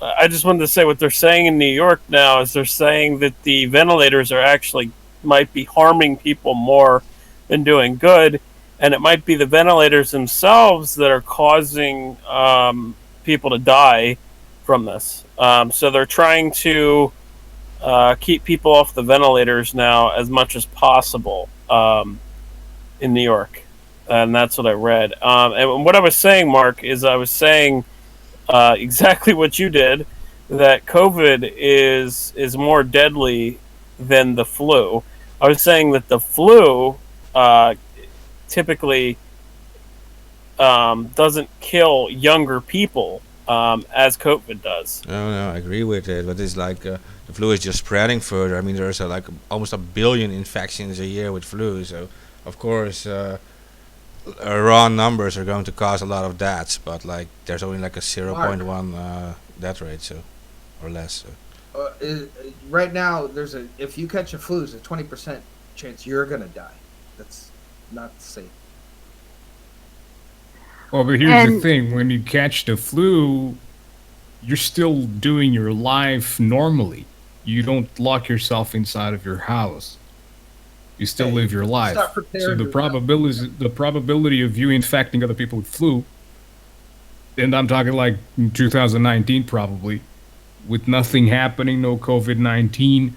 I just wanted to say what they're saying in New York now is they're saying that the ventilators are actually might be harming people more than doing good, and it might be the ventilators themselves that are causing people to die from this. So they're trying to keep people off the ventilators now as much as possible in New York, and that's what I read. And what I was saying, Mark, is I was saying exactly what you did. That COVID is more deadly than the flu. I was saying that the flu typically doesn't kill younger people as COVID does. No, I agree with it, but it's like the flu is just spreading further. I mean, there's like almost 1 billion infections a year with flu, so of course raw numbers are going to cause a lot of deaths, but like there's only like a 0.1 death rate, so or less. So. Right now, if you catch a flu, there's a 20% chance you're gonna die. That's not safe. Well, but here's the And- thing: when you catch the flu, you're still doing your life normally. You don't lock yourself inside of your house. You still Yeah, live your life. start preparing So the yourself. probability of you infecting other people with flu, and I'm talking like in 2019 probably, with nothing happening, no COVID-19.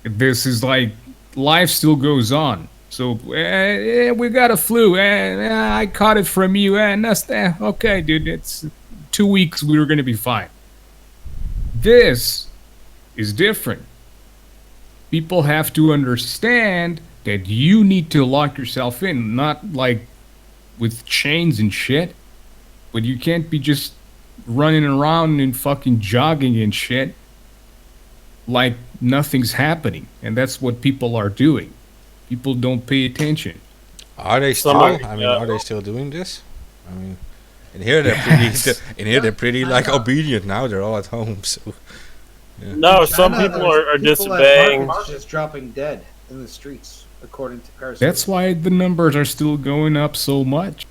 This is like life still goes on. So we got a flu, I caught it from you, and that's okay, dude. It's 2 weeks. We were gonna be fine. This is different. People have to understand that you need to lock yourself in, not like with chains and shit, but you can't be just running around and fucking jogging and shit like nothing's happening. And that's what people are doing. People don't pay attention. Are they still? Somebody- I mean, are they still doing this? I mean, in here they're pretty. Yes. In here they're pretty like China. obedient now. They're all at home, so. No, some China, people there's are people at disobeying. markets just dropping dead in the streets, according to Paris. That's why the numbers are still going up so much.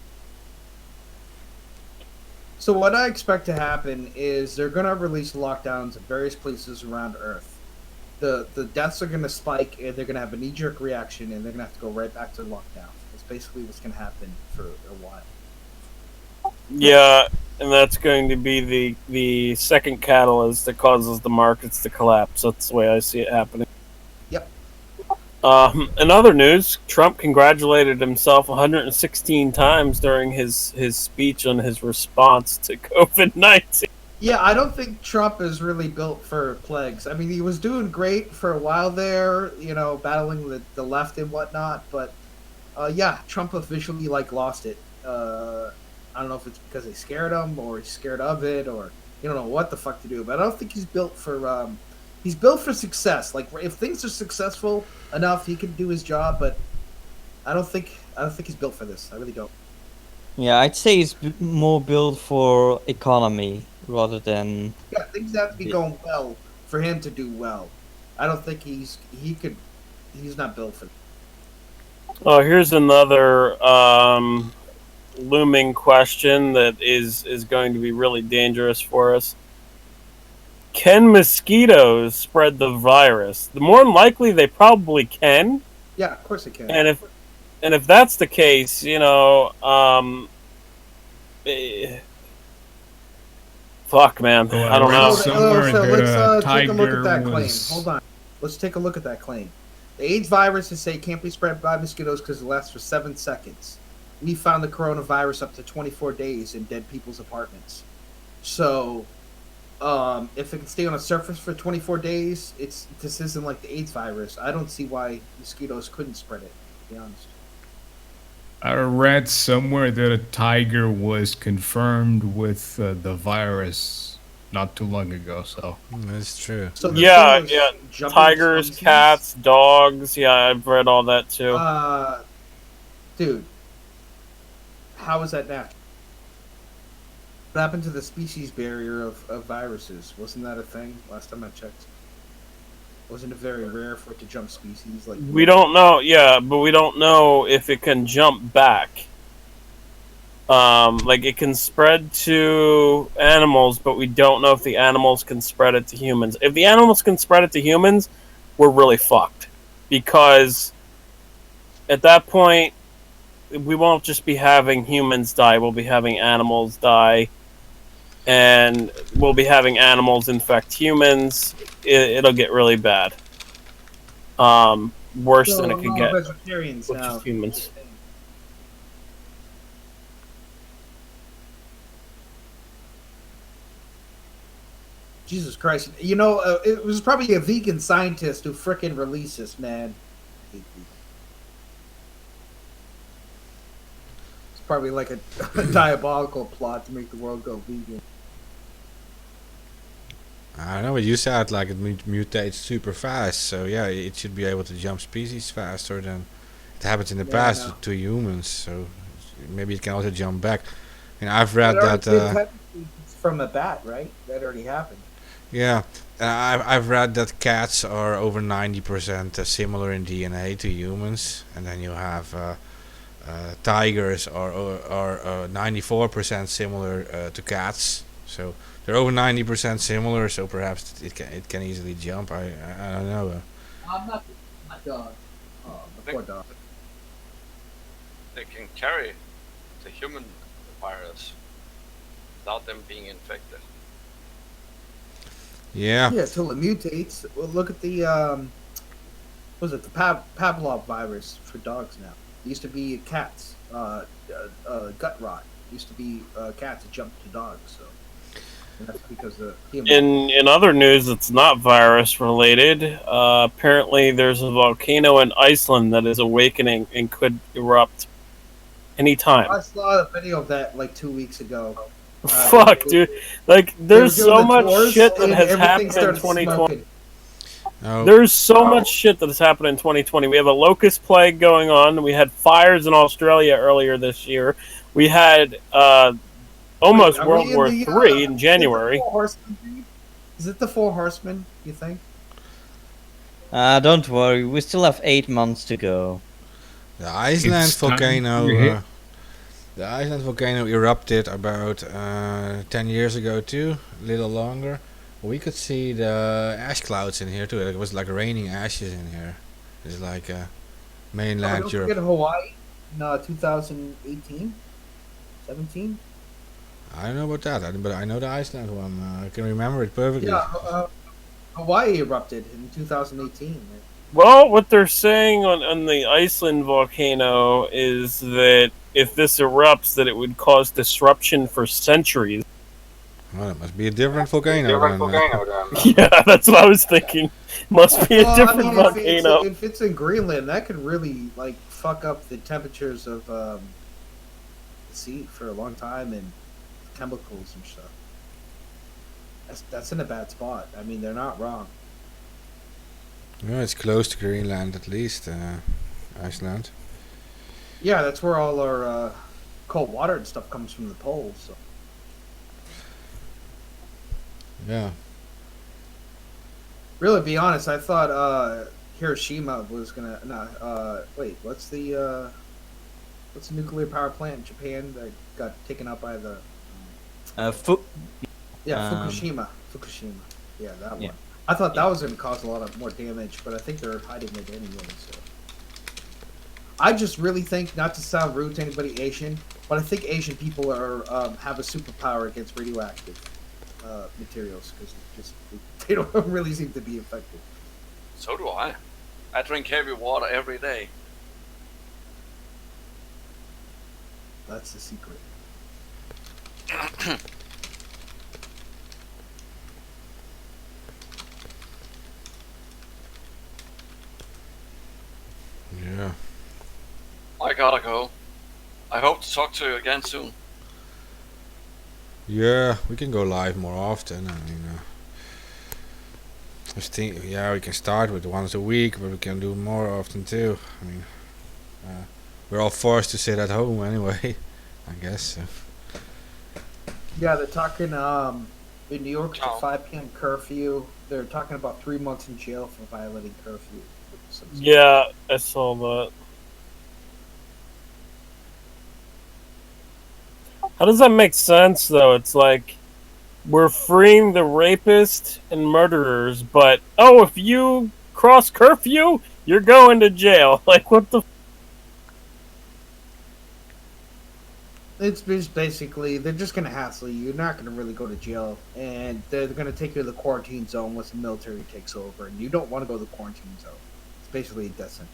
So what I expect to happen is they're going to release lockdowns in various places around Earth. The deaths are going to spike, and they're going to have a knee-jerk reaction, and they're going to have to go right back to lockdown. That's basically what's going to happen for a while. Yeah, and that's going to be the second catalyst that causes the markets to collapse. That's the way I see it happening. Yep. In other news, Trump congratulated himself 116 times during his speech on his response to COVID-19. Yeah, I don't think Trump is really built for plagues. I mean, he was doing great for a while there, battling the left and whatnot. But yeah, Trump officially lost it. I don't know if it's because they scared him or he's scared of it or you don't know what the fuck to do. But I don't think he's built for success. Like if things are successful enough, he can do his job. But I don't think he's built for this. I really don't. Yeah, I'd say he's more built for economy rather than. Yeah, things have to be going well for him to do well. I don't think he's not built for. Oh, here's another looming question that is going to be really dangerous for us. Can mosquitoes spread the virus? The more than likely, they probably can. Yeah, of course it can. And if that's the case, fuck, man, Well, I don't I know. read somewhere that let's take a look tiger at that claim. was- Hold on. Let's take a look at that claim. The AIDS virus, they say, can't be spread by mosquitoes because it lasts for 7 seconds. We found the coronavirus up to 24 days in dead people's apartments. So, if it can stay on a surface for 24 days, this isn't like the AIDS virus. I don't see why mosquitoes couldn't spread it, to be honest. I read somewhere that a tiger was confirmed with the virus not too long ago. So That's true. So the Yeah, thing is, yeah. jumping Tigers, species- cats, dogs. Yeah, I've read all that too. Dude, how is that natural? What happened to the species barrier of viruses? Wasn't that a thing last time I checked? Wasn't it very rare for it to jump species? Like We don't know. Yeah, but we don't know if it can jump back. Like it can spread to animals, but we don't know if the animals can spread it to humans. If the animals can spread it to humans, we're really fucked, because at that point we won't just be having humans die; we'll be having animals die, and we'll be having animals infect humans. It'll get really bad. Worse than it could get vegetarians with now. just humans. Jesus Christ! You know, it was probably a vegan scientist who frickin' released this, man. I hate vegan. It's probably like a diabolical plot to make the world go vegan. I don't know, but you said like it mutates super fast, so yeah, it should be able to jump species faster than it happens in the Yeah, I past know. to humans. So maybe it can also jump back. And I've read It already that. did technically, it's from a bat, right? That already happened. Yeah, I've read that cats are over 90% similar in DNA to humans, and then you have tigers are 94% similar to cats. So they're over 90% similar. So perhaps it can easily jump. I don't know. I'm not dog. Oh, the poor dog. They can carry the human virus without them being infected. Yeah. Yeah, till it mutates. Well, look at the what was it the Pavlov virus for dogs now? It used to be cats, gut rot. It used to be cats that jumped to dogs. So and that's because the human. In other news that's not virus related, apparently there's a volcano in Iceland that is awakening and could erupt anytime. I saw a video of that like 2 weeks ago. Fuck, dude! Like, there's they were so doing the much tours, shit that and has everything happened in started 2020. smoking. Oh. There's so much shit that has happened in 2020. We have a locust plague going on. We had fires in Australia earlier this year. We had almost Wait, are World we in War the, III in January. Is it the Four Horsemen? You think? Don't worry, we still have 8 months to go. The Iceland It's time volcano. to hit. The Iceland volcano erupted about 10 years ago too, a little longer. We could see the ash clouds in here too. It was like raining ashes in here. It's like mainland Don't Europe. forget Hawaii in 2018, 17. I don't know about that, but I know the Iceland one. I can remember it perfectly. Yeah, Hawaii erupted in 2018. Well, what they're saying on the Iceland volcano is that if this erupts, that it would cause disruption for centuries. Well, it must be a different volcano then. Yeah, that's what I was thinking. Must be a Well, different I mean, volcano. if it's in Greenland, that could really like fuck up the temperatures of the sea for a long time and chemicals and stuff. That's in a bad spot. I mean, they're not wrong. Yeah, it's close to Greenland at least, Iceland. Yeah, that's where all our cold water and stuff comes from the poles. So. Yeah. Really, to be honest, I thought Hiroshima was gonna. Wait, what's the nuclear power plant in Japan that got taken out by the? Fukushima. Fukushima. Yeah, that one. Yeah. I thought that was going to cause a lot of more damage, but I think they're hiding it anyway. So, I just really think, not to sound rude to anybody Asian, but I think Asian people are have a superpower against radioactive materials because they don't really seem to be affected. So do I. I drink heavy water every day. That's the secret. Yeah. I gotta go. I hope to talk to you again soon. Yeah, we can go live more often. I mean, I think, yeah, we can start with once a week, but we can do more often too. I mean, we're all forced to sit at home anyway, I guess. So. Yeah, they're talking. In New York, it's a 5 p.m. curfew. They're talking about 3 months in jail for violating curfew. Yeah, I saw that. How does that make sense, though? It's like we're freeing the rapist and murderers, but if you cross curfew, you're going to jail. Like, what the? It's just basically they're just gonna hassle you. You're not gonna really go to jail, and they're gonna take you to the quarantine zone once the military takes over, and you don't want to go to the quarantine zone. It's basically decent.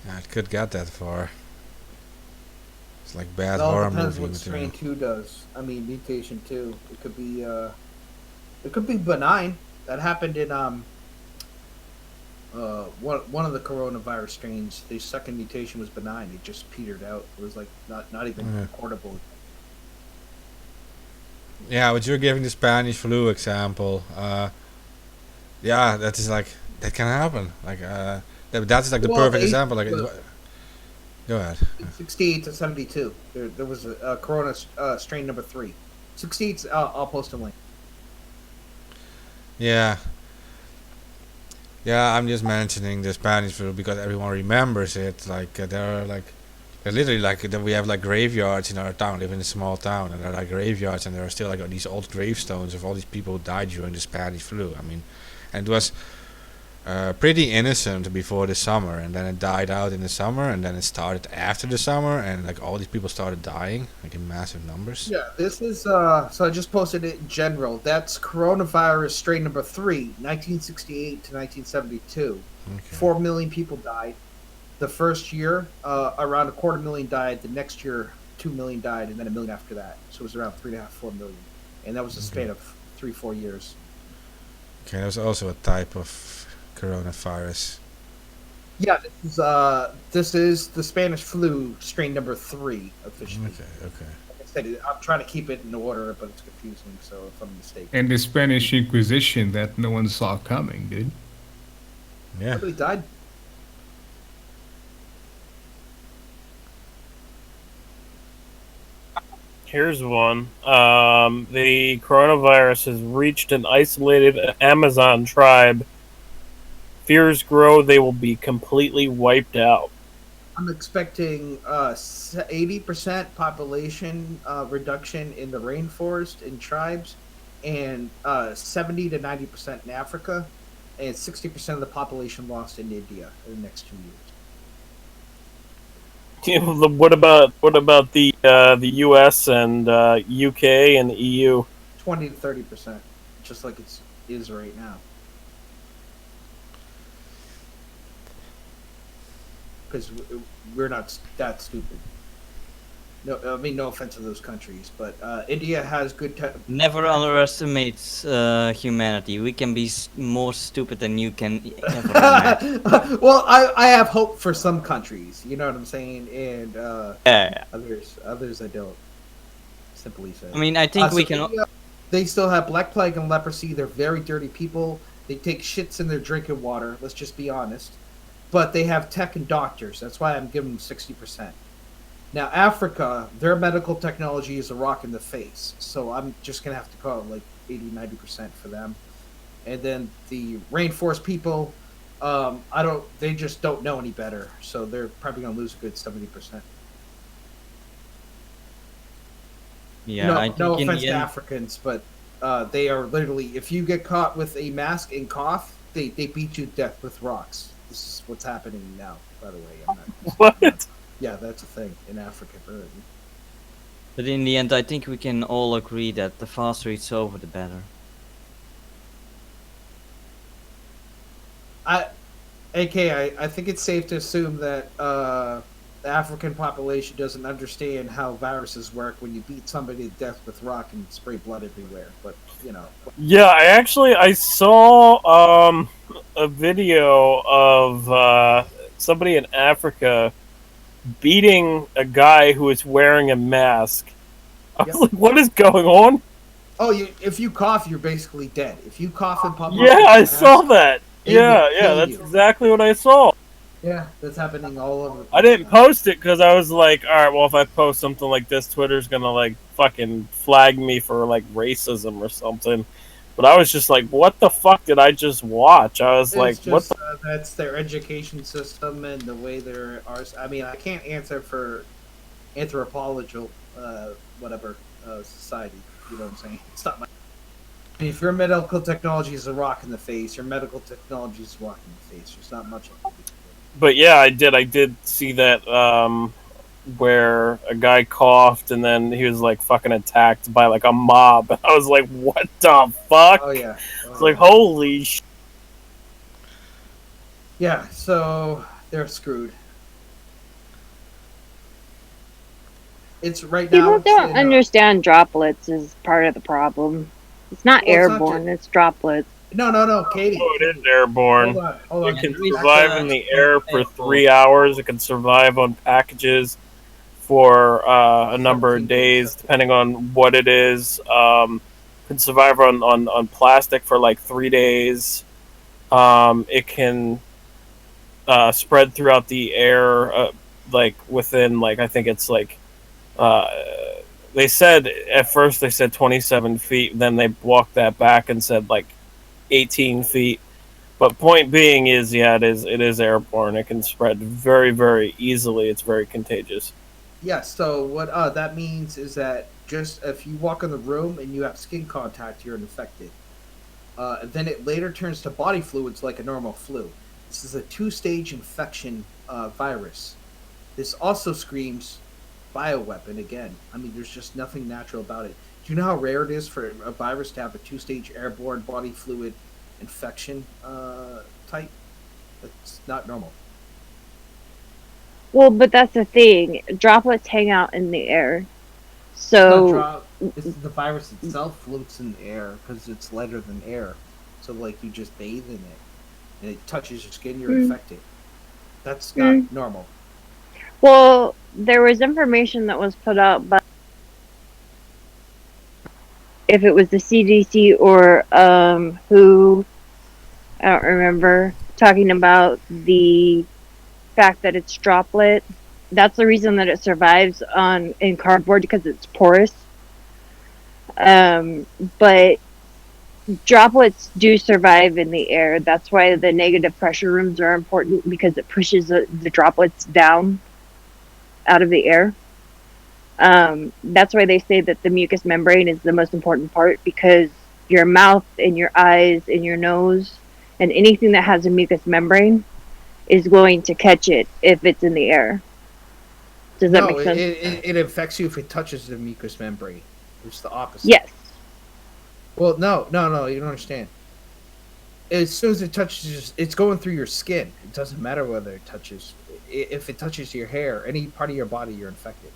Yeah, it could get that far. It's like bad It all horror depends movie what strain material. 2 does. I mean, mutation 2. It could be benign. That happened in one of the coronavirus strains. The second mutation was benign. It just petered out. It was like not even Yeah. recordable. Yeah, but you're giving the Spanish flu example. Yeah, that is like that can happen. Like that's like the Well, perfect example. Like, the- go ahead. 68 to 72. There was a corona strain number 3. 68. I'll post a link. Yeah. Yeah, I'm just mentioning the Spanish flu because everyone remembers it. Like there are like, literally like we have like graveyards in our town. We live in a small town, and there are like graveyards, and there are still like these old gravestones of all these people who died during the Spanish flu. I mean, and it was pretty innocent before the summer, and then it died out in the summer, and then it started after the summer, and like all these people started dying like in massive numbers. Yeah, this is so I just posted it in general. That's coronavirus strain number 3, 1968 to 1972. Okay. 4 million people died. The first year, around 250,000 died. The next year, 2 million died, and then 1 million after that. So it was around 3.5, 4 million, and that was a span of 3-4 years. Okay, there's also a type of coronavirus. Yeah, this is the Spanish flu strain number 3 officially. Okay. Like I said, I'm trying to keep it in order, but it's confusing. So if I'm mistaken, And the Spanish Inquisition that no one saw coming, dude. Yeah. nobody died. Here's one. The coronavirus has reached an isolated Amazon tribe. Fears grow; they will be completely wiped out. I'm expecting 80% population reduction in the rainforest in tribes, and 70 to 90% in Africa, and 60% of the population lost in India in the next 2 years. What about the U.S. and UK and the EU? 20 to 30%, just like it is right now. Because we're not that stupid. No, I mean no offense to those countries, but India has good. Never underestimate humanity. We can be more stupid than you can ever imagine. Well, I have hope for some countries. You know what I'm saying, and Yeah. others I don't. Simply said. I mean, I think we can. India, they still have black plague and leprosy. They're very dirty people. They take shits in their drinking water. Let's just be honest. But they have tech and doctors. That's why I'm giving them 60%. Now, Africa, their medical technology is a rock in the face. So I'm just going to have to call it like 80, 90% for them. And then the rainforest people, they just don't know any better. So they're probably going to lose a good 70%. Yeah, I think no in offense the to end, Africans, but they are literally, if you get caught with a mask and cough, they beat you to death with rocks. This is what's happening now, by the way. What? Yeah, that's a thing in Africa. but in the end, I think we can all agree that the faster it's over, the better. I think it's safe to assume that the African population doesn't understand how viruses work when you beat somebody to death with rock and spray blood everywhere. But, you know. Yeah, I saw a video of somebody in Africa beating a guy who was wearing a mask. I was like, what is going on? Oh, if you cough, you're basically dead. If you cough in public, Yeah, I saw that. They will Yeah, kill that's you. exactly what I saw. Yeah, that's happening all over. I didn't post it because I was like, all right, well, if I post something like this, Twitter's gonna like fucking flag me for like racism or something. But I was just like, what the fuck did I just watch? I was like, It's what just the? that's their education system and the way there are. I mean, I can't answer for anthropological, whatever society. You know what I'm saying? It's not my. I mean, if your medical technology is a rock in the face, your medical technology is a rock in the face. There's not much. But yeah, I did. I did see that where a guy coughed and then he was like fucking attacked by like a mob. I was like, what the fuck? Oh yeah. It's like, holy sh. Yeah. So they're screwed. It's right now. People don't understand droplets is part of the problem. It's not Well, it's not airborne, it's droplets. No, Katie. Oh, it is airborne. Hold on. It can With, survive in the air for 3 hours. It can survive on packages for a number of days, depending on what it is. Can survive on plastic for like 3 days. It can spread throughout the air, like within like I think it's like they said at first they said 27 feet, then they walked that back and said like 18 feet. But point being is, yeah, it is airborne. It can spread very, very easily. It's very contagious. Yeah, so what that means is that just if you walk in the room and you have skin contact, you're infected. Then it later turns to body fluids like a normal flu. This is a two-stage infection virus. This also screams bioweapon again. I mean, there's just nothing natural about it. Do you know how rare it is for a virus to have a two-stage airborne body fluid infection type? That's not normal. Well, but that's the thing. Droplets hang out in the air. So The virus itself floats in the air because it's lighter than air. So like you just bathe in it, and it touches your skin, you're infected. That's not normal. well, there was information that was put out by if it was the CDC or who I don't remember talking about the fact that it's droplet. That's the reason that it survives in cardboard because it's porous. But droplets do survive in the air. That's why the negative pressure rooms are important because it pushes the droplets down out of the air. That's why they say that the mucous membrane is the most important part because your mouth and your eyes and your nose and anything that has a mucous membrane is going to catch it if it's in the air. Does that make sense? It infects you if it touches the mucous membrane. It's the opposite. Yes. Well, no, you don't understand. As soon as it touches, it's going through your skin. It doesn't matter whether it touches. If it touches your hair, any part of your body, you're infected.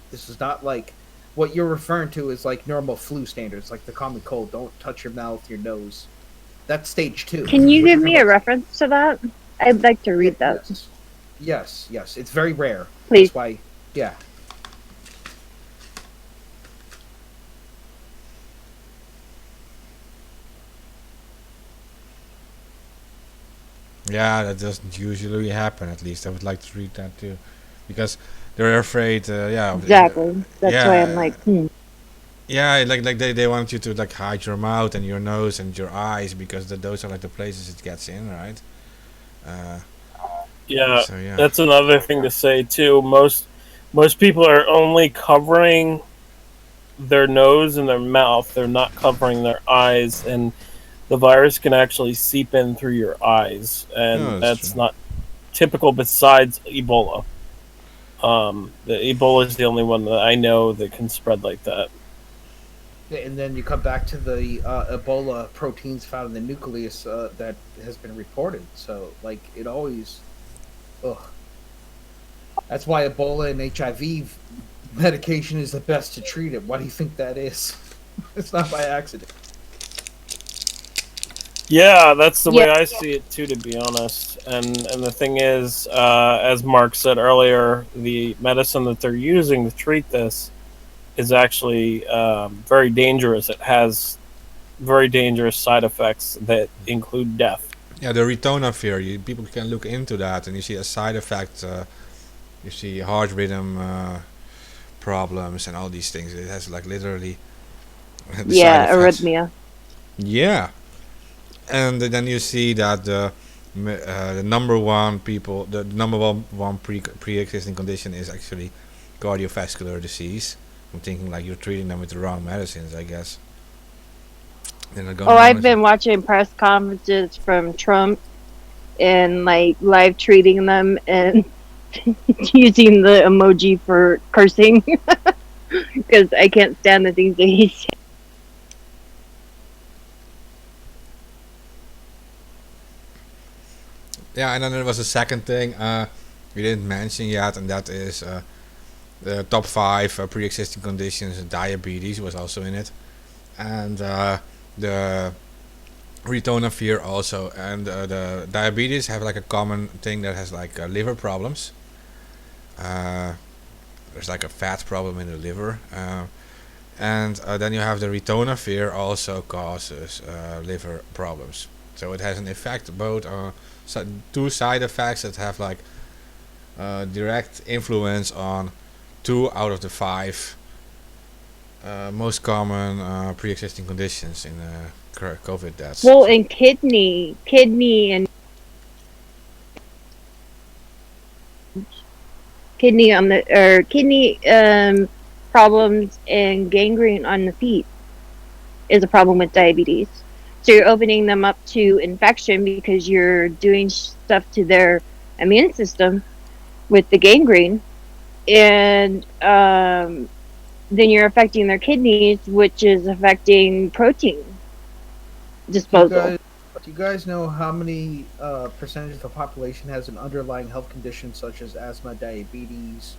This is not like what you're referring to is like normal flu standards, like the common cold. Don't touch your mouth, your nose. That's stage 2. Can you give me a reference to that? I'd like to read that. Yes. It's very rare. Please. That's why, yeah. Yeah, that doesn't usually happen. At least I would like to read that too, because they're afraid. Yeah. Exactly. That's why I'm like, Yeah, like they want you to like hide your mouth and your nose and your eyes because those are like the places it gets in, right? Yeah, So, yeah. that's another thing to say too. Most people are only covering their nose and their mouth. They're not covering their eyes, and the virus can actually seep in through your eyes, and Oh, that's true. not typical. Besides Ebola, the Ebola is the only one that I know that can spread like that. And then you come back to the Ebola proteins found in the nucleus that has been reported. So, like, it always, ugh. That's why Ebola and HIV medication is the best to treat it. Why do you think that is? It's not by accident. Yeah, that's the way I see it too, to be honest. And the thing is, as Mark said earlier, the medicine that they're using to treat this is actually very dangerous. It has very dangerous side effects that include death. Yeah, the ritonavir. People can look into that, and you see a side effect. You see heart rhythm problems and all these things. It has like literally the side Yeah, effects. arrhythmia. Yeah, and then you see that the number one pre-existing condition is actually cardiovascular disease. I'm thinking like you're treating them with the wrong medicines, I guess. They're not going Oh, wrong. I've been watching press conferences from Trump and like live tweeting them and using the emoji for cursing because I can't stand the things that he says. Yeah, and then there was a second thing we didn't mention yet, and that is the top five pre-existing conditions. Diabetes was also in it, and the ritonavir also. And the diabetes have like a common thing that has like liver problems. Uh, there's like a fat problem in the liver, and then you have the ritonavir also causes liver problems. So it has an effect both on two side effects that have like direct influence on 2 out of the 5 most common pre-existing conditions in COVID deaths. Well, and kidney and kidney problems and gangrene on the feet is a problem with diabetes. So you're opening them up to infection because you're doing stuff to their immune system with the gangrene, and then you're affecting their kidneys, which is affecting protein disposal. Do you guys know how many percentage of the population has an underlying health condition such as asthma, diabetes,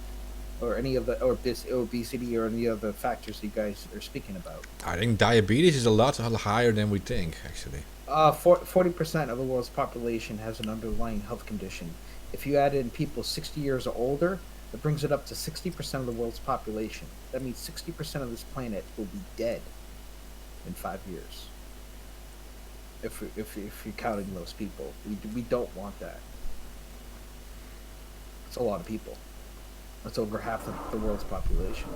or any of the or obesity or any of the factors you guys are speaking about? I think diabetes is a lot higher than we think, actually. 40% of the world's population has an underlying health condition. If you add in people 60 years or older, that brings it up to 60% of the world's population. That means 60% of this planet will be dead in 5 years. If you're counting those people, we don't want that. It's a lot of people. That's over half of the world's population.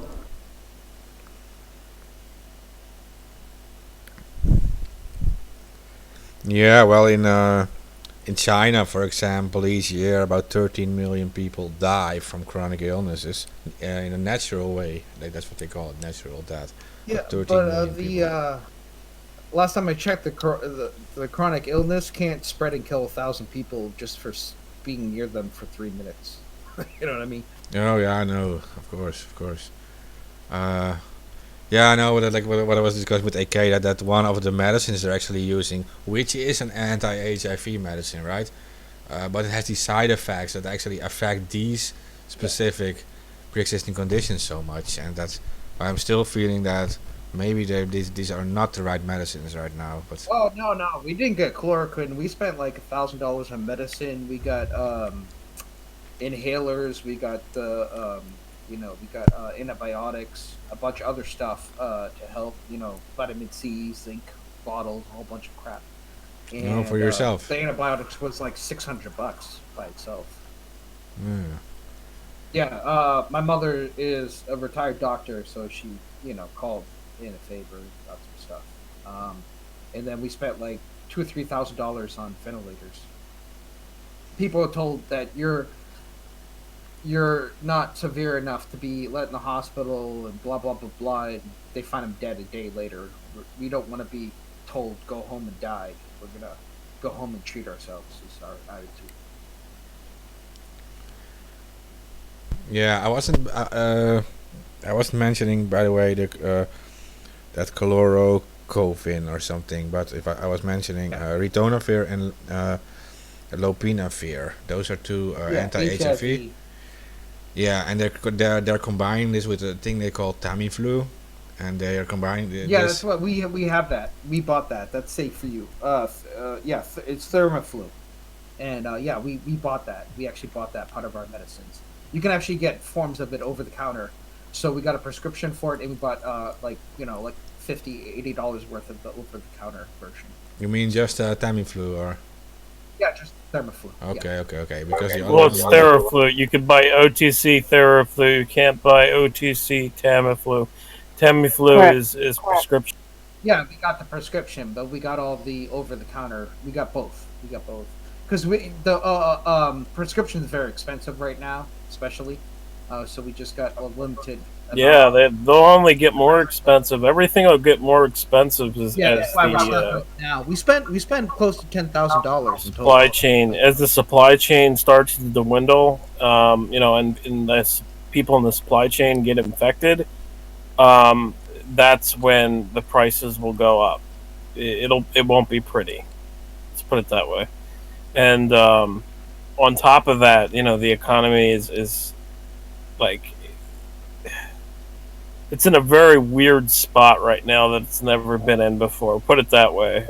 Yeah, well, in China, for example, each year about 13 million people die from chronic illnesses in a natural way. Like, that's what they call it, natural death. Yeah, 13 but million last time I checked, the chronic illness can't spread and kill 1,000 people just for being near them for 3 minutes. You know what I mean? Oh yeah, I know. Of course, of course. Yeah, I know. What I was discussing with AK, that one of the medicines they're actually using, which is an anti-HIV medicine, right? But it has these side effects that actually affect these specific pre-existing conditions so much, and that's why I'm still feeling that maybe these are not the right medicines right now. But Oh no, we didn't get chloroquine. We spent like $1,000 on medicine. We got inhalers. We got we got antibiotics, a bunch of other stuff to help. Vitamin C, zinc bottles, a whole bunch of crap. And, for yourself. The antibiotics was like $600 by itself. Yeah. Yeah, my mother is a retired doctor, so she, called in a favor about some stuff. And then we spent like $2,000 or $3,000 on ventilators. People are told that you're not severe enough to be let in the hospital and blah blah blah blah. And they find him dead a day later. We don't want to be told go home and die. We're gonna go home and treat ourselves. Is our attitude. Yeah, I wasn't mentioning, by the way, that chlorocovin or something, but if I was mentioning ritonavir and lopinavir. Those are two anti-HIV. Yeah, and they're combining this with a thing they call Tamiflu, and they are combining that's what we have. That we bought that. That's safe for you. It's Thermaflu, and we bought that. We actually bought that part of our medicines. You can actually get forms of it over the counter. So we got a prescription for it, and we bought like $50, $80 worth of the over the counter version. You mean just Tamiflu, or? Yeah, just Thermaflu. Yeah. Okay. Because the Well, other it's one. Theraflu. You could buy OTC Theraflu. You can't buy OTC Tamiflu. Tamiflu Correct. is prescription. Yeah, we got the prescription, but we got all the over the counter. We got both. Because the prescription is very expensive right now, especially. So we just got a limited. Yeah, they'll only get more expensive. Everything will get more expensive as, Yeah, as that's why we're stuck the right now. We spent close to $10,000 in supply total. chain as the supply chain starts to dwindle. And as people in the supply chain get infected, that's when the prices will go up. It won't be pretty. Let's put it that way. And on top of that, the economy is like it's in a very weird spot right now that it's never been in before. Put it that way.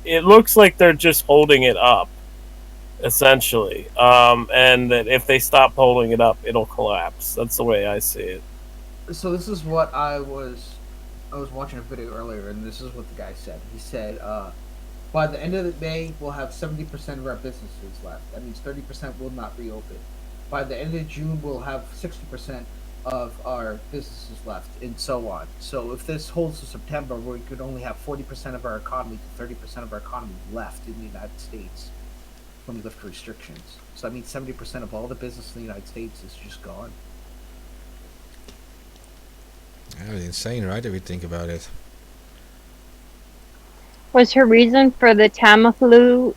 It looks like they're just holding it up, essentially. And that if they stop holding it up, it'll collapse. That's the way I see it. So this is what I was watching a video earlier, and this is what the guy said. He said, by the end of the day, we'll have 70% of our businesses left. That means 30% will not reopen. By the end of June, we'll have 60% of our businesses left, and so on. So if this holds to September, we could only have 40% of our economy to 30% of our economy left in the United States when we lift restrictions. So that means 70% of all the business in the United States is just gone. Yeah, it's insane, right? If you think about it. Was her reason for the Tamiflu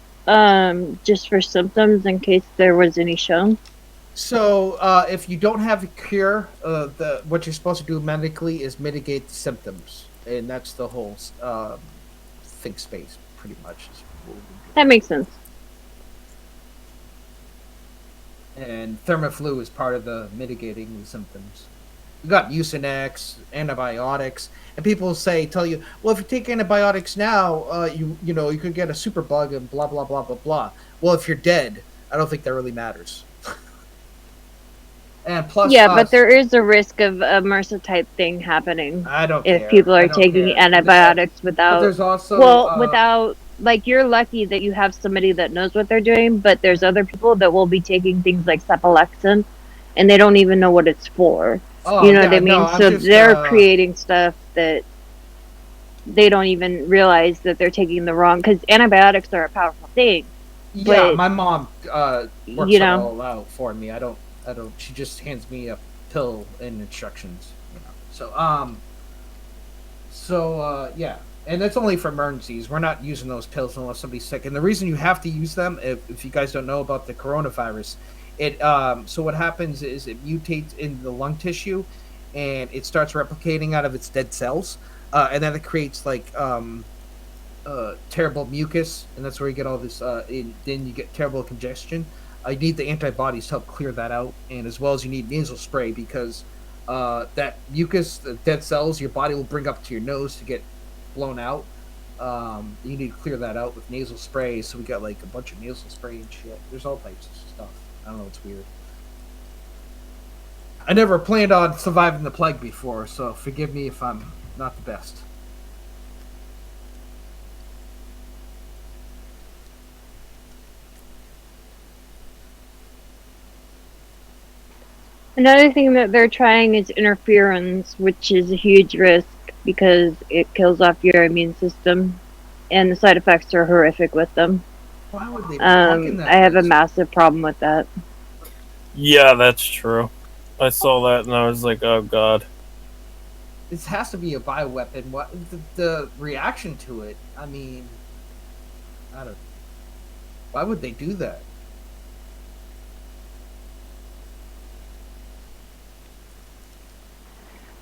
just for symptoms in case there was any shown? So, if you don't have a cure, what you're supposed to do medically is mitigate the symptoms, and that's the whole think space, pretty much. That makes sense. And Thermaflu is part of the mitigating the symptoms. You got Mucinex, antibiotics, and people tell you, well, if you take antibiotics now, you could get a super bug and blah blah blah blah blah. Well, if you're dead, I don't think that really matters. And plus, but there is a risk of a MRSA type thing happening. I don't if care. people I are don't taking care. antibiotics But without. there's also without you're lucky that you have somebody that knows what they're doing, but there's other people that will be taking things like cephalexin, and they don't even know what it's for. Oh, You know yeah, what I mean? no, I'm So just, they're creating stuff that they don't even realize that they're taking the wrong. Because antibiotics are a powerful thing. Yeah, but, my mom works you it know. all out for me. I don't. She just hands me a pill and instructions. Yeah, and that's only for emergencies. We're not using those pills unless somebody's sick. And the reason you have to use them, if you guys don't know about the coronavirus, so what happens is it mutates in the lung tissue, and it starts replicating out of its dead cells, and then it creates terrible mucus, and that's where you get all this. Then you get terrible congestion. You need the antibodies to help clear that out, and as well as you need nasal spray because that mucus, the dead cells, your body will bring up to your nose to get blown out. You need to clear that out with nasal spray. So we got a bunch of nasal spray and shit. There's all types of stuff. I don't know. It's weird. I never planned on surviving the plague before, so forgive me if I'm not the best. Another thing that they're trying is interference, which is a huge risk because it kills off your immune system, and the side effects are horrific with them. Why would they be talking that I have a way? massive problem with that. Yeah, that's true. I saw that and I was like, oh god. This has to be a bioweapon. What the reaction to it? I mean, I don't. Why would they do that?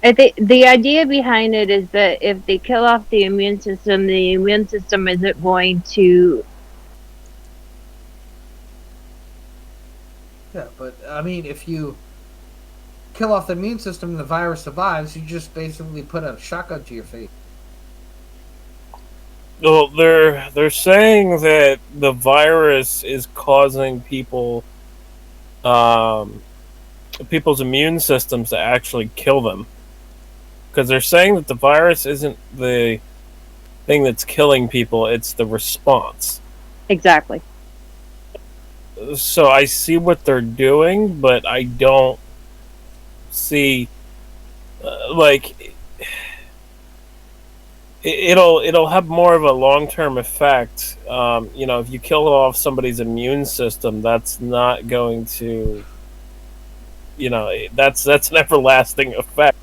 I think the idea behind it is that if they kill off the immune system isn't going to. Yeah, but I mean, if you kill off the immune system and the virus survives, you just basically put a shotgun to your face. Well, they're saying that the virus is causing people's immune systems to actually kill them. Because they're saying that the virus isn't the thing that's killing people; it's the response. Exactly. So I see what they're doing, but I don't see like it'll have more of a long term effect. If you kill off somebody's immune system, that's not going to, that's an everlasting effect.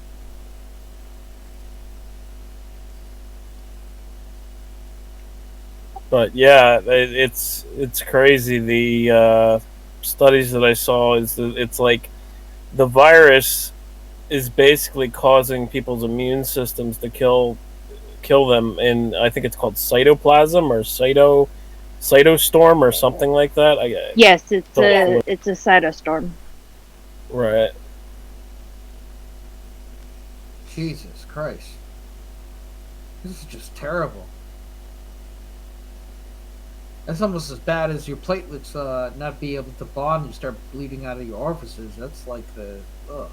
But yeah, it's crazy. The studies that I saw is that it's like the virus is basically causing people's immune systems to kill them, and I think it's called cytoplasm or cytostorm or something like that. I Yes, it's don't a cytostorm. right. Jesus Christ. This is just terrible. That's almost as bad as your platelets not be able to bond. You start bleeding out of your orifices. That's like the ugh.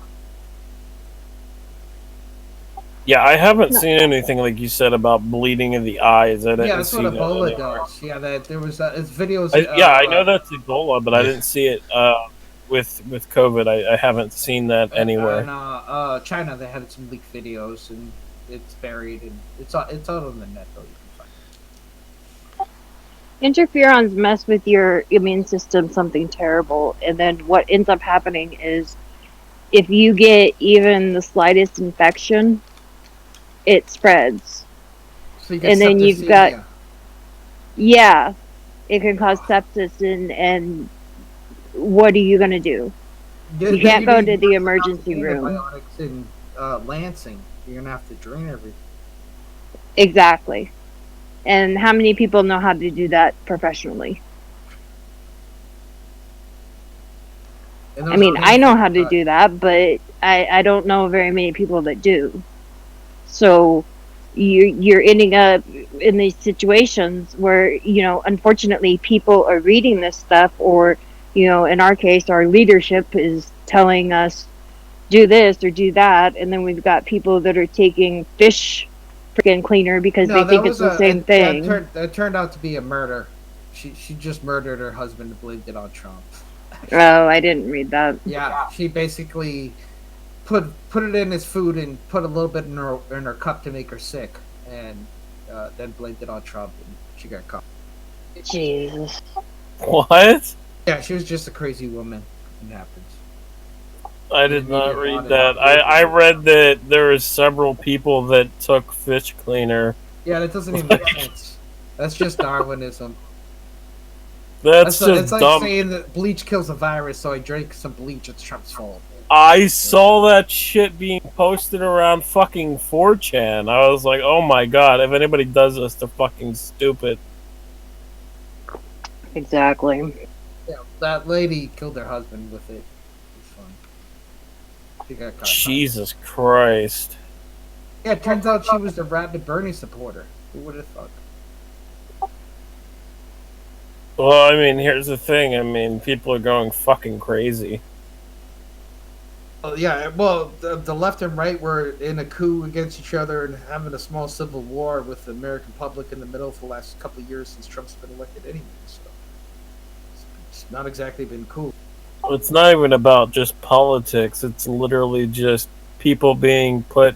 Yeah, I haven't No. seen anything like you said about bleeding in the eyes. I didn't Yeah, that's see what that Ebola anywhere. does. Yeah, that there was it's videos. Yeah, I know that's Ebola, but I didn't see it with COVID. I haven't seen that anywhere. In China, they had some leaked videos, and it's buried, and it's out on the net though. You can find Interferons mess with your immune system something terrible, and then what ends up happening is if you get even the slightest infection, it spreads. it. So you get And then you've got septicemia. yeah, it can cause sepsis, and what are you gonna do? Yeah, You then can't go need to the lots of emergency room. antibiotics in Lansing. You're gonna have to drain everything. Exactly. And how many people know how to do that professionally? And I those mean, are I know painful how to cut. do that, but I don't know very many people that do. So you're ending up in these situations where, unfortunately people are reading this stuff, or, in our case, our leadership is telling us do this or do that. And then we've got people that are taking fish freaking cleaner because No, they that think it's was the same thing. that turned out to be a murder. She just murdered her husband and blamed it on Trump. Oh, I didn't read that. Yeah, she basically put it in his food and put a little bit in her cup to make her sick, and then blamed it on Trump, and she got caught. Jesus. What? Yeah, she was just a crazy woman. It happens. I The did not media read wanted that. to I it. read that there was several people that took fish cleaner. Yeah, that doesn't even make sense. That's just Darwinism. That's It's just like dumb. saying that bleach kills a virus, so I drank some bleach. It's Trump's fault. I saw that shit being posted around fucking 4chan. I was like, oh my god, if anybody does this, they're fucking stupid. Exactly. Yeah, that lady killed her husband with it. It's fun. She got caught. Jesus Christ. Yeah, it turns out she was a rabid Bernie supporter. Who would have thought? Well, I mean, here's the thing. I mean, people are going fucking crazy. Yeah, well, the left and right were in a coup against each other and having a small civil war with the American public in the middle for the last couple of years since Trump's been elected anyway. So it's not exactly been cool. It's not even about just politics. It's literally just people being put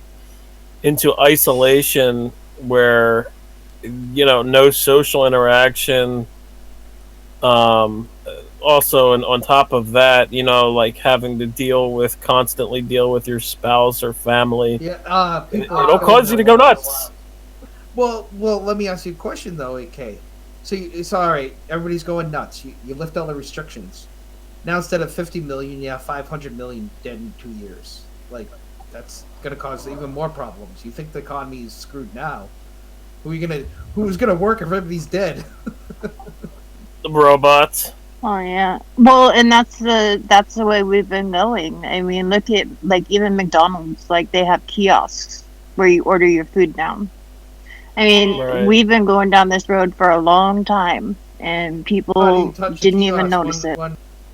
into isolation where, no social interaction. Also, and on top of that, like having to constantly deal with your spouse or family. Yeah, people are It'll killing cause you to their go wives. nuts. Well, let me ask you a question though, AK. So it's all right. Everybody's going nuts. You lift all the restrictions. Now instead of 50 million, you have 500 million dead in 2 years. Like that's going to cause even more problems. You think the economy is screwed now? Who's gonna work if everybody's dead? The robots. Oh yeah. Well, and that's the way we've been going. I mean, look at like even McDonald's. Like they have kiosks where you order your food now. I mean, Right. we've been going down this road for a long time, and How do people you touch a didn't even kiosk? notice it.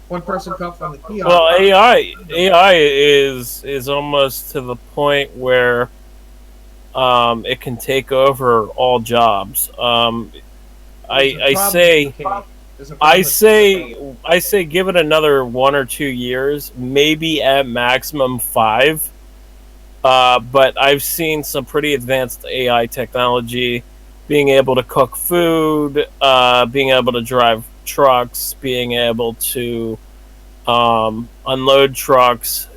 One person comes on the kiosk. Well, AI is almost to the point where it can take over all jobs. I say I say give it another 1 or 2 years, maybe at maximum 5. But I've seen some pretty advanced AI technology, being able to cook food, being able to drive trucks, being able to unload trucks.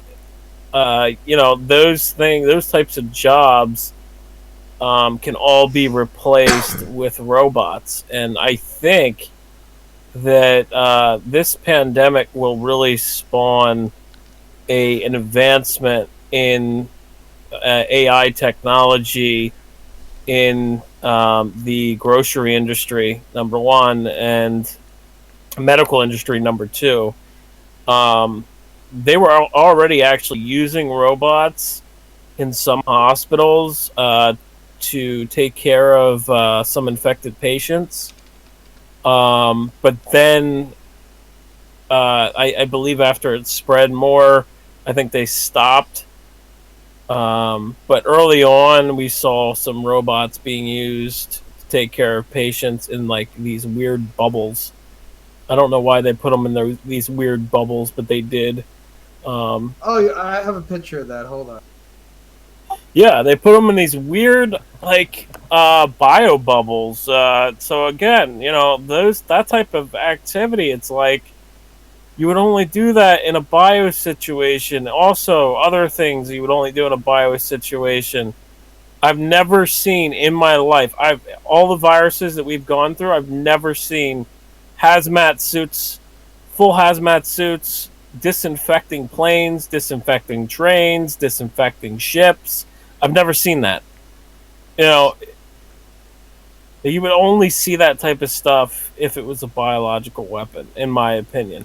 Those types of jobs can all be replaced with robots, and I think that this pandemic will really spawn an advancement in AI technology in the grocery industry, number one, and medical industry, number two. They were already actually using robots in some hospitals to take care of some infected patients. But then I believe after it spread more, I think they stopped. But early on, we saw some robots being used to take care of patients in like these weird bubbles. I don't know why they put them in these weird bubbles, but they did. Oh, I have a picture of that. Hold on. Yeah, they put them in these weird like bio bubbles. So again, that type of activity, it's like you would only do that in a bio situation. Also, other things you would only do in a bio situation. I've never seen in my life. All the viruses that we've gone through. I've never seen hazmat suits, full hazmat suits, disinfecting planes, disinfecting trains, disinfecting ships. I've never seen that. You know, you would only see that type of stuff if it was a biological weapon, in my opinion.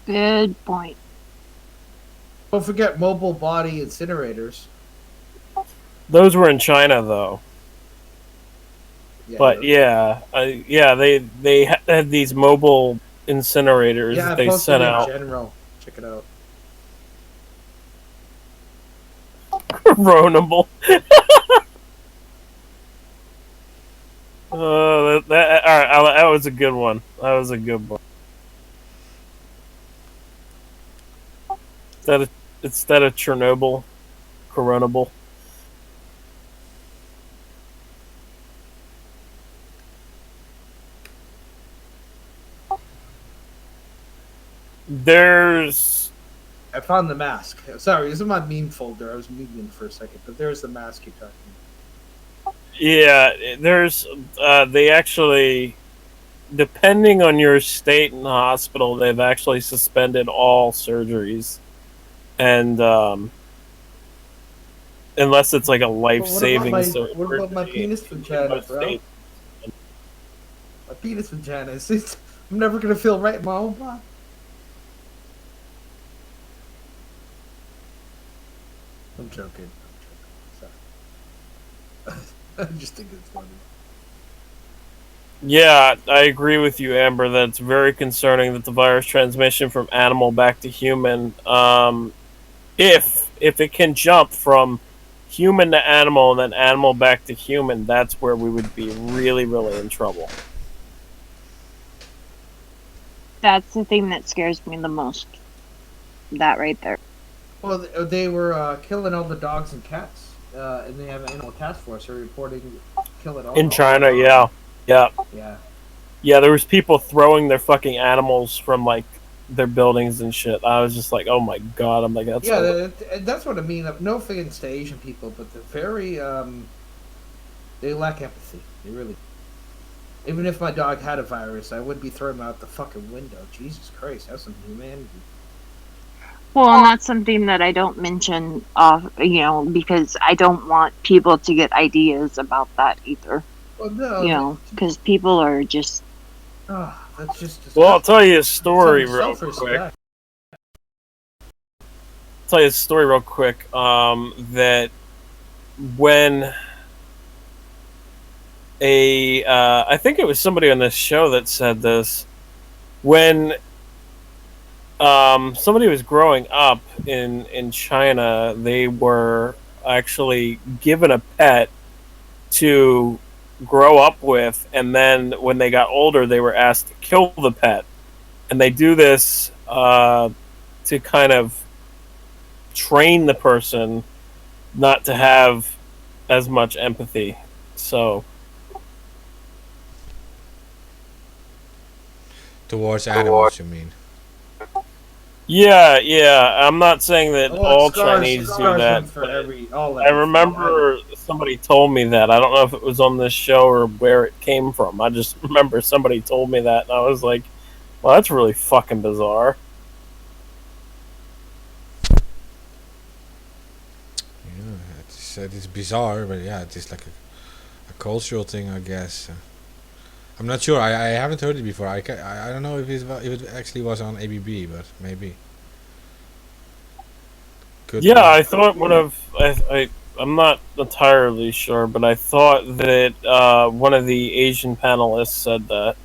Good point. Don't forget mobile body incinerators. Those were in China, though. Yeah, But they had these mobile incinerators yeah, that I they posted sent in out. general. Check it out. Coronable. All right, that was a good one. That was a good one. Instead of Chernobyl, coronable. There's I found the mask. Sorry, this is my meme folder. I was memeing for a second, but there's the mask you're talking about. there's they actually, depending on your state and hospital, they've actually suspended all surgeries, and unless it's like a life-saving surgery. What about my penis vagina, bro? My penis vagina. I'm never gonna feel right in my own body. I'm joking. Sorry. I just think it's funny. Yeah, I agree with you, Amber. That it's very concerning that the virus transmission from animal back to human, if it can jump from human to animal and then animal back to human, that's where we would be really, really in trouble. That's the thing that scares me the most. That right there. Well, they were killing all the dogs and cats, and they have an animal task force. They're reporting killing all In China, yeah. Yeah. Yeah, there was people throwing their fucking animals from like their buildings and shit. I was just like, oh my god. I'm like, that's what I mean. No offense to Asian people, but they're very they lack empathy. They really. Even if my dog had a virus, I would be throwing him out the fucking window. Jesus Christ, have some humanity. Well, and that's something that I don't mention, because I don't want people to get ideas about that either. Well, no. Because people are just. That's just. Well, I'll tell you a story real quick. That when I think it was somebody on this show that said this, when somebody was growing up in China, they were actually given a pet to grow up with, and then when they got older, they were asked to kill the pet, and they do this to kind of train the person not to have as much empathy. So Towards animals, you mean? yeah, I'm not saying that Well, all scars, Chinese do scars that. one for all. I remember somebody told me that. I don't know if it was on this show or where it came from. I just remember somebody told me that, and I was like, "Well, that's really fucking bizarre." Yeah, it's bizarre, but yeah, it is like a cultural thing, I guess. I'm not sure. I haven't heard it before. I don't know if it actually was on ABB, but maybe. Could Yeah, be. I thought one of I'm not entirely sure, but I thought that one of the Asian panelists said that.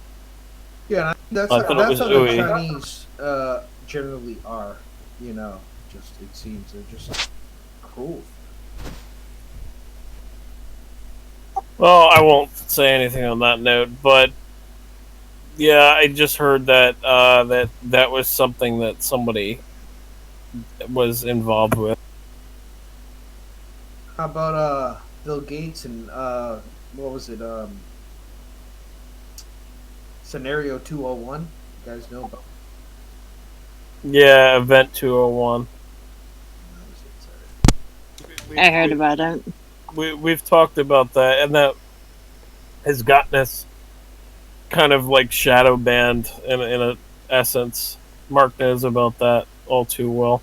Yeah, I thought it was that's how the ooey. Chinese generally are. You know, just it seems they're just cruel. Well, I won't say anything on that note, but yeah, I just heard that that was something that somebody was involved with. How about Bill Gates and what was it Scenario 201? You guys know about Yeah, Event 201. I heard about it. We've talked about that, and that has gotten us kind of like shadow banned in a essence. Mark knows about that all too well.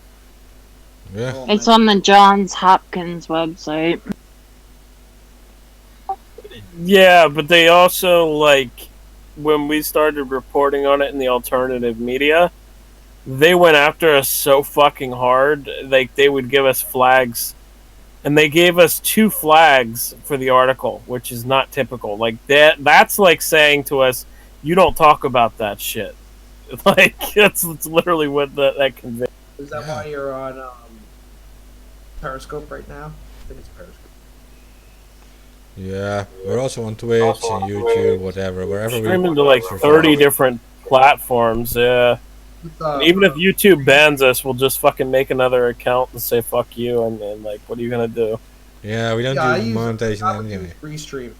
Yeah. Oh, It's man. on the Johns Hopkins website. Yeah, but they also like when we started reporting on it in the alternative media, they went after us so fucking hard. Like they would give us flags, and they gave us 2 flags for the article, which is not typical. Like that's like saying to us, "You don't talk about that shit." Like it's literally what that conveys. Is that why you're on Periscope right now? I think it's Periscope. Yeah, we're also on Twitch and YouTube, whatever, wherever we Streaming to like survive. 30 different platforms. Yeah. With, And even if YouTube bans us, we'll just fucking make another account and say fuck you, and like, what are you gonna do? Yeah, we don't yeah, I do use monetization I would anyway. use Restream.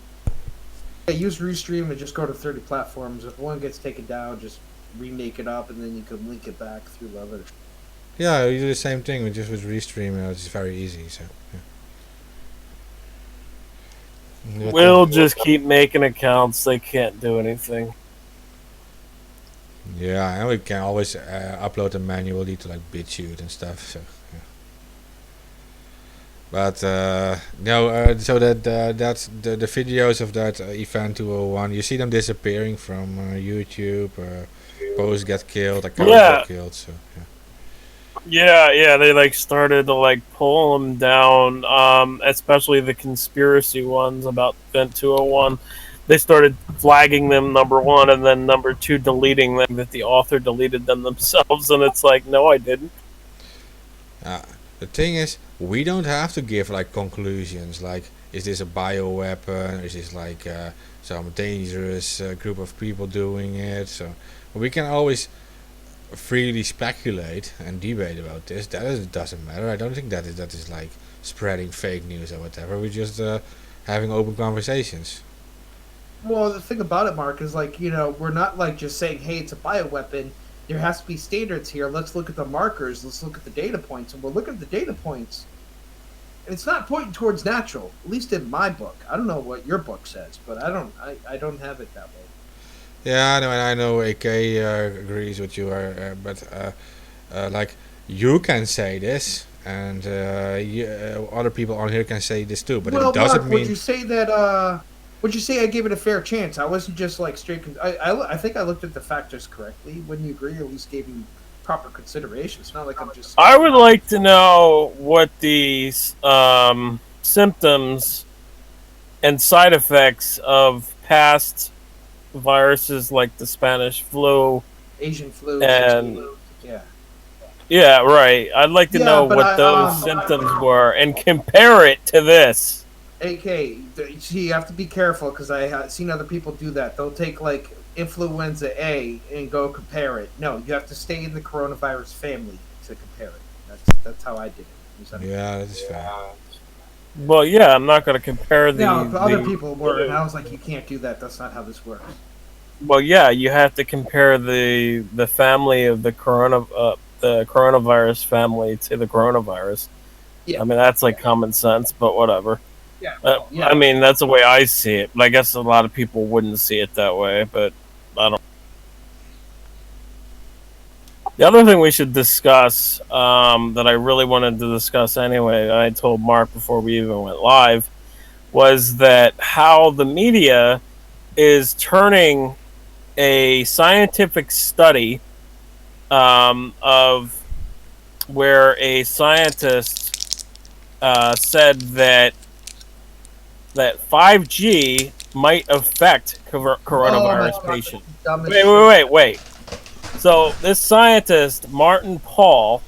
Yeah, use Restream and just go to 30 platforms. If one gets taken down, just remake it up, and then you can link it back through other. Yeah, we do the same thing, with just with Restream, it's very easy. So. Yeah. We'll just keep making accounts. They can't do anything. Yeah, and we can always upload them manually to like BitChute and stuff. So, yeah. But no, so that's the videos of that event 201. You see them disappearing from YouTube. Posts get killed, accounts Yeah. get killed. So yeah. Yeah, they like started to like pull them down, especially the conspiracy ones about Event 201. They started flagging them number 1, and then number 2 deleting them. That the author deleted them themselves, and it's like, no, I didn't. The thing is, we don't have to give like conclusions like, is this a bioweapon, or is this like some dangerous group of people doing it? So we can always freely speculate and debate about this. Doesn't matter. I don't think that is like spreading fake news or whatever. We're just having open conversations. Well, the thing about it, Mark, is like, you know, we're not like just saying, hey, it's a bioweapon. There has to be standards here. Let's look at the markers. Let's look at the data points. And we're looking at the data points. And it's not pointing towards natural, at least in my book. I don't know what your book says, but I don't have it that way. Yeah, I know AK agrees with you, but like, you can say this, and other people on here can say this too, but well, it doesn't Mark, mean... would you say that, would you say I gave it a fair chance? I wasn't just like straight... I think I looked at the factors correctly. Wouldn't you agree? Or at least gave them proper consideration. It's not like I'm just... I would like to know what the symptoms and side effects of past viruses like the Spanish flu, Asian flu, and yeah, right. I'd like to Yeah, know but what those symptoms were and compare it to this. See, you have to be careful because I have seen other people do that. They'll take like influenza A and go compare it. No, you have to stay in the coronavirus family to compare it. That's how I did it. Yeah, that's fair. Well, yeah, I'm not going to compare But other the. people were, and I was like, you can't do that. That's not how this works. Well, yeah, you have to compare the family of the coronavirus family to the coronavirus. Yeah. I mean, that's like common sense, but whatever. Yeah. I mean, that's the way I see it. But I guess a lot of people wouldn't see it that way, but I don't. The other thing we should discuss, that I really wanted to discuss anyway, I told Mark before we even went live, was that how the media is turning a scientific study of where a scientist said that 5G might affect coronavirus patients. Wait. So this scientist, Martin Paul,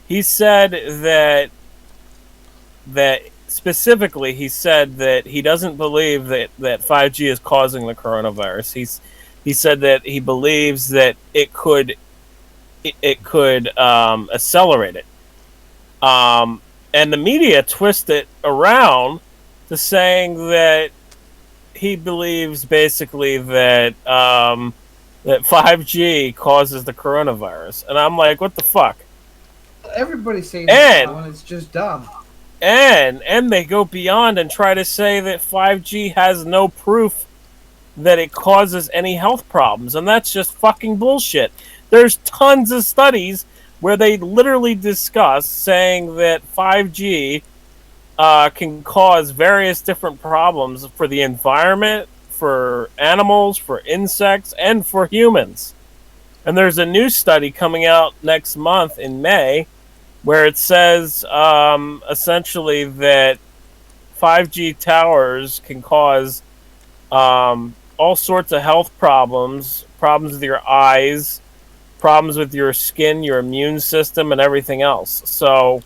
he said that specifically he said that he doesn't believe that 5G is causing the coronavirus. He said that he believes that it could accelerate it. And the media twist it around to saying that he believes basically that that 5G causes the coronavirus, and I'm like, what the fuck? Everybody's saying that now, and it's just dumb. And they go beyond and try to say that 5G has no proof that it causes any health problems, and that's just fucking bullshit. There's tons of studies where they literally discuss saying that 5G can cause various different problems for the environment, for animals, for insects, and for humans. And there's a new study coming out next month in May where it says essentially that 5G towers can cause all sorts of health problems with your eyes, problems with your skin, your immune system, and everything else. So,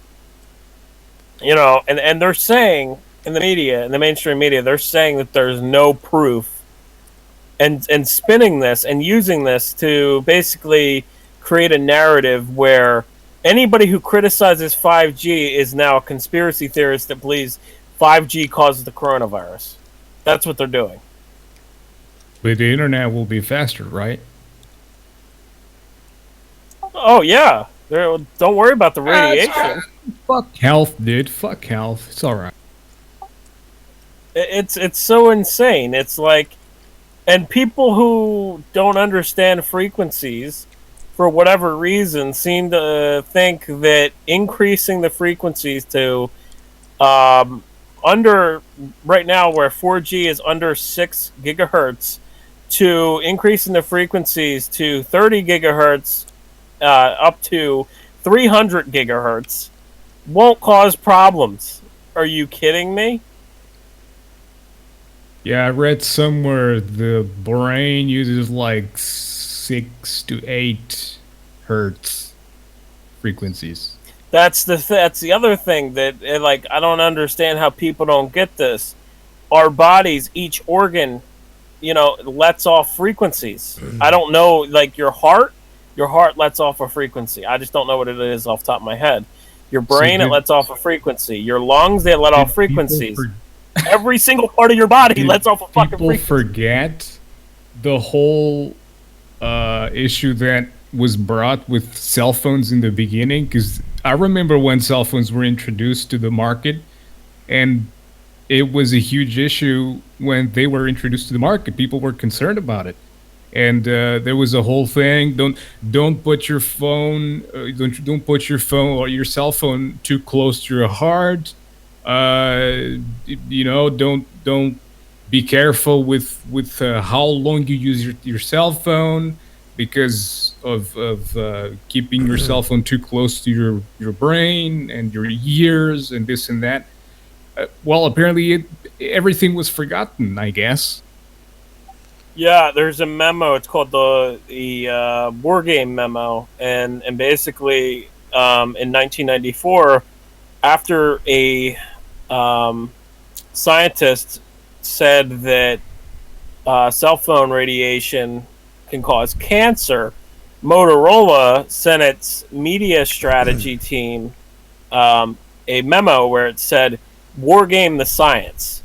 and they're saying in the media, in the mainstream media, they're saying that there's no proof, and spinning this and using this to basically create a narrative where anybody who criticizes 5G is now a conspiracy theorist that believes 5G causes the coronavirus. That's what they're doing. But the internet will be faster, right? Oh yeah, don't worry about the radiation. Fuck health, dude. Fuck health. It's all right. It's so insane. It's like, and people who don't understand frequencies, for whatever reason, seem to think that increasing the frequencies to under right now where 4G is under 6 gigahertz, to increasing the frequencies to 30 gigahertz up to 300 gigahertz won't cause problems. Are you kidding me? Yeah, I read somewhere the brain uses like 6 to 8 hertz frequencies. That's the other thing that like I don't understand how people don't get this. Our bodies, each organ, lets off frequencies. I don't know, like your heart lets off a frequency. I just don't know what it is off the top of my head. Your brain, it lets off a frequency. Your lungs, they let off frequencies. Every single part of your body lets off a fucking frequency. People forget the whole issue that was brought with cell phones in the beginning, because I remember when cell phones were introduced to the market, and it was a huge issue when they were introduced to the market. People were concerned about it, and there was a whole thing. Don't put your phone, don't put your phone or your cell phone too close to your heart. Don't be careful with how long you use your cell phone, because of keeping your cell phone too close to your brain and your ears and this and that. Well, apparently everything was forgotten, I guess. Yeah, there's a memo. It's called the War Game memo, and basically in 1994, after a scientists said that cell phone radiation can cause cancer, Motorola sent its media strategy team a memo where it said, "Wargame the science."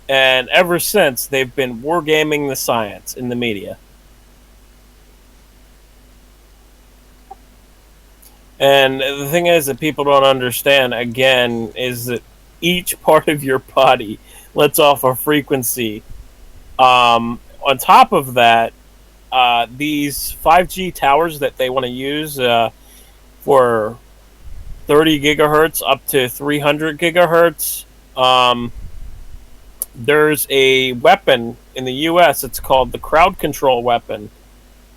And ever since, they've been wargaming the science in the media. And the thing is that people don't understand, again, is that each part of your body lets off a frequency. On top of that, these 5G towers that they want to use for 30 gigahertz up to 300 gigahertz, there's a weapon in the US. It's called the crowd control weapon,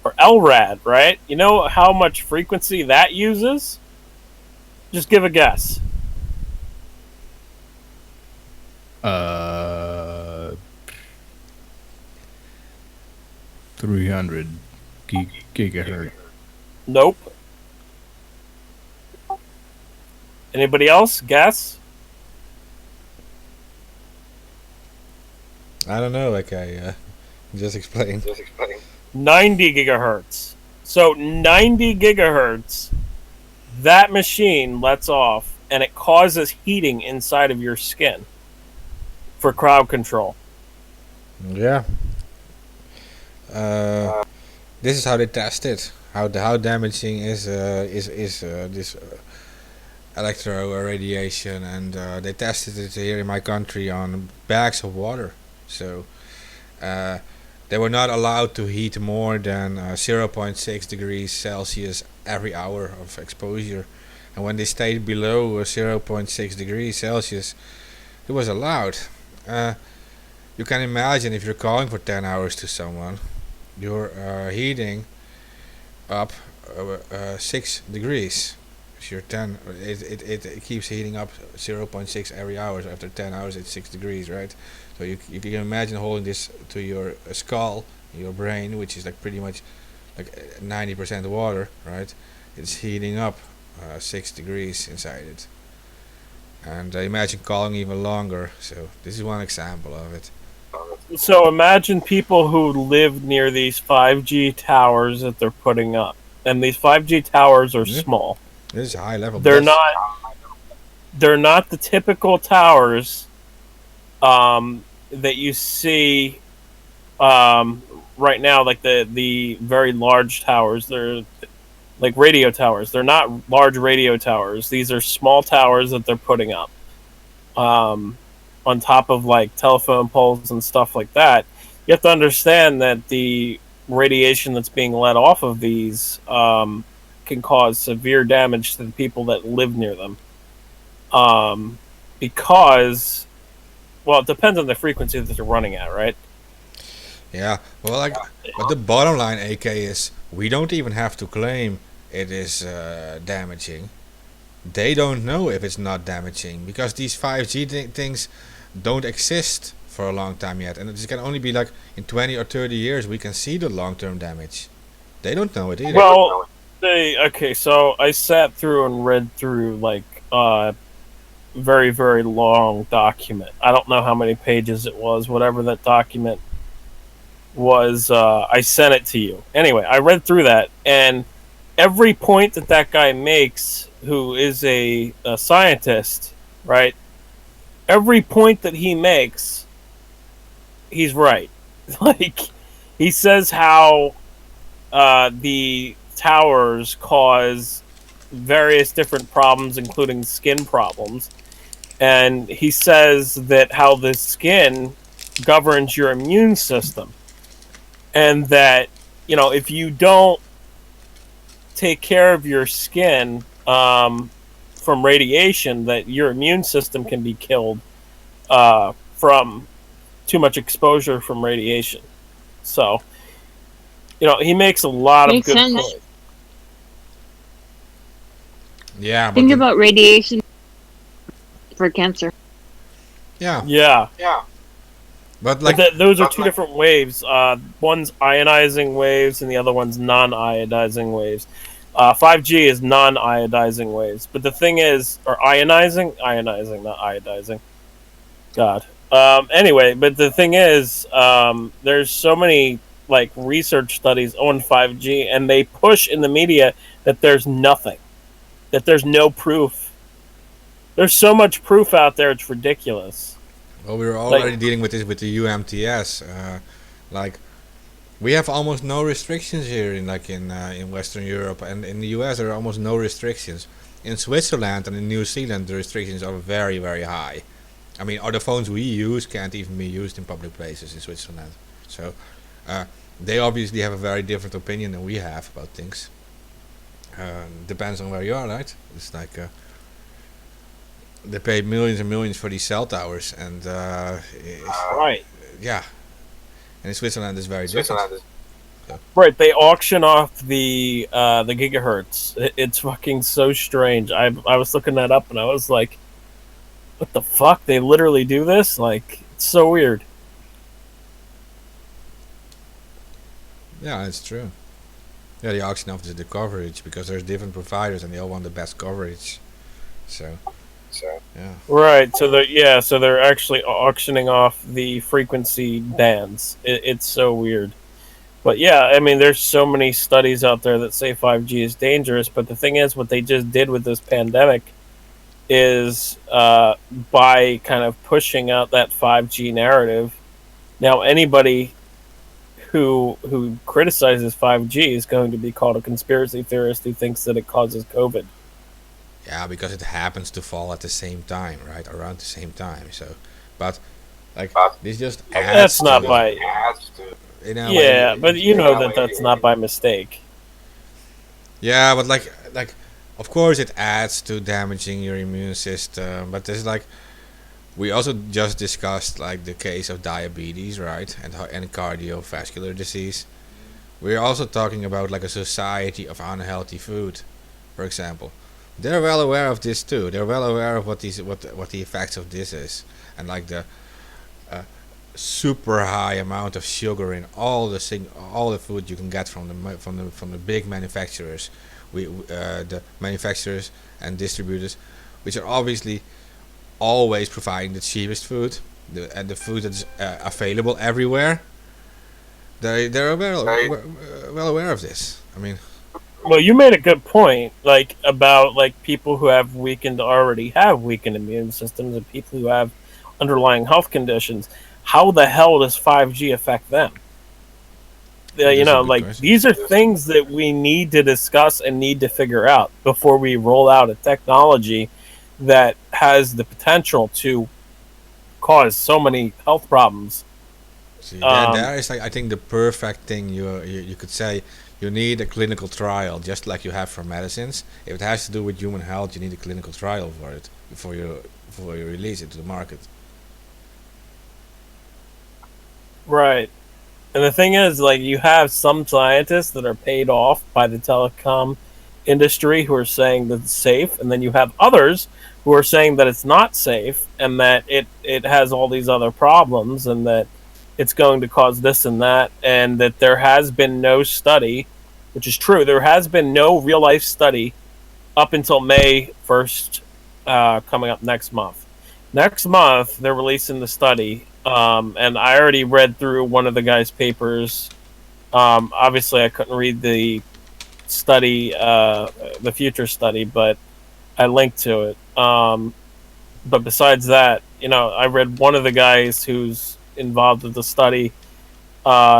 or LRAD, right? You know how much frequency that uses? Just give a guess. 300 gigahertz. Nope. Anybody else? Guess? I don't know, like I just explained. 90 gigahertz. So 90 gigahertz, that machine lets off, and it causes heating inside of your skin for crowd control. Yeah. This is how they test it. How damaging is this electro radiation, and they tested it here in my country on bags of water. So they were not allowed to heat more than 0.6 degrees Celsius every hour of exposure, and when they stayed below 0.6 degrees Celsius, it was allowed. You can imagine if you're calling for 10 hours to someone, you're heating up 6 degrees. If you're 10, it keeps heating up 0.6 every hour. So after 10 hours, it's 6 degrees, right? So you can imagine holding this to your skull, your brain, which is like pretty much like 90% water, right? It's heating up 6 degrees inside it. And imagine calling even longer. So this is one example of it. So imagine people who live near these 5G towers that they're putting up. And these 5G towers are small. This is high level. They're not the typical towers that you see right now, like the very large towers. They're like radio towers. They're not large radio towers. These are small towers that they're putting up on top of like telephone poles and stuff like that. You have to understand that the radiation that's being let off of these can cause severe damage to the people that live near them. Because, well, it depends on the frequency that they're running at, right? Yeah, well, like, but the bottom line, AK, is we don't even have to claim it is damaging. They don't know if it's not damaging because these 5G things don't exist for a long time yet, and it can only be like in 20 or 30 years we can see the long-term damage. They don't know it either. Well, okay, so I sat through and read through like very, very long document. I don't know how many pages it was. Whatever that document was, I sent it to you. Anyway, I read through that, and every point that guy makes, who is a scientist, right? Every point that he makes, he's right. Like, he says how the towers cause various different problems, including skin problems. And he says that how the skin governs your immune system. And that, you know, if you don't take care of your skin from radiation, that your immune system can be killed from too much exposure from radiation. So, you know, he makes a lot of good points. Yeah, but Think about radiation for cancer. yeah, but like Those are two different waves. One's ionizing waves, and the other one's non-ionizing waves. 5G is non-ionizing waves, but the thing is, or ionizing, not iodizing. God. Anyway, but the thing is, there's so many like research studies on 5G, and they push in the media that there's nothing, that there's no proof. There's so much proof out there; it's ridiculous. Well, we were Like, already dealing with this with the UMTS. Like we have almost no restrictions here in Western Europe, and in the US there are almost no restrictions. In Switzerland and in New Zealand, the restrictions are very very high. I mean, the phones we use can't even be used in public places in Switzerland. So uh, they obviously have a very different opinion than we have about things. Depends on where you are, right? It's like they pay millions and millions for these cell towers, and right, yeah, and in Switzerland it's very different. right. They auction off the gigahertz. It's fucking so strange. I was looking that up, and I was like, what the fuck? They literally do this? Like, it's so weird. Yeah, it's true. Yeah, the auction off the coverage because there's different providers and they all want the best coverage. So yeah. Right. So they're actually auctioning off the frequency bands. It's so weird. But yeah, I mean, there's so many studies out there that say 5G is dangerous. But the thing is, what they just did with this pandemic is by kind of pushing out that 5G narrative. Now, anybody who criticizes 5G is going to be called a conspiracy theorist who thinks that it causes COVID. Yeah, because it happens to fall at the same time, right? Around the same time. So, but like this just adds That's not to, by you know, yeah, but you know that that's not by mistake. yeah, but like of course it adds to damaging your immune system, but there's like we also just discussed like the case of diabetes, right? And cardiovascular disease. We're also talking about like a society of unhealthy food, for example. They're well aware of this too. They're well aware of what the effects of this is, and like the super high amount of sugar in all the food you can get from the big manufacturers. The manufacturers and distributors, which are obviously always providing the cheapest food, and the food that's available everywhere. They're well aware of this. I mean, Well, you made a good point, like about like people who already have weakened immune systems and people who have underlying health conditions. How the hell does 5G affect them? You that's a know, good like question. these are things that we need to discuss and need to figure out before we roll out a technology that has the potential to cause so many health problems. See, Um, there is like I think the perfect thing you could say. You need a clinical trial, just like you have for medicines. If it has to do with human health, you need a clinical trial for it before you release it to the market. right. And the thing is, like, you have some scientists that are paid off by the telecom industry who are saying that it's safe, and then you have others who are saying that it's not safe and that it has all these other problems and that it's going to cause this and that, and that there has been no study, which is true. There has been no real life study up until May 1st, coming up next month. Next month, they're releasing the study, and I already read through one of the guy's papers. Obviously, I couldn't read the study, the future study, but I linked to it. But besides that, you know, I read one of the guys who's involved with the study,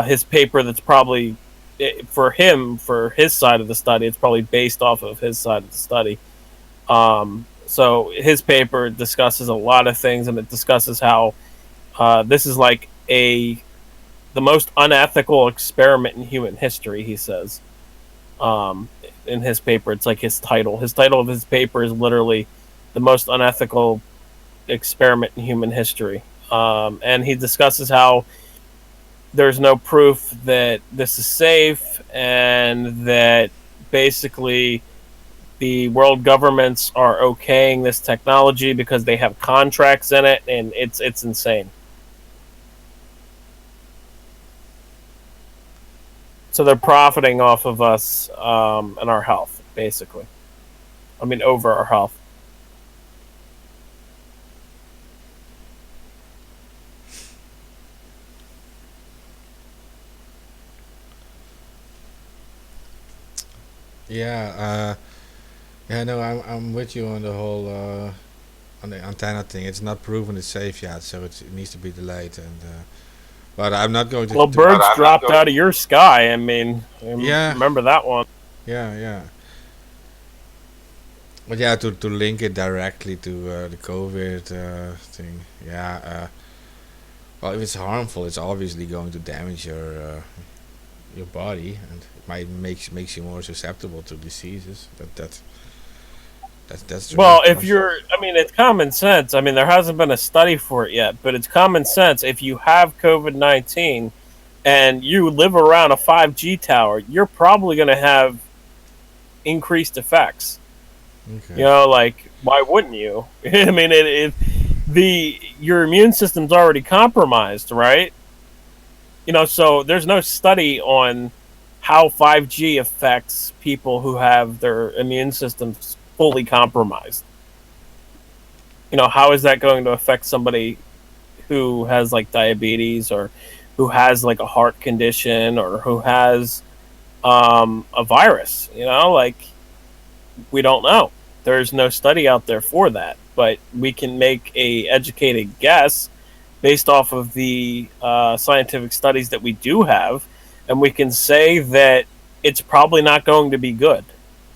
his paper that's probably for him, for his side of the study, it's probably based off of his side of the study. So his paper discusses a lot of things, and it discusses how this is like the most unethical experiment in human history. He says in his paper, it's like his title. His title of his paper is literally the most unethical experiment in human history, and he discusses how there's no proof that this is safe, and that basically the world governments are okaying this technology because they have contracts in it, and it's insane. So they're profiting off of us and our health, basically. I mean, over our health. Yeah, yeah, no, I'm with you on the whole on the antenna thing. It's not proven it's safe yet, so it needs to be delayed. And but I'm not going Well, to. birds dropped out of your sky. I mean, Yeah, remember that one? yeah. But yeah, to link it directly to the COVID thing. Yeah. Well, if it's harmful, it's obviously going to damage your body, and it might makes you more susceptible to diseases. That's true, Well, of if course. you're, I mean, it's common sense. I mean, there hasn't been a study for it yet, but it's common sense. If you have COVID-19 and you live around a 5G tower, you're probably going to have increased effects. You Okay. know, like why wouldn't you? I mean, the your immune system's already compromised, right? You know, so there's no study on how 5G affects people who have their immune systems fully compromised. You know, how is that going to affect somebody who has like diabetes or who has like a heart condition or who has a virus? You know, like we don't know. There's no study out there for that, but we can make a educated guess based off of the scientific studies that we do have, and we can say that it's probably not going to be good,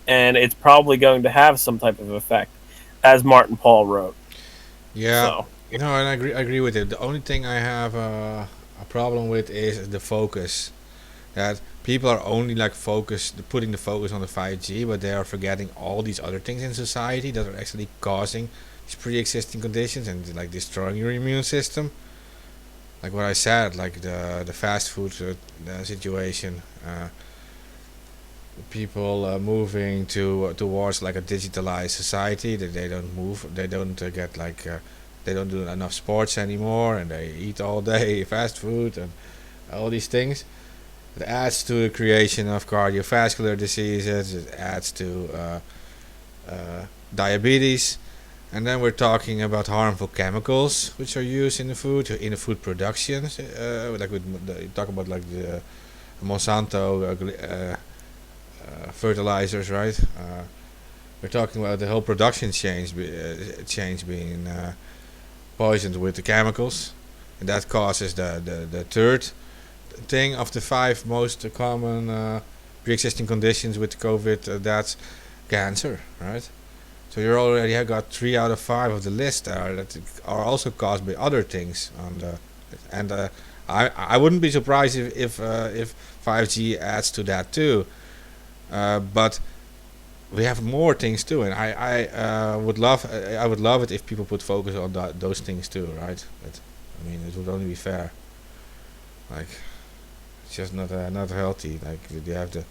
and it's probably going to have some type of effect, as Martin Paul wrote. Yeah. So, No, and I agree with it. The only thing I have a problem with is the focus. That people are only like putting the focus on the 5G, but they are forgetting all these other things in society that are actually causing these pre-existing conditions and like destroying your immune system. Like what I said, like the fast food the situation, people moving towards like a digitalized society that they don't move, they don't get like they don't do enough sports anymore, and they eat all day fast food and all these things. It adds to the creation of cardiovascular diseases. It adds to diabetes, and then we're talking about harmful chemicals which are used in the food production. Like you talk about like the Monsanto fertilizers, right? We're talking about the whole production change being poisoned with the chemicals, and that causes the third thing of the five most common pre-existing conditions with COVID. That's cancer, right? So you already have got 3 out of 5 of the list that are also caused by other things. And I wouldn't be surprised if 5G adds to that too. But we have more things too, and I would love it if people put focus on those things too, right? But, I mean, it would only be fair. Like it's just not healthy. Like you have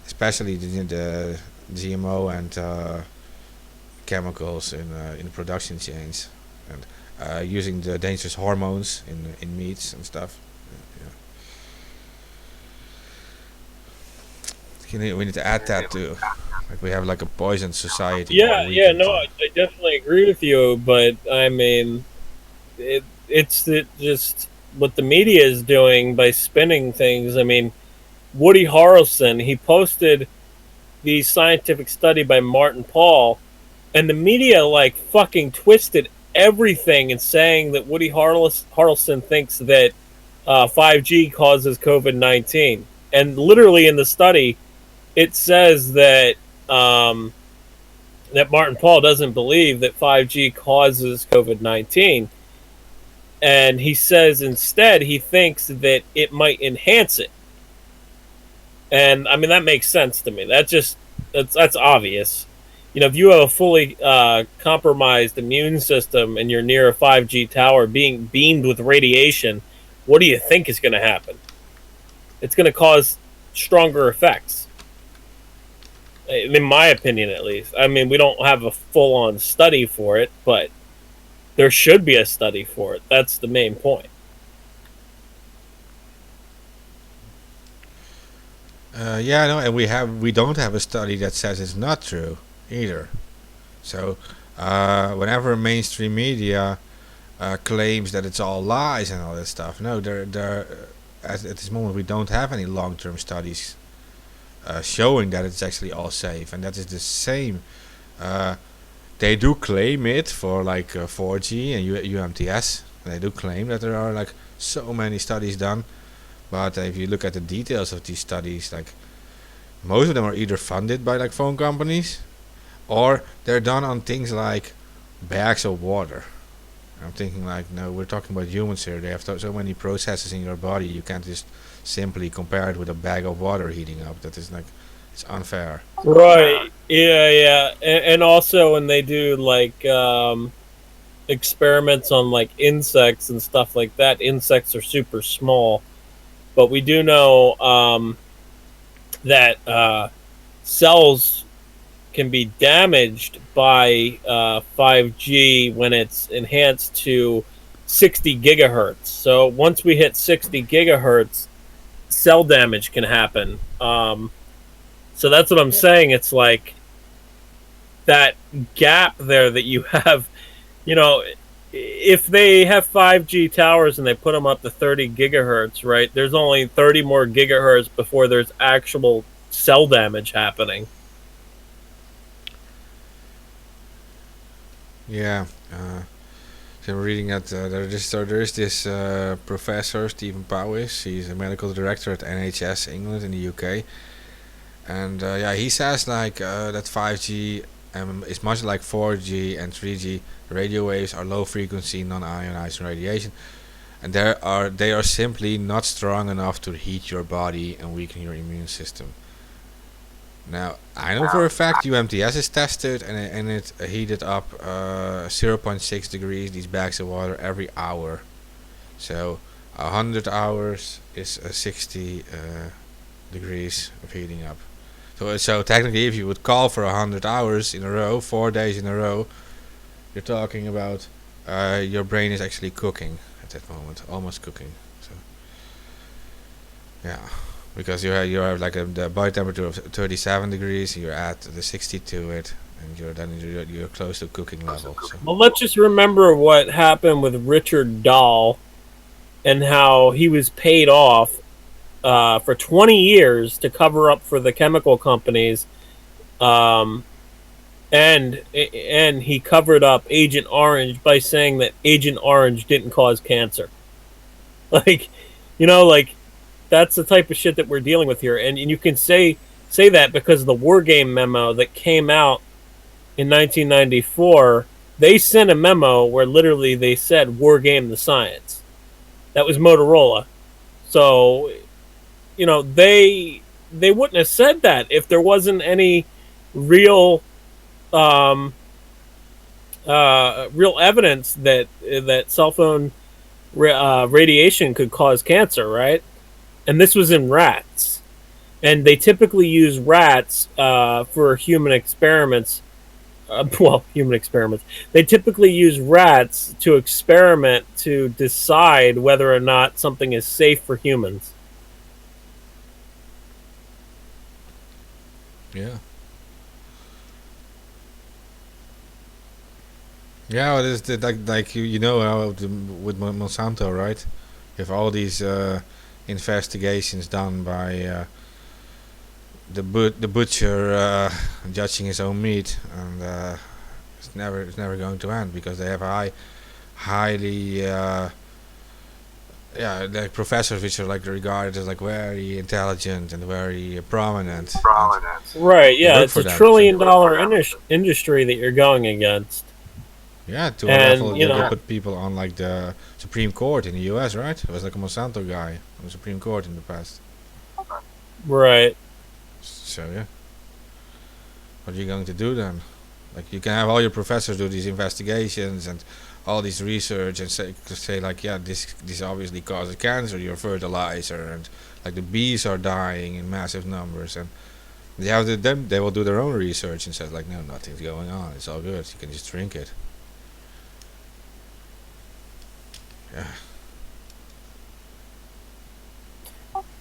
especially the GMO and chemicals in the production chains, and using the dangerous hormones in meats and stuff. Yeah. We need to add that too. Like we have like a poisoned society. yeah, no, I definitely agree with you, but I mean, it's just what the media is doing by spinning things. I mean, Woody Harrelson, he posted the scientific study by Martin Paul, and the media like fucking twisted everything and saying that Woody Harrelson thinks that 5G causes COVID-19, and literally in the study, it says that um, that Martin Paul doesn't believe that 5G causes COVID-19, and he says instead he thinks that it might enhance it. And I mean that makes sense to me. That's obvious. You know, if you have a fully compromised immune system and you're near a 5G tower being beamed with radiation, what do you think is going to happen? It's going to cause stronger effects, in my opinion, at least. I mean, we don't have a full-on study for it, but there should be a study for it. That's the main point. Yeah, no, and we don't have a study that says it's not true either. So whenever mainstream media claims that it's all lies and all that stuff, no, at this moment we don't have any long-term studies showing that it's actually all safe, and that is the same. They do claim it for like 4G and UMTS. They do claim that there are like so many studies done, but if you look at the details of these studies, like most of them are either funded by like phone companies, or they're done on things like bags of water. I'm thinking like, no, we're talking about humans here. They have so many processes in your body. You can't just simply compare it with a bag of water heating up. That is like, it's unfair. Right. Yeah. And also when they do like experiments on like insects and stuff like that, insects are super small. But we do know that cells can be damaged by 5G when it's enhanced to 60 gigahertz. So once we hit 60 gigahertz, cell damage can happen. So that's what I'm saying. It's like that gap there that you have, you know, if they have 5G towers and they put them up to 30 gigahertz, right? There's only 30 more gigahertz before there's actual cell damage happening. Yeah. So I'm reading that there is this professor, Stephen Powis. He's a medical director at NHS England in the UK. And yeah, he says like that 5G is much like 4G and 3G. Radio waves are low frequency, non-ionizing radiation, and they are simply not strong enough to heat your body and weaken your immune system. Now, I know for a fact UMTS is tested and it heated up 0.6 degrees, these bags of water, every hour. So 100 hours is 60 degrees of heating up. So technically, if you would call for 100 hours in a row, 4 days in a row, you're talking about your brain is actually cooking at that moment, almost cooking. So yeah. Because you have like the body temperature of 37 degrees, you add the 60 to it, and you're close to cooking level. So. Well, let's just remember what happened with Richard Dahl and how he was paid off for 20 years to cover up for the chemical companies, and he covered up Agent Orange by saying that Agent Orange didn't cause cancer. Like, like. That's the type of shit that we're dealing with here, and you can say that because of the War Game memo that came out in 1994. They sent a memo where literally they said "War Game the science." That was Motorola. So, they wouldn't have said that if there wasn't any real real evidence that cell phone radiation could cause cancer, right? And this was in rats. And they typically use rats for human experiments. Human experiments. They typically use rats to experiment to decide whether or not something is safe for humans. Yeah. Yeah, well, it's like you know how with Monsanto, right? You have all these investigations done by the butcher judging his own meat, and it's never going to end because they have highly like professors which are like regarded as like very intelligent and very prominent. Right? Yeah, it's a $1 trillion industry that you're going against. Yeah, to a level they put people on like the Supreme Court in the US, right? It was like a Monsanto guy on the Supreme Court in the past. Right. So yeah. What are you going to do then? Like you can have all your professors do these investigations and all this research and say like, yeah, this obviously causes cancer, your fertilizer, and like the bees are dying in massive numbers, and they will do their own research and say like, no, nothing's going on, it's all good, you can just drink it. Yeah.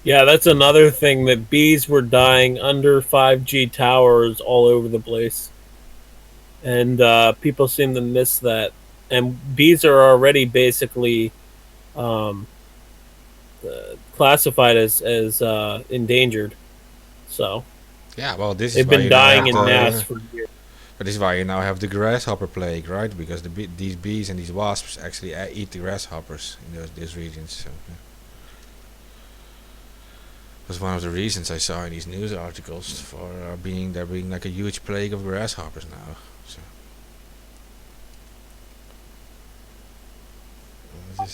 Yeah, that's another thing, that bees were dying under 5G towers all over the place. And people seem to miss that. And bees are already basically classified as endangered. So Yeah, well, this is They've why been you now dying have in mass the. for years. But this is why you now have the grasshopper plague, right? Because these bees and these wasps actually eat the grasshoppers in these regions. So yeah. Was one of the reasons I saw in these news articles for there being like a huge plague of grasshoppers now. So.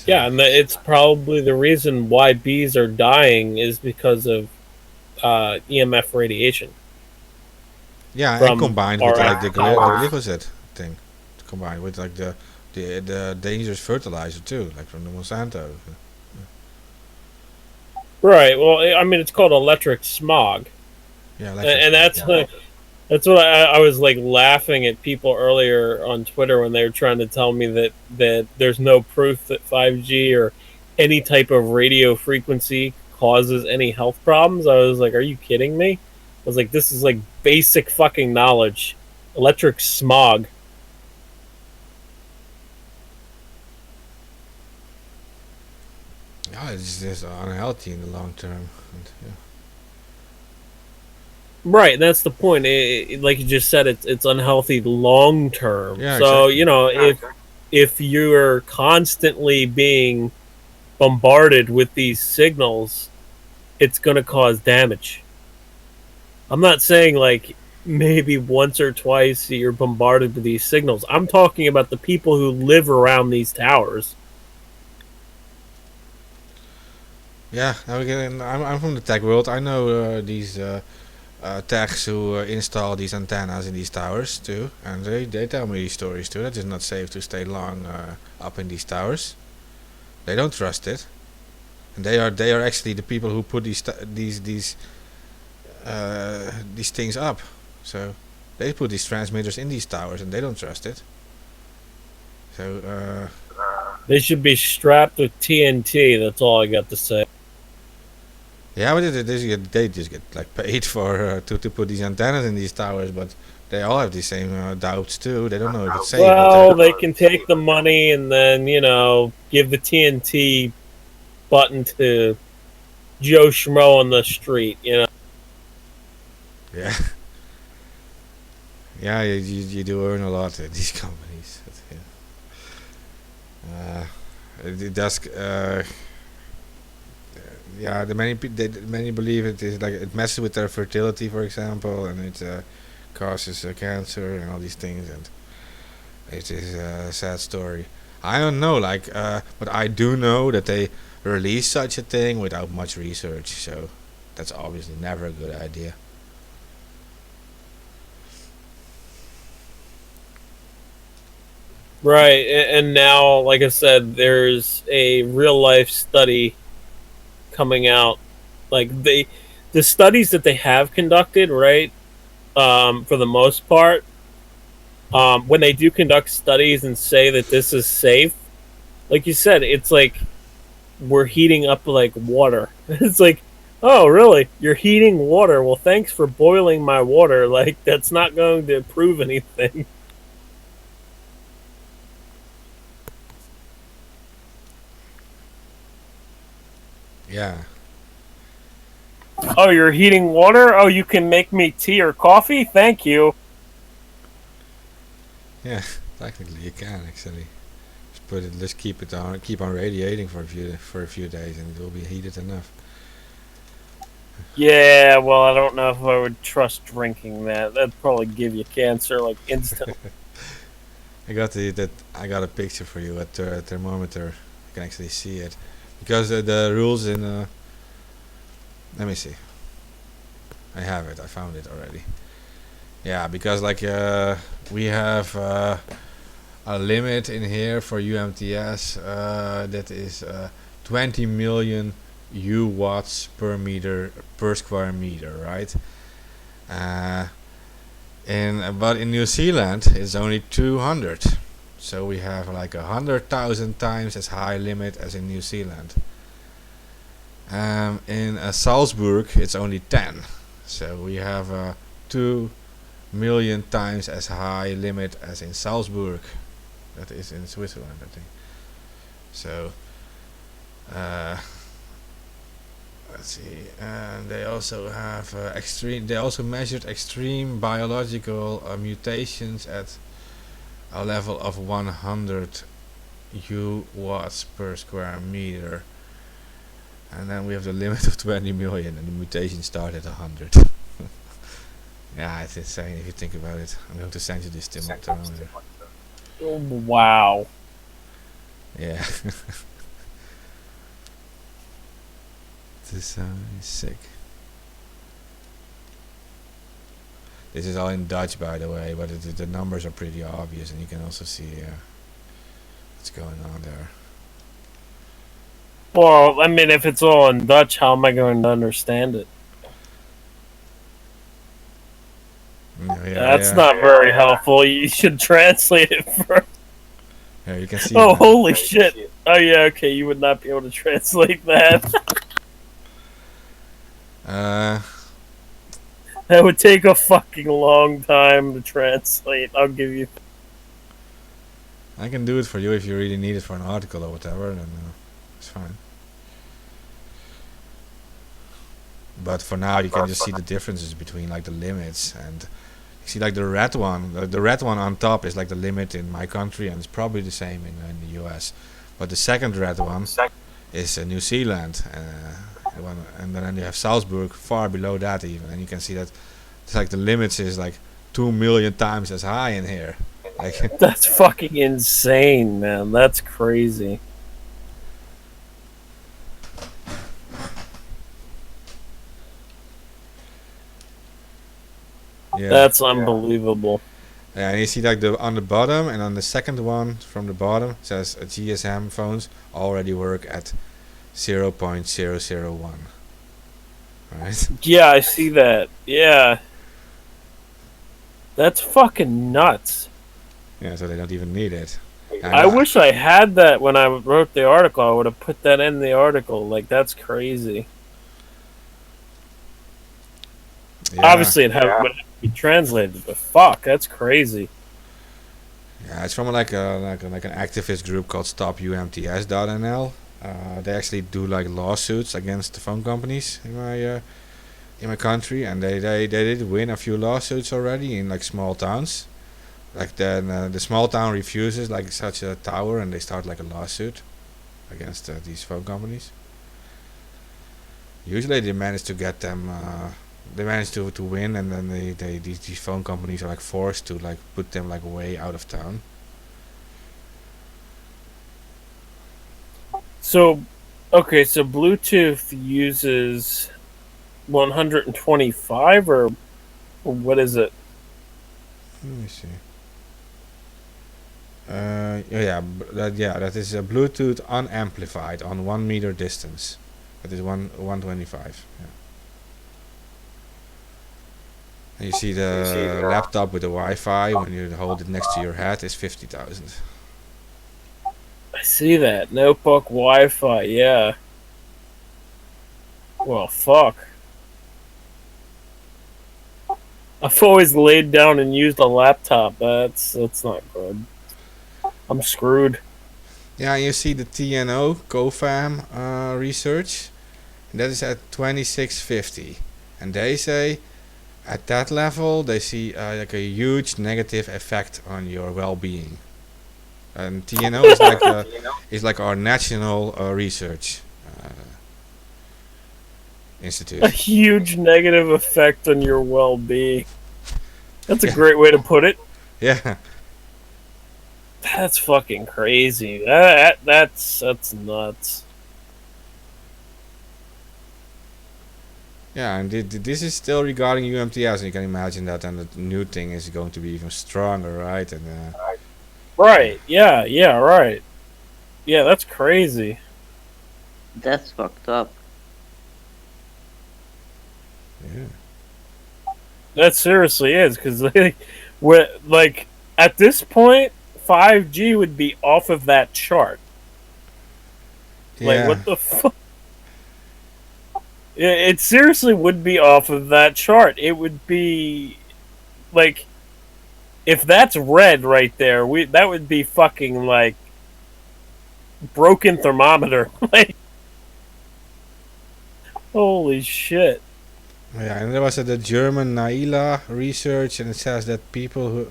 Yeah, and it's probably the reason why bees are dying is because of EMF radiation. Yeah, and From combined with like RF the power. glyphosate thing, combined with like the dangerous fertilizer too, like from the Monsanto. Right. Well, I mean, it's called electric smog, Yeah, and electrosmog. that's Yeah. like, that's what I was like laughing at people earlier on Twitter when they were trying to tell me that there's no proof that 5G or any type of radio frequency causes any health problems. I was like, are you kidding me? I was like, this is like basic fucking knowledge. Electric smog. Yeah, it's just unhealthy in the long term. And, yeah. Right, and that's the point. Like you just said, it's unhealthy long term. Yeah, So exactly. you know, if you're constantly being bombarded with these signals, it's going to cause damage. I'm not saying like maybe once or twice you're bombarded with these signals. I'm talking about the people who live around these towers. Yeah, I'm from the tech world. I know these techs who install these antennas in these towers too, and they tell me these stories too. That it's not safe to stay long up in these towers. They don't trust it, and they are actually the people who put these things up. So they put these transmitters in these towers, and they don't trust it. So They should be strapped with TNT. That's all I got to say. yeah, but they just get like paid for to put these antennas in these towers, but they all have the same doubts too. They don't know if it's safe. Well, they can take the money and then give the TNT button to Joe Schmo on the street. Yeah, yeah, you do earn a lot at these companies. But, yeah. It does. Yeah, many believe it is like it messes with their fertility, for example, and it causes cancer and all these things, and it is a sad story. I don't know, but I do know that they release such a thing without much research, so that's obviously never a good idea. Right, and now, like I said, there's a real life study coming out. Like the studies that they have conducted, right? For the most part, when they do conduct studies and say that this is safe, like you said, it's like we're heating up like water. It's like, oh, really? You're heating water? Well, thanks for boiling my water. Like that's not going to prove anything. Yeah. Oh, you're heating water? Oh, you can make me tea or coffee? Thank you. Yeah, technically you can actually. Just put it. Let's keep it on. Keep on radiating for a few days, and it will be heated enough. Yeah, well, I don't know if I would trust drinking that. That'd probably give you cancer like instantly. I got a picture for you at the thermometer. You can actually see it because the rules in. Let me see. I have it. I found it already. Yeah, because we have a limit in here for UMTS that is 20 million U watts per meter per square meter, right? But in New Zealand it's only 200, so we have like 100,000 times as high limit as in New Zealand. In Salzburg it's only 10, so we have 2 million times as high limit as in Salzburg. That is in Switzerland, I think. So let's see. And they also have extreme. They also measured extreme biological mutations at a level of 100 U watts per square meter. And then we have the limit of 20 million, and the mutation started at 100. Yeah, it's insane if you think about it. I'm going to send you this thermometer. Oh, wow. Yeah. This is sick. This is all in Dutch, by the way, but the numbers are pretty obvious, and you can also see what's going on there. Well, I mean, if it's all in Dutch, how am I going to understand it? That's not very helpful. You should translate it first. Yeah, you can see. Oh, holy shit! Oh yeah, okay. You would not be able to translate that. That would take a fucking long time to translate. I'll give you. I can do it for you if you really need it for an article or whatever. Then it's fine. But for now, you can just see the differences between like the limits, and you see like the red one. The red one on top is like the limit in my country, and it's probably the same in the U.S. But the second red one is New Zealand, and then you have Salzburg far below that even, and you can see that it's like the limits is like 2 million times as high in here. Like that's fucking insane, man. That's crazy. Yeah. That's unbelievable. Yeah, and you see like on the bottom, and on the second one from the bottom it says GSM phones already work at 0.001. Right? Yeah, I see that. Yeah. That's fucking nuts. Yeah, so they don't even need it. I wish I had that when I wrote the article. I would have put that in the article. Like, that's crazy. Yeah. Obviously, it would have to be translated, but fuck, that's crazy. Yeah, it's from like an activist group called StopUMTS.nl. They actually do like lawsuits against the phone companies in my country, and they did win a few lawsuits already in like small towns. Like then the small town refuses like such a tower, and they start like a lawsuit against these phone companies. Usually they manage to get them. They manage to win, and then these phone companies are like forced to like put them like way out of town. So, okay, so Bluetooth uses 125 or what is it? Let me see. That is a Bluetooth unamplified on 1 meter distance. That is 125. Yeah. And you see the laptop with the Wi-Fi when you hold it next to your head is 50,000. I see that notebook Wi-Fi. Yeah. Well, fuck. I've always laid down and used a laptop. That's not good. I'm screwed. Yeah, you see the TNO COFAM research. That is at 2650, and they say at that level they see like a huge negative effect on your well-being. And TNO is like our national research institute. A huge negative effect on your well-being. That's a great way to put it. Yeah. That's fucking crazy. That's nuts. Yeah, and this is still regarding UMTS, and you can imagine that, and the new thing is going to be even stronger, right? And right. Yeah. Right. Yeah, that's crazy. That's fucked up. Yeah. That seriously is, because like at this point, 5G would be off of that chart. Like, Yeah. what the fuck? It seriously would be off of that chart. It would be like, if that's red right there, that would be fucking like broken thermometer. Like, Holy shit. Yeah, and there was the German Naila research, and it says that people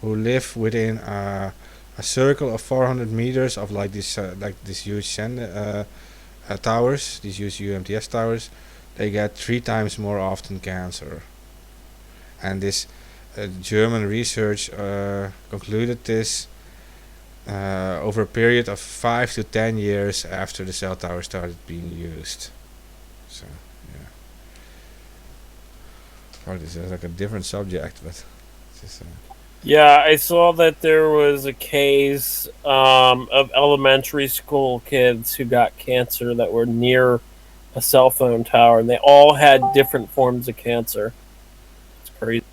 who live within a circle of 400 meters of like this huge towers, these huge UMTS towers, they get 3 times more often cancer. And this German research concluded this over a period of 5 to 10 years after the cell tower started being used. So, yeah. Well, this is like a different subject, but it's just, Yeah, I saw that there was a case of elementary school kids who got cancer that were near a cell phone tower, and they all had different forms of cancer. It's crazy.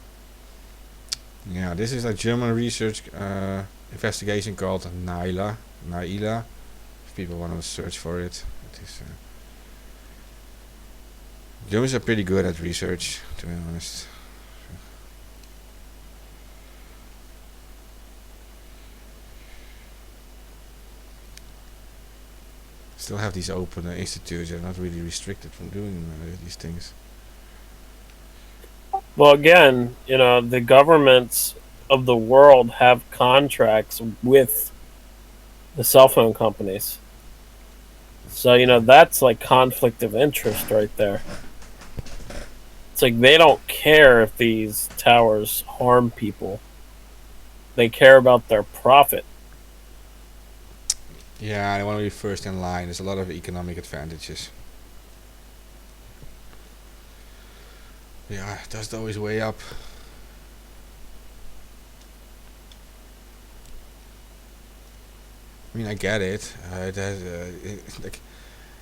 yeah, this is a German research investigation called Naila. If people want to search for it, it is. Germans are pretty good at research, to be honest. Still have these open institutes. They're not really restricted from doing these things. Well, again, the governments of the world have contracts with the cell phone companies. So, that's like conflict of interest right there. It's like they don't care if these towers harm people. They care about their profit. Yeah, they want to be first in line. There's a lot of economic advantages. Yeah, that's always way up. I mean, I get it. Like,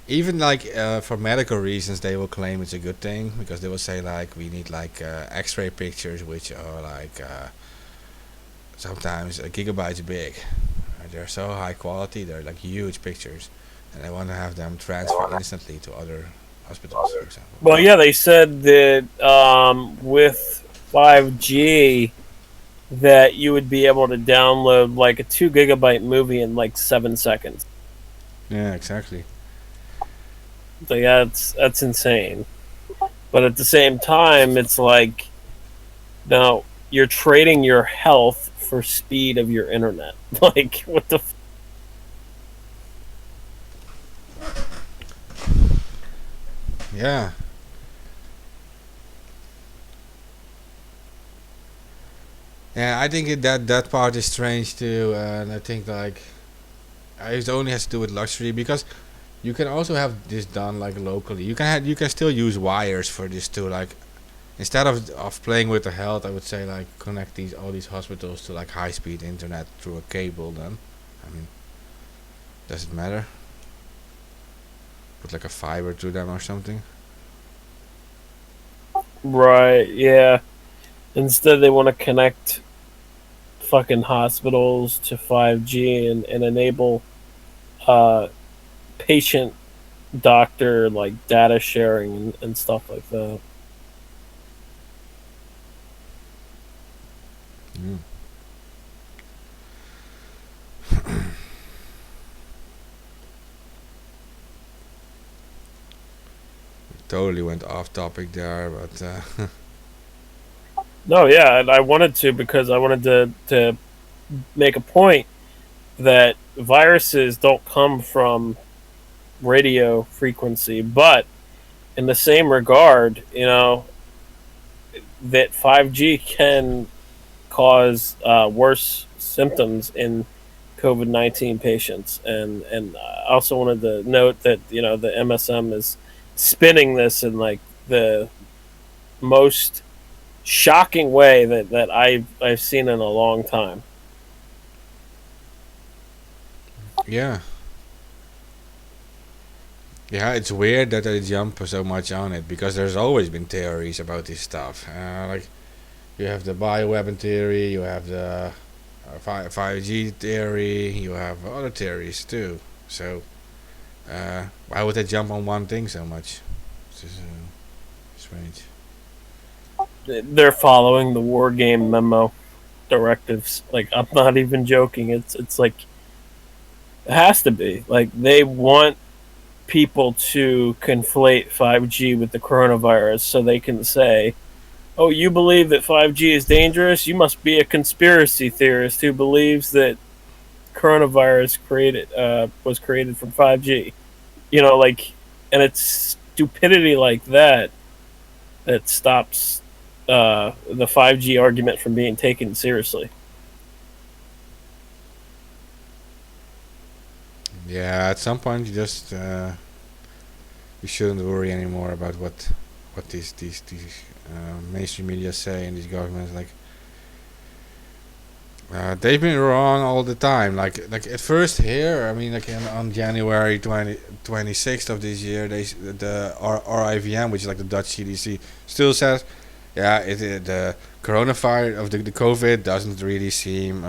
even like for medical reasons, they will claim it's a good thing because they will say like we need like X-ray pictures, which are like sometimes a gigabytes big. They're so high quality. They're like huge pictures, and I want to have them transferred instantly to other hospitals, for example. Well, yeah, they said that with 5G that you would be able to download like a 2 gigabyte movie in like 7 seconds. Yeah, exactly. So yeah, that's insane. But at the same time, it's like now you're trading your health for speed of your internet. Like what the. Yeah. Yeah, I think that part is strange too, and I think like it only has to do with luxury because you can also have this done like locally. You can still use wires for this too. Like instead of playing with the health, I would say like connect all these hospitals to like high speed internet through a cable. Then, I mean, does it matter? Put like a fiber to them or something. Right, yeah. Instead, they want to connect fucking hospitals to 5G and enable patient doctor like data sharing and stuff like that. Mm. Totally went off topic there, but No, yeah, and I wanted to because I wanted to make a point that viruses don't come from radio frequency, but in the same regard, that 5G can cause worse symptoms in COVID-19 patients, and I also wanted to note that the MSM is spinning this in like the most shocking way that I've seen in a long time. yeah. Yeah, it's weird that they jump so much on it because there's always been theories about this stuff. Like you have the bioweapon theory, you have the 5G theory, you have other theories too. So why would they jump on one thing so much? It's just strange. They're following the war game memo directives. Like I'm not even joking. It's like it has to be like they want people to conflate 5G with the coronavirus so they can say, oh, you believe that 5G is dangerous? You must be a conspiracy theorist who believes that coronavirus was created from 5G. You know, like, and it's stupidity like that that stops the 5G argument from being taken seriously. Yeah, at some point you just you shouldn't worry anymore about what these mainstream media say and these governments like. They've been wrong all the time. Like at first here, I mean, like on January 26th of this year, the RIVM, which is like the Dutch CDC, still says, yeah, the coronavirus of the COVID doesn't really seem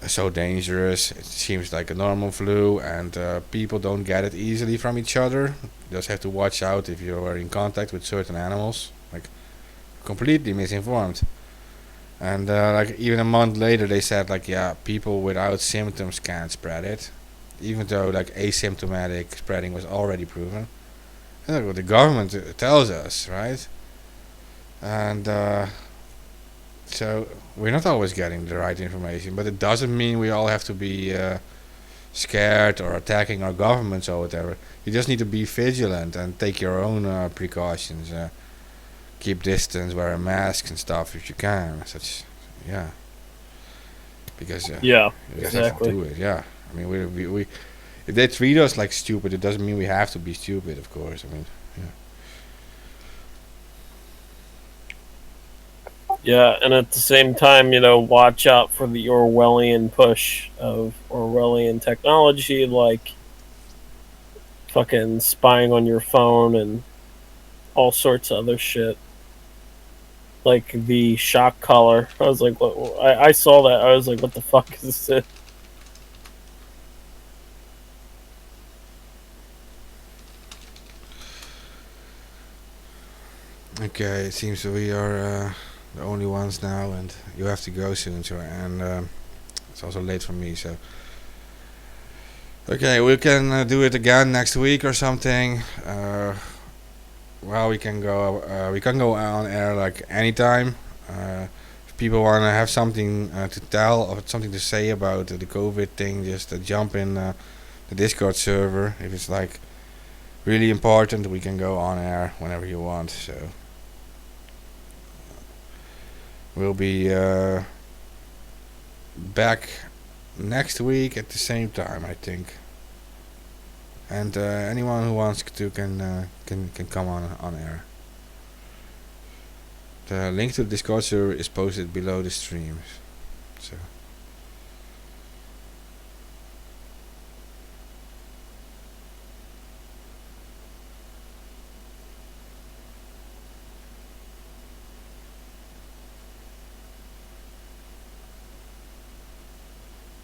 so dangerous. It seems like a normal flu, and people don't get it easily from each other. You just have to watch out if you are in contact with certain animals. Like completely misinformed. And like even a month later, they said like, yeah, people without symptoms can't spread it, even though like asymptomatic spreading was already proven. And that's what the government tells us, right? And so we're not always getting the right information, but it doesn't mean we all have to be scared or attacking our governments or whatever. You just need to be vigilant and take your own precautions. Keep distance, wear a mask and stuff if you can. Such, yeah. Because yeah, you just exactly. have to do it. Yeah. I mean, we if they treat us like stupid, it doesn't mean we have to be stupid. Of course. I mean, yeah. Yeah, and at the same time, you know, watch out for the Orwellian push of Orwellian technology, like fucking spying on your phone and all sorts of other shit. Like the shock collar. I was like, what? I saw that. I was like, what the fuck is this? Okay, it seems we are the only ones now, and you have to go soon, so and it's also late for me, so. Okay, we can do it again next week or something. Well, we can go on air like anytime. If people want to have something to tell or something to say about the COVID thing, just jump in the Discord server. If it's like really important, we can go on air whenever you want. So we'll be back next week at the same time, I think. And anyone who wants to can come on air. The link to the Discord server is posted below the stream. So.